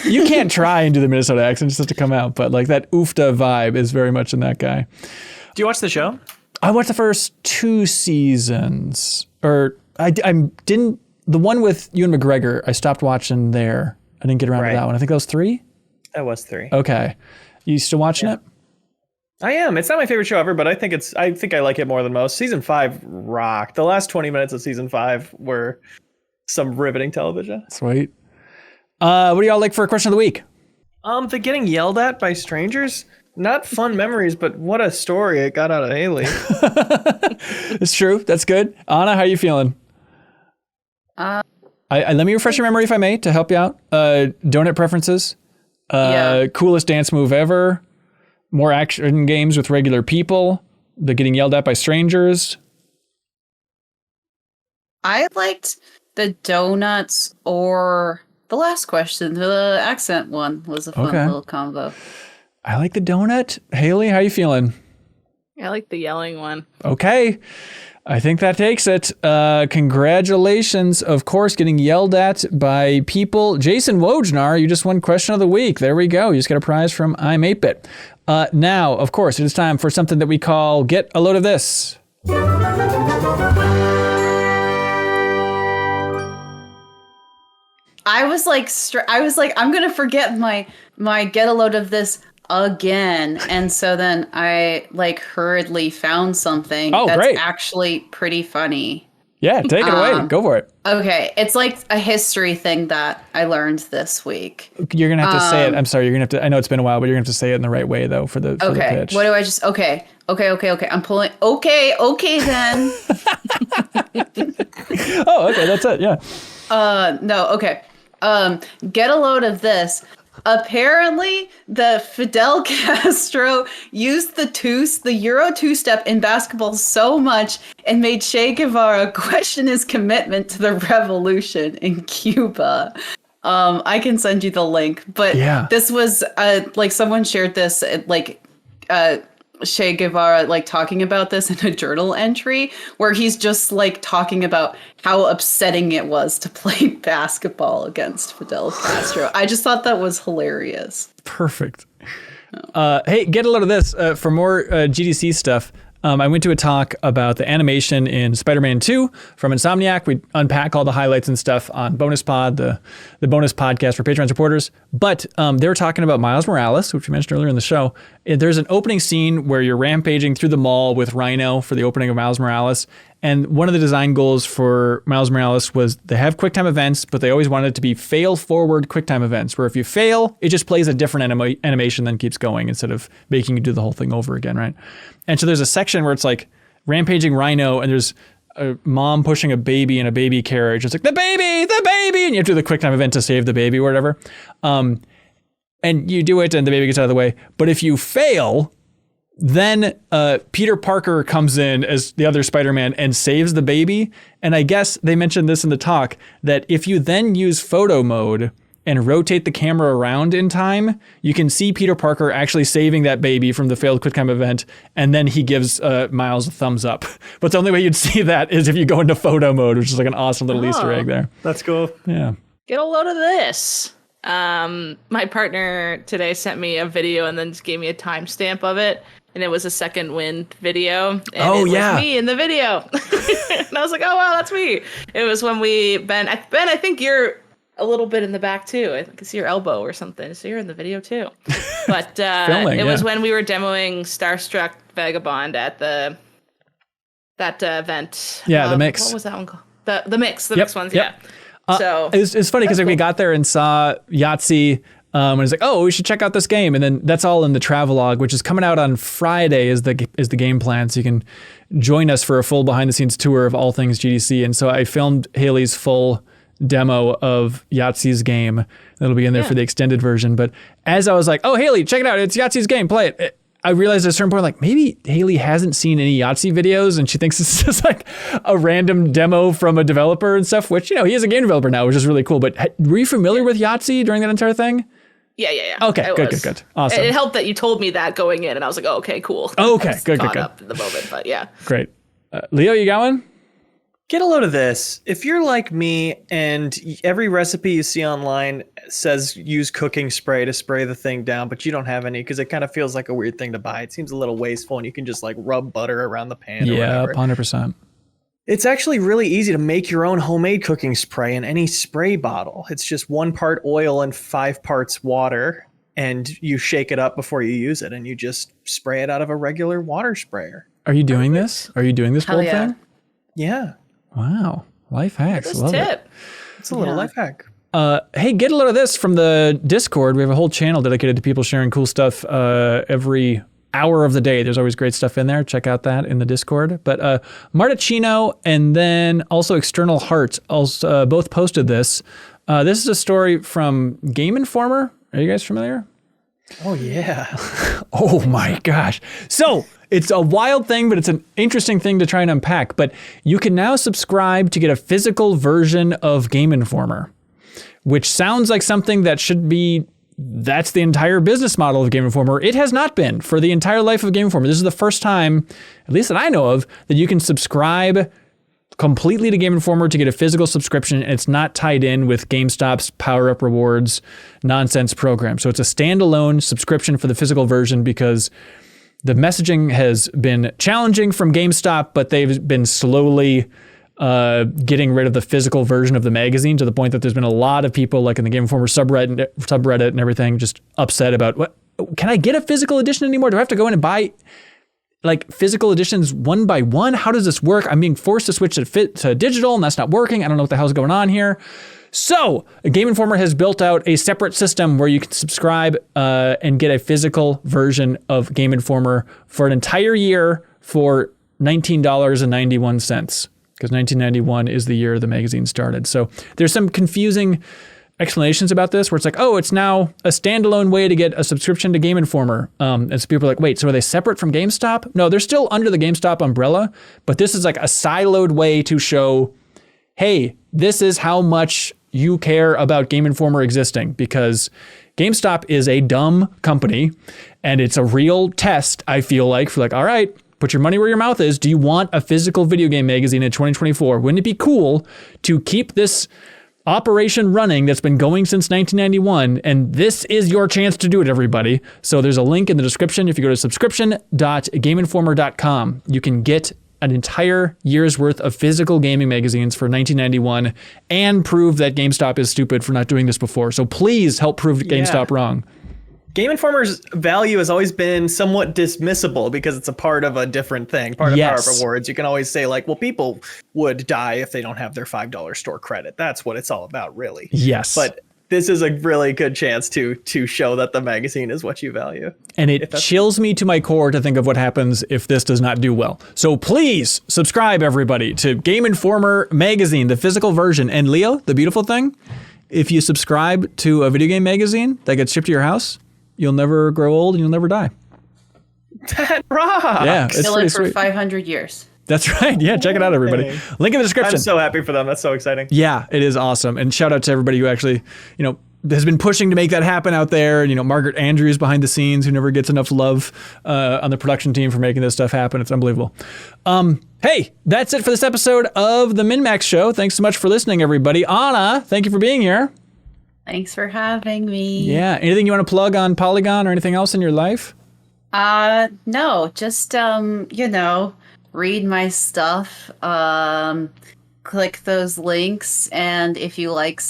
You can't try and do the Minnesota accent, just has to come out. But like that oofta vibe is very much in that guy. Do you watch the show? I watched the first 2 seasons, or I didn't. The one with Ewan McGregor, I stopped watching there. I didn't get around to that one. I think that was 3. That was 3. Okay, you still watching it? I am. It's not my favorite show ever, but I think I like it more than most. Season 5 rocked. The last 20 minutes of season 5 were some riveting television. Sweet. What do y'all like for a question of the week? The getting yelled at by strangers. Not fun memories, but what a story it got out of Haley. It's true. That's good. Anna, how are you feeling? Let me refresh your memory if I may to help you out. Donut preferences. Coolest dance move ever. More action games with regular people. The getting yelled at by strangers. I liked the donuts or the last question. The accent one was a fun little combo. I like the donut. Haley, how you feeling? I like the yelling one. Okay. I think that takes it. Congratulations, of course, getting yelled at by people. Jason Wojnar, you just won question of the week. There we go. You just got a prize from I'm 8-Bit. Now, of course, it is time for something that we call Get a Load of This. I was like, I'm gonna forget my get a load of this again, and so then I like hurriedly found something that's great. actually pretty funny. Yeah, take it away. Go for it. Okay, it's like a history thing that I learned this week. You're gonna have to say it. I'm sorry. You're gonna have to. I know it's been a while, but you're gonna have to say it in the right way though for the pitch. What do I just? Okay. I'm pulling. Okay then. Oh, okay. That's it. Yeah. No. Okay. Get a load of this. Apparently, the Fidel Castro used the Euro two-step in basketball so much and made Che Guevara question his commitment to the revolution in Cuba. I can send you the link, but this was like someone shared this Che Guevara like talking about this in a journal entry where he's just like talking about how upsetting it was to play basketball against Fidel Castro. I just thought that was hilarious. Perfect. Hey, get a load of this for more GDC stuff. I went to a talk about the animation in Spider-Man 2 from Insomniac. We unpack all the highlights and stuff on Bonus Pod, the bonus podcast for Patreon supporters. But they were talking about Miles Morales, which we mentioned earlier in the show. There's an opening scene where you're rampaging through the mall with Rhino for the opening of Miles Morales. And one of the design goals for Miles Morales was they have QuickTime events, but they always wanted it to be fail-forward QuickTime events, where if you fail, it just plays a different animation, then keeps going instead of making you do the whole thing over again, right? And so there's a section where it's like rampaging Rhino, and there's a mom pushing a baby in a baby carriage. It's like, the baby! And you have to do the QuickTime event to save the baby or whatever. And you do it, and the baby gets out of the way. But if you fail, then Peter Parker comes in as the other Spider-Man and saves the baby. And I guess they mentioned this in the talk, that if you then use photo mode and rotate the camera around in time, you can see Peter Parker actually saving that baby from the failed QuickTime event, and then he gives Miles a thumbs up. But the only way you'd see that is if you go into photo mode, which is like an awesome little Easter egg there. That's cool. Yeah. Get a load of this. My partner today sent me a video and then just gave me a timestamp of it. And it was a Second Wind video. And it was me in the video. And I was like, oh, wow, that's me. It was when Ben, I think you're a little bit in the back too. I can see your elbow or something. So you're in the video too. But Filming, it was when we were demoing Starstruck Vagabond at that event. Yeah, the mix. What was that one called? The mix ones, yeah. So it's funny because we got there and saw Yahtzee, and it's like, oh, we should check out this game, and then that's all in the travelogue, which is coming out on Friday is the game plan, so you can join us for a full behind the scenes tour of all things GDC. And so I filmed Haley's full demo of Yahtzee's game that'll be in there for the extended version. But as I was like, oh, Haley, check it out, it's Yahtzee's game, play it. I realized at a certain point, like, maybe Haley hasn't seen any Yahtzee videos and she thinks it's just like a random demo from a developer and stuff, which, he is a game developer now, which is really cool. But were you familiar with Yahtzee during that entire thing? Yeah. Okay, good. Awesome. It helped that you told me that going in, and I was like, oh, okay, cool. Okay, good. Up in the moment, but yeah. Great. Leo, you got one? Get a load of this. If you're like me and every recipe you see online says use cooking spray to spray the thing down, but you don't have any because it kind of feels like a weird thing to buy. It seems a little wasteful, and you can just like rub butter around the pan or whatever. 100%. It's actually really easy to make your own homemade cooking spray in any spray bottle. It's just 1 part oil and 5 parts water, and you shake it up before you use it, and you just spray it out of a regular water sprayer. Are you doing this? Are you doing this whole thing? Yeah. Wow. Life hacks. Love it. It's a little life hack. Hey, get a load of this from the Discord. We have a whole channel dedicated to people sharing cool stuff every hour of the day. There's always great stuff in there. Check out that in the Discord. But Martachino and then also External Heart also both posted this. This is a story from Game Informer. Are you guys familiar? Oh, yeah. Oh, my gosh. So it's a wild thing, but it's an interesting thing to try and unpack. But you can now subscribe to get a physical version of Game Informer, which sounds like something that should be, that's the entire business model of Game Informer. It has not been for the entire life of Game Informer. This is the first time, at least that I know of, that you can subscribe completely to Game Informer to get a physical subscription, and it's not tied in with GameStop's power-up rewards nonsense program. So it's a standalone subscription for the physical version because the messaging has been challenging from GameStop, but they've been slowly getting rid of the physical version of the magazine to the point that there's been a lot of people like in the Game Informer subreddit and everything just upset about, what, can I get a physical edition anymore? Do I have to go in and buy like physical editions one by one? How does this work? I'm being forced to switch to digital and that's not working. I don't know what the hell's going on here. So Game Informer has built out a separate system where you can subscribe and get a physical version of Game Informer for an entire year for $19.91. Because 1991 is the year the magazine started. So there's some confusing explanations about this where it's like, oh, it's now a standalone way to get a subscription to Game Informer. And so people are like, wait, so are they separate from GameStop? No, they're still under the GameStop umbrella, but this is like a siloed way to show, hey, this is how much you care about Game Informer existing, because GameStop is a dumb company and it's a real test, I feel like, for like, all right, put your money where your mouth is. Do you want a physical video game magazine in 2024? Wouldn't it be cool to keep this operation running that's been going since 1991? And this is your chance to do it, everybody. So there's a link in the description. If you go to subscription.gameinformer.com, you can get an entire year's worth of physical gaming magazines for 1991 and prove that GameStop is stupid for not doing this before. So please help prove GameStop wrong. Game Informer's value has always been somewhat dismissible because it's a part of a different thing, part of Power of Rewards. You can always say like, well, people would die if they don't have their $5 store credit. That's what it's all about, really. Yes. But this is a really good chance to show that the magazine is what you value. And it chills me to my core to think of what happens if this does not do well. So please subscribe, everybody, to Game Informer magazine, the physical version. And Leo, the beautiful thing, if you subscribe to a video game magazine that gets shipped to your house, you'll never grow old and you'll never die. That rocks. Yeah, it's Still pretty for sweet. 500 years. That's right. Yeah, check it out, everybody. Link in the description. I'm so happy for them. That's so exciting. Yeah, it is awesome. And shout out to everybody who actually, has been pushing to make that happen out there. And, Margaret Andrews behind the scenes, who never gets enough love on the production team for making this stuff happen. It's unbelievable. Hey, that's it for this episode of the MinnMax Show. Thanks so much for listening, everybody. Anna, thank you for being here. Thanks for having me. Yeah. Anything you want to plug on Polygon or anything else in your life? No, just, read my stuff, click those links, and if you like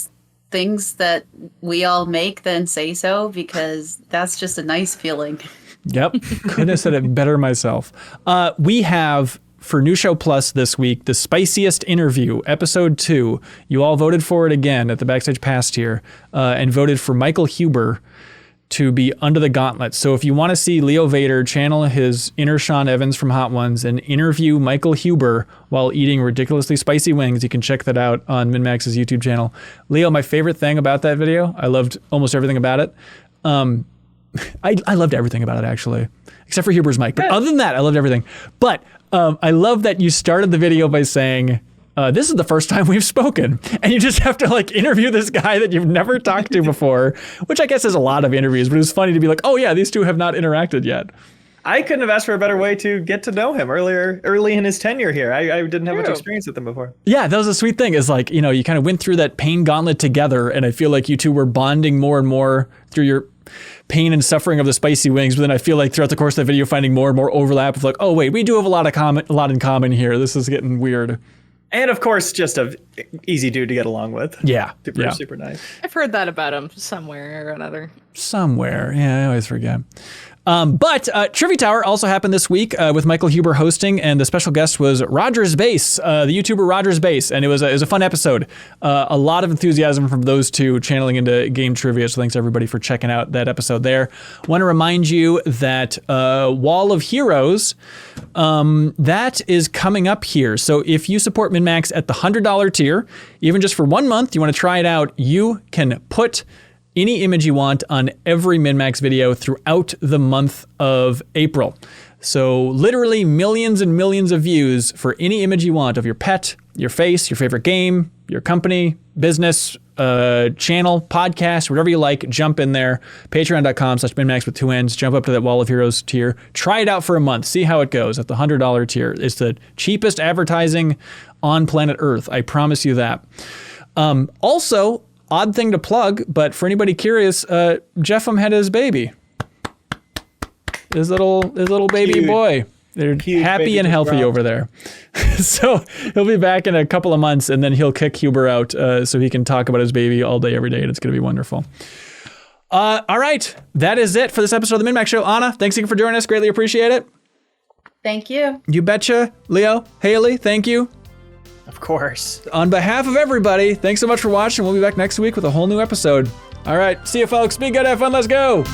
things that we all make, then say so, because that's just a nice feeling. Yep. Couldn't have said it better myself. We have, for New Show Plus this week, the spiciest interview, episode 2. You all voted for it again at the Backstage Pass tier, and voted for Michael Huber to be under the gauntlet. So if you want to see Leo Vader channel his inner Sean Evans from Hot Ones and interview Michael Huber while eating ridiculously spicy wings, you can check that out on MinnMax's YouTube channel. Leo, my favorite thing about that video, I loved almost everything about it. I loved everything about it, actually, except for Huber's mic. But other than that, I loved everything. But I love that you started the video by saying, this is the first time we've spoken. And you just have to interview this guy that you've never talked to before, which I guess is a lot of interviews, but it was funny to be like, oh yeah, these two have not interacted yet. I couldn't have asked for a better way to get to know him early in his tenure here. I didn't have much experience with him before. Yeah, that was a sweet thing. Is you kind of went through that pain gauntlet together, and I feel like you two were bonding more and more through your pain and suffering of the spicy wings. But then I feel like throughout the course of the video, finding more and more overlap of oh wait, we do have a lot in common here. This is getting weird. And of course, just a easy dude to get along with. Yeah. Super nice. I've heard that about him somewhere or another. Somewhere. Yeah, I always forget. But Trivia Tower also happened this week with Michael Huber hosting, and the special guest was Rogers Base, the YouTuber Rogers Base, and it was a fun episode. A lot of enthusiasm from those two channeling into game trivia, so thanks everybody for checking out that episode there. Want to remind you that Wall of Heroes, that is coming up here. So if you support MinnMax at the $100 tier, even just for 1 month, you want to try it out, you can put any image you want on every MinnMax video throughout the month of April. So literally millions and millions of views for any image you want of your pet, your face, your favorite game, your company, business, channel, podcast, whatever you like, jump in there. Patreon.com/MinnMax with 2 N's. Jump up to that Wall of Heroes tier. Try it out for a month. See how it goes at the $100 tier. It's the cheapest advertising on planet Earth. I promise you that. Also, odd thing to plug, but for anybody curious, Jeffem had his baby. his little baby Cute. boy. They're Huge happy baby and just healthy dropped. over there. So he'll be back in a couple of months, and then he'll kick Huber out so he can talk about his baby all day, every day, and it's going to be wonderful. All right, that is it for this episode of the MinnMax Show. Anna, thanks again for joining us. Greatly appreciate it. Thank you. You betcha. Leo, Haley, thank you. Of course. On behalf of everybody, thanks so much for watching. We'll be back next week with a whole new episode. All right, see you folks. Be good, have fun, let's go.